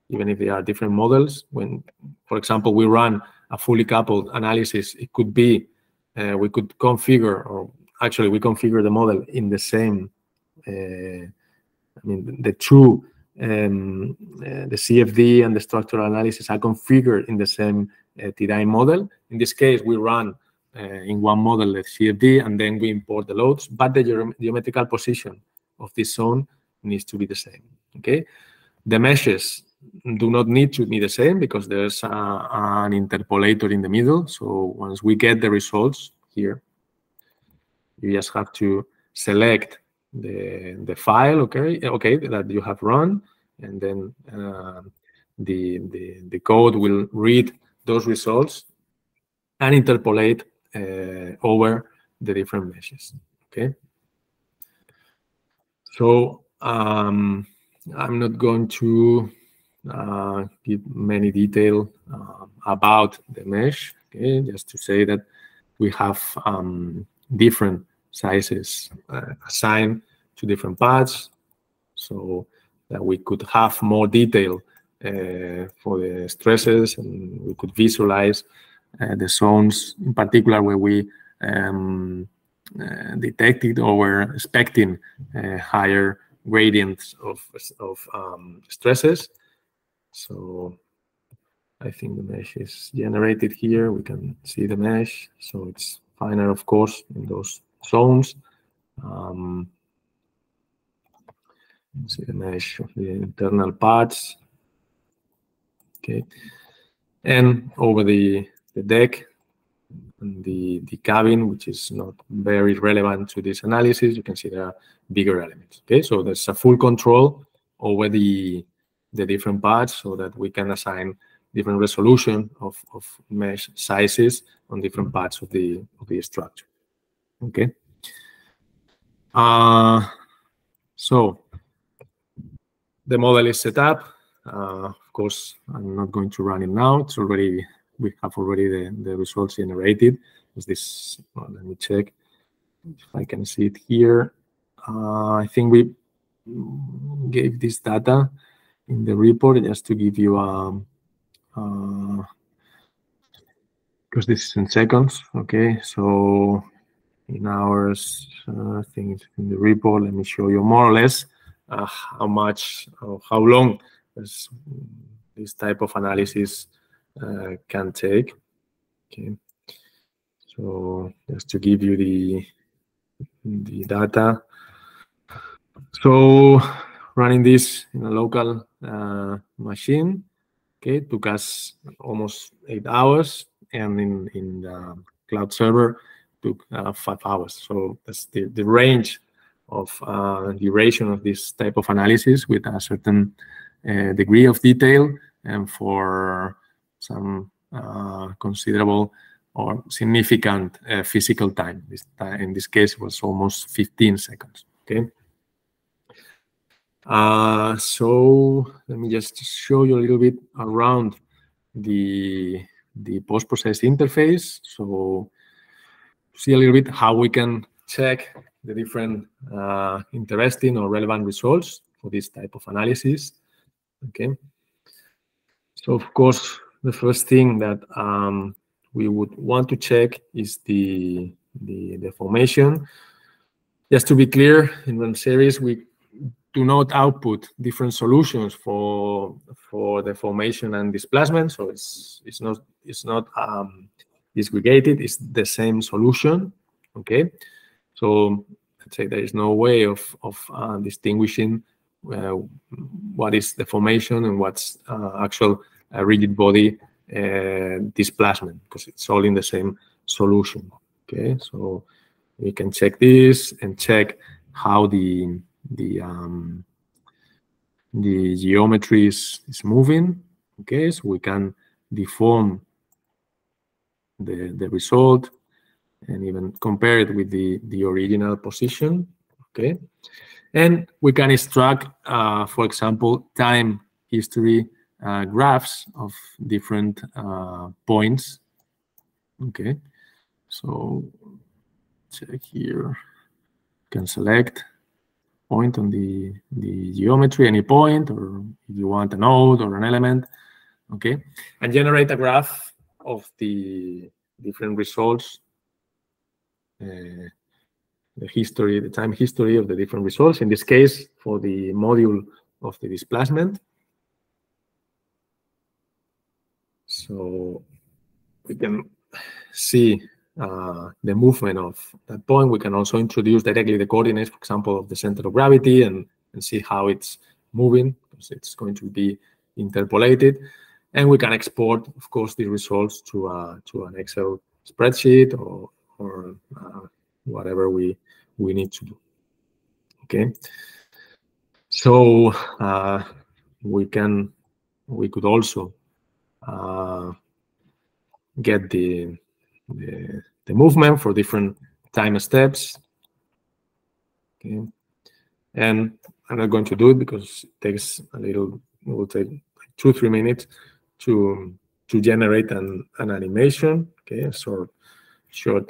even if they are different models. When, for example, we run a fully coupled analysis, it could be, we could configure, or actually we configure the model in the same, I mean, the two, the CFD and the structural analysis are configured in the same Tdyn model. In this case, we run in one model the CFD, and then we import the loads, but the geometrical position of this zone needs to be the same. Okay, the meshes do not need to be the same because there's an interpolator in the middle. So once we get the results here, you just have to select the file, okay, that you have run, and then the code will read those results and interpolate over the different meshes. Okay. So I'm not going to give many detail about the mesh. Okay, just to say that we have different sizes assigned to different parts, so that we could have more detail for the stresses, and we could visualize the zones, in particular where we detected or were expecting higher gradients of stresses. So I think the mesh is generated here. We can see the mesh, so it's finer, of course, in those zones. See the mesh of the internal parts. Okay, and over the deck and the cabin, which is not very relevant to this analysis, you can see there are bigger elements. Okay, so there's a full control over the different parts, so that we can assign different resolution of mesh sizes on different parts of the structure. Okay. So the model is set up. Of course, I'm not going to run it now. It's already, we have already the results generated. Is this? Well, let me check if I can see it here. I think we gave this data in the report just to give you because this is in seconds. Okay, so in hours, I think it's in the report. Let me show you more or less how much or how long this type of analysis can take. Okay, so just to give you the data. So running this in a local machine, okay, took us almost 8 hours, and in the cloud server took 5 hours. So that's the range of duration of this type of analysis with a certain degree of detail, and for some considerable or significant physical time. In this case, it was almost 15 seconds. Okay. So let me just show you a little bit around the post-process interface. So see a little bit how we can check the different interesting or relevant results for this type of analysis. Okay. So of course, the first thing that we would want to check is the deformation. Just to be clear, in RAM-series, we do not output different solutions for deformation and displacement. So it's not disgregated. It's the same solution. Okay. So let's say there is no way of distinguishing what is deformation and what's actual rigid body displacement, because it's all in the same solution. Okay, so we can check this and check how the geometry is moving. Okay, so we can deform the result and even compare it with the original position. Okay, and we can extract, for example, time history graphs of different points. Okay, so check here. You can select point on the geometry, any point, or if you want a node or an element. Okay, and generate a graph of the different results, the history, the time history of the different results. In this case, for the module of the displacement. So we can see the movement of that point. We can also introduce directly the coordinates, for example, of the center of gravity, and see how it's moving, because it's going to be interpolated. And we can export, of course, the results to an Excel spreadsheet or whatever we need to do. Okay. So we could also get the movement for different time steps. Okay, and I'm not going to do it because it takes a little. It will take like 2-3 minutes to generate an animation. Okay, a short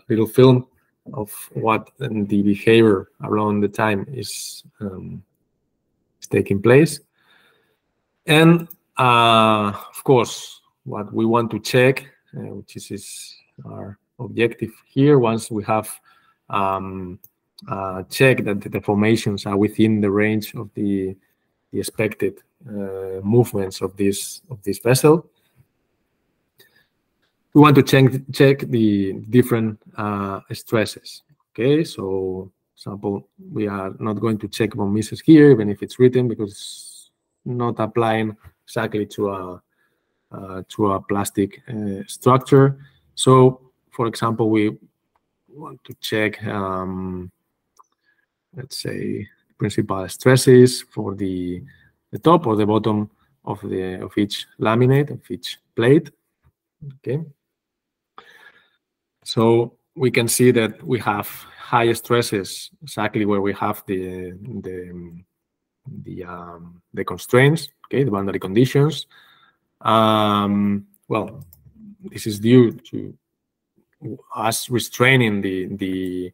little film of what the behavior around the time is taking place. And of course, what we want to check, which is our objective here, once we have checked that the deformations are within the range of the expected movements of this vessel, we want to check the different stresses. Okay, so example, we are not going to check von Mises here, even if it's written, because it's not applying exactly to a plastic structure. So, for example, we want to check, let's say, principal stresses for the top or the bottom of each laminate, of each plate. Okay. So we can see that we have high stresses exactly where we have the constraints, okay, the boundary conditions. Well, this is due to us restraining the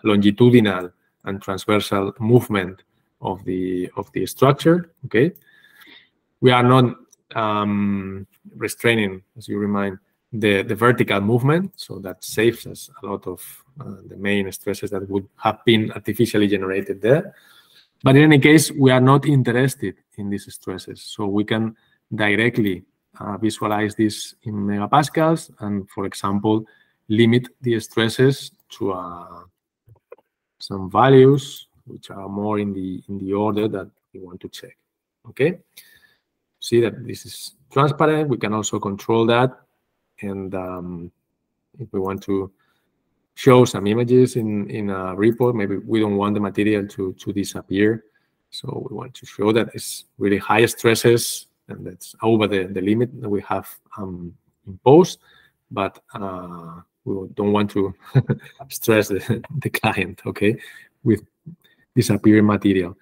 longitudinal and transversal movement of the structure. Okay, we are not restraining, as you remind, the vertical movement, so that saves us a lot of the main stresses that would have been artificially generated there. But in any case, we are not interested in these stresses, so we can directly visualize this in megapascals and, for example, limit the stresses to some values which are more in the order that we want to check. Okay, see that this is transparent. We can also control that, and if we want to show some images in a report, maybe we don't want the material to disappear, so we want to show that it's really high stresses and that's over the limit that we have imposed, but we don't want to stress the client, okay, with disappearing material.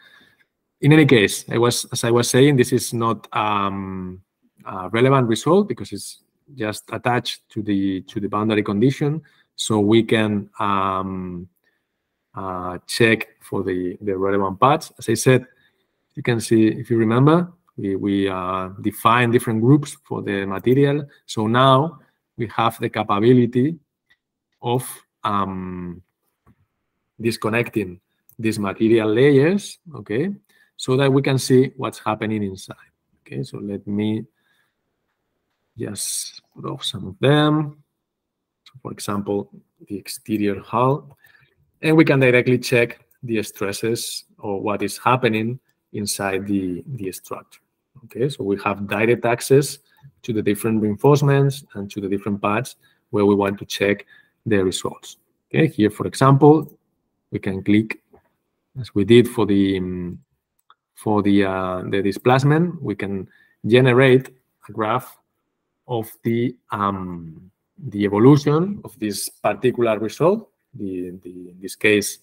In any case, as I was saying, this is not a relevant result because it's just attached to the boundary condition, so we can check for the relevant parts. As I said, you can see, if you remember, we define different groups for the material. So now we have the capability of disconnecting these material layers, okay, so that we can see what's happening inside. Okay, so let me just put off some of them. So for example, the exterior hull, and we can directly check the stresses or what is happening inside the structure. Okay, so we have direct access to the different reinforcements and to the different parts where we want to check the results. Okay, here, for example, we can click, as we did for the displacement, we can generate a graph of the evolution of this particular result. In this case,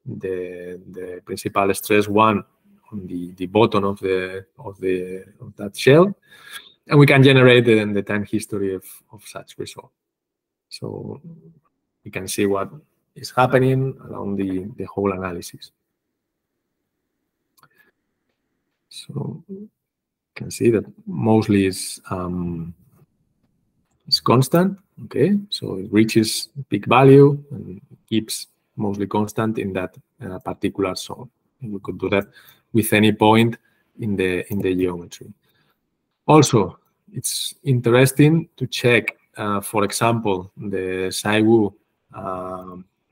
the principal stress 1 on the bottom of that shell, and we can generate the time history of such result. So we can see what is happening along the whole analysis. So you can see that mostly is constant. Okay, so it reaches peak value and keeps mostly constant in that particular zone. And we could do that with any point in the geometry. Also, it's interesting to check, for example, the SAIWU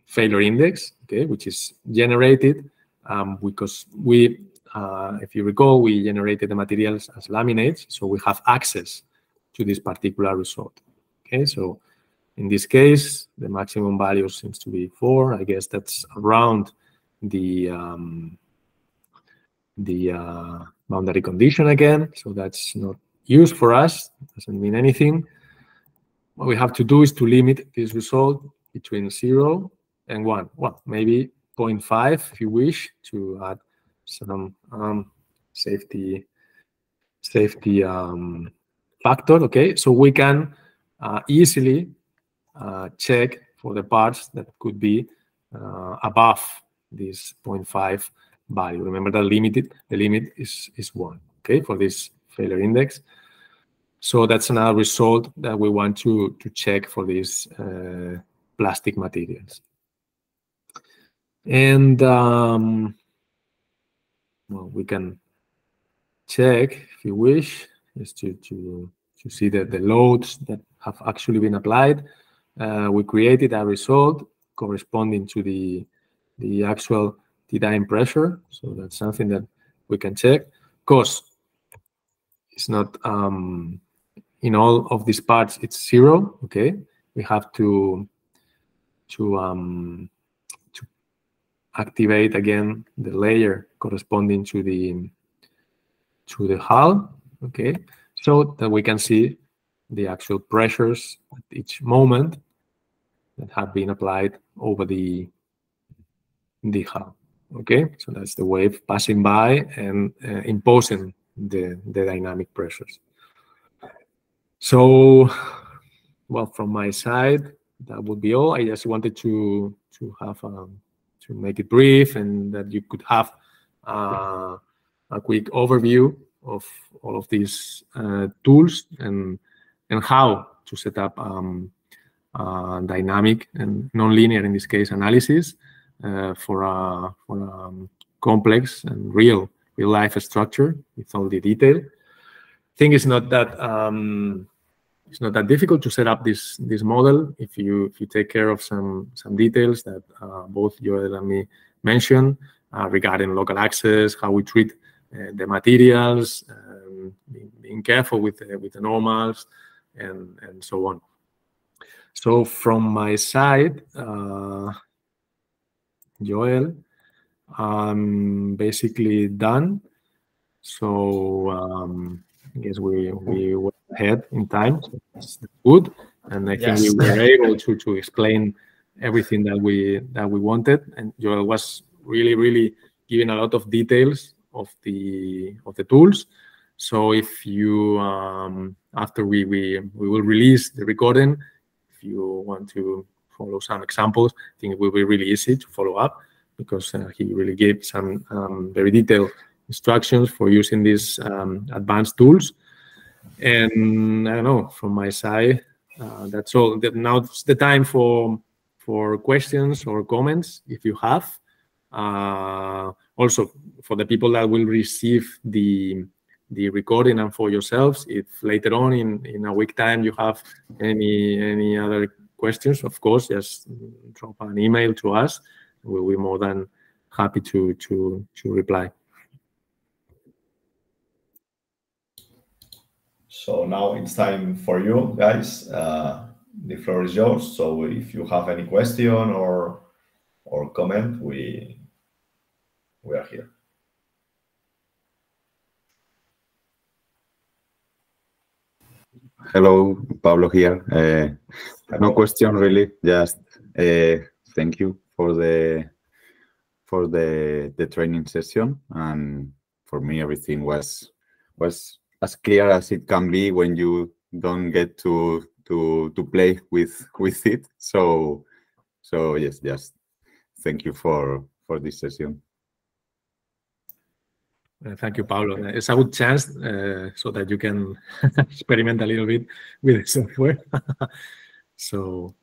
failure index, okay, which is generated because we, if you recall, we generated the materials as laminates, so we have access to this particular result. Okay, so in this case, the maximum value seems to be 4. I guess that's around the boundary condition again, so that's not used for us, doesn't mean anything. What we have to do is to limit this result between 0 and 1. Well, maybe 0.5 if you wish to add some safety factor. Okay, so we can easily check for the parts that could be above this 0.5 value. Remember that the limit is 1, okay, for this failure index. So that's another result that we want to check for these plastic materials. And well, we can check, if you wish, just to see the loads that have actually been applied. We created a result corresponding to the actual Tdyn pressure, so that's something that we can check. Of course, it's not in all of these parts it's 0. Okay, we have to activate again the layer corresponding to the hull. Okay, so that we can see the actual pressures at each moment that have been applied over the hull. Okay, so that's the wave passing by and imposing the dynamic pressures. So, well, from my side, that would be all. I just wanted to have to make it brief and that you could have a quick overview of all of these tools and how to set up dynamic and nonlinear, in this case, analysis for a complex and real life structure with all the detail. I think it's not that difficult to set up this model if you take care of some details that both Joel and me mentioned. regarding local access, how we treat the materials, being careful with the normals, and so on. So from my side, Joel, I'm basically done. So I guess we went ahead in time. So that's good, and I think we were able to explain everything that we wanted. And Joel was really giving a lot of details of the tools. So if you after we will release the recording, if you want to follow some examples, I think it will be really easy to follow up, because he really gave some very detailed instructions for using these advanced tools. And I don't know, from my side, that's all. Now it's the time for questions or comments, if you have. Also, for the people that will receive the recording, and for yourselves, if later on in a week time you have any other questions, of course, just drop an email to us. We'll be more than happy to reply. So now it's time for you guys. The floor is yours. So if you have any question or comment, we are here. Hello, Pablo here. No question really. Just thank you for the training session, and for me everything was as clear as it can be when you don't get to play with it. So yes, just thank you for this session. Thank you, Pablo. It's a good chance so that you can experiment a little bit with the software. So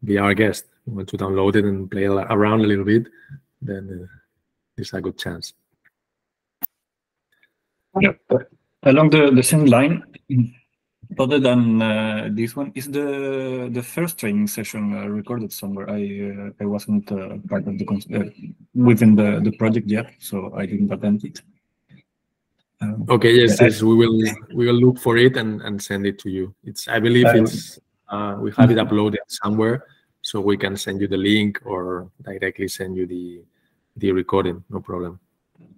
be our guest. You want to download it and play around a little bit, then it's a good chance. Yeah. Along the same line, other than this one, is the first training session recorded somewhere? I wasn't part of the within the project yet, so I didn't attend it. Okay, yes, we will look for it and send it to you. I believe it's we have it uploaded somewhere, so we can send you the link or directly send you the recording. No problem.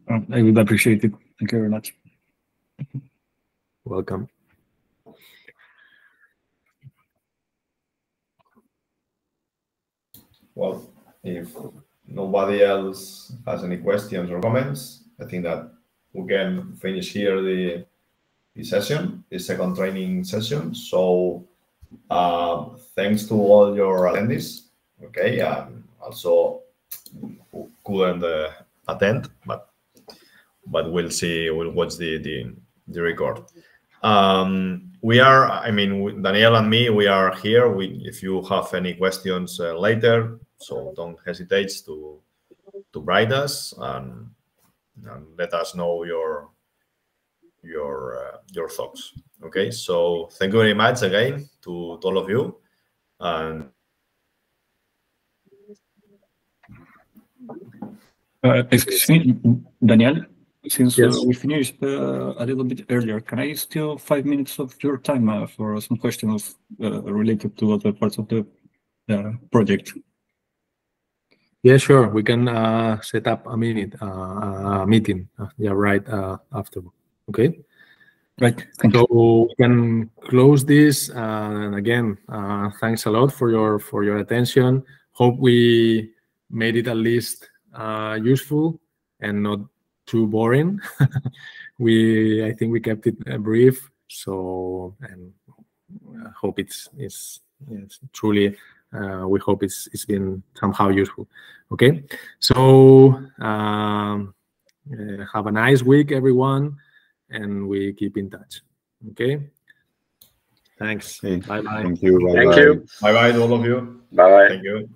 I would appreciate it. Thank you very much. Welcome. Well, if nobody else has any questions or comments, I think that we can finish here the session, the second training session. So thanks to all your attendees, okay, and also who couldn't attend, but we'll see, we'll watch the record. We are, I mean, Daniel and me, we are here. If you have any questions later, so don't hesitate to write us and let us know your thoughts. Okay, so thank you very much again to all of you. And excuse me, Daniel. Since yes. we finished a little bit earlier, can I steal 5 minutes of your time for some questions related to other parts of the project? Yeah, sure. We can set up a meeting. Yeah, right after. Okay. Right. So we can close this. And again, thanks a lot for your attention. Hope we made it at least useful and not too boring. I think we kept it brief. So, and I hope it's truly. We hope it's been somehow useful. Okay, so have a nice week, everyone, and we keep in touch. Okay, thanks. Hey, bye bye. Thank you. Bye thank bye. you. Bye bye to all of you. Bye bye. Thank you.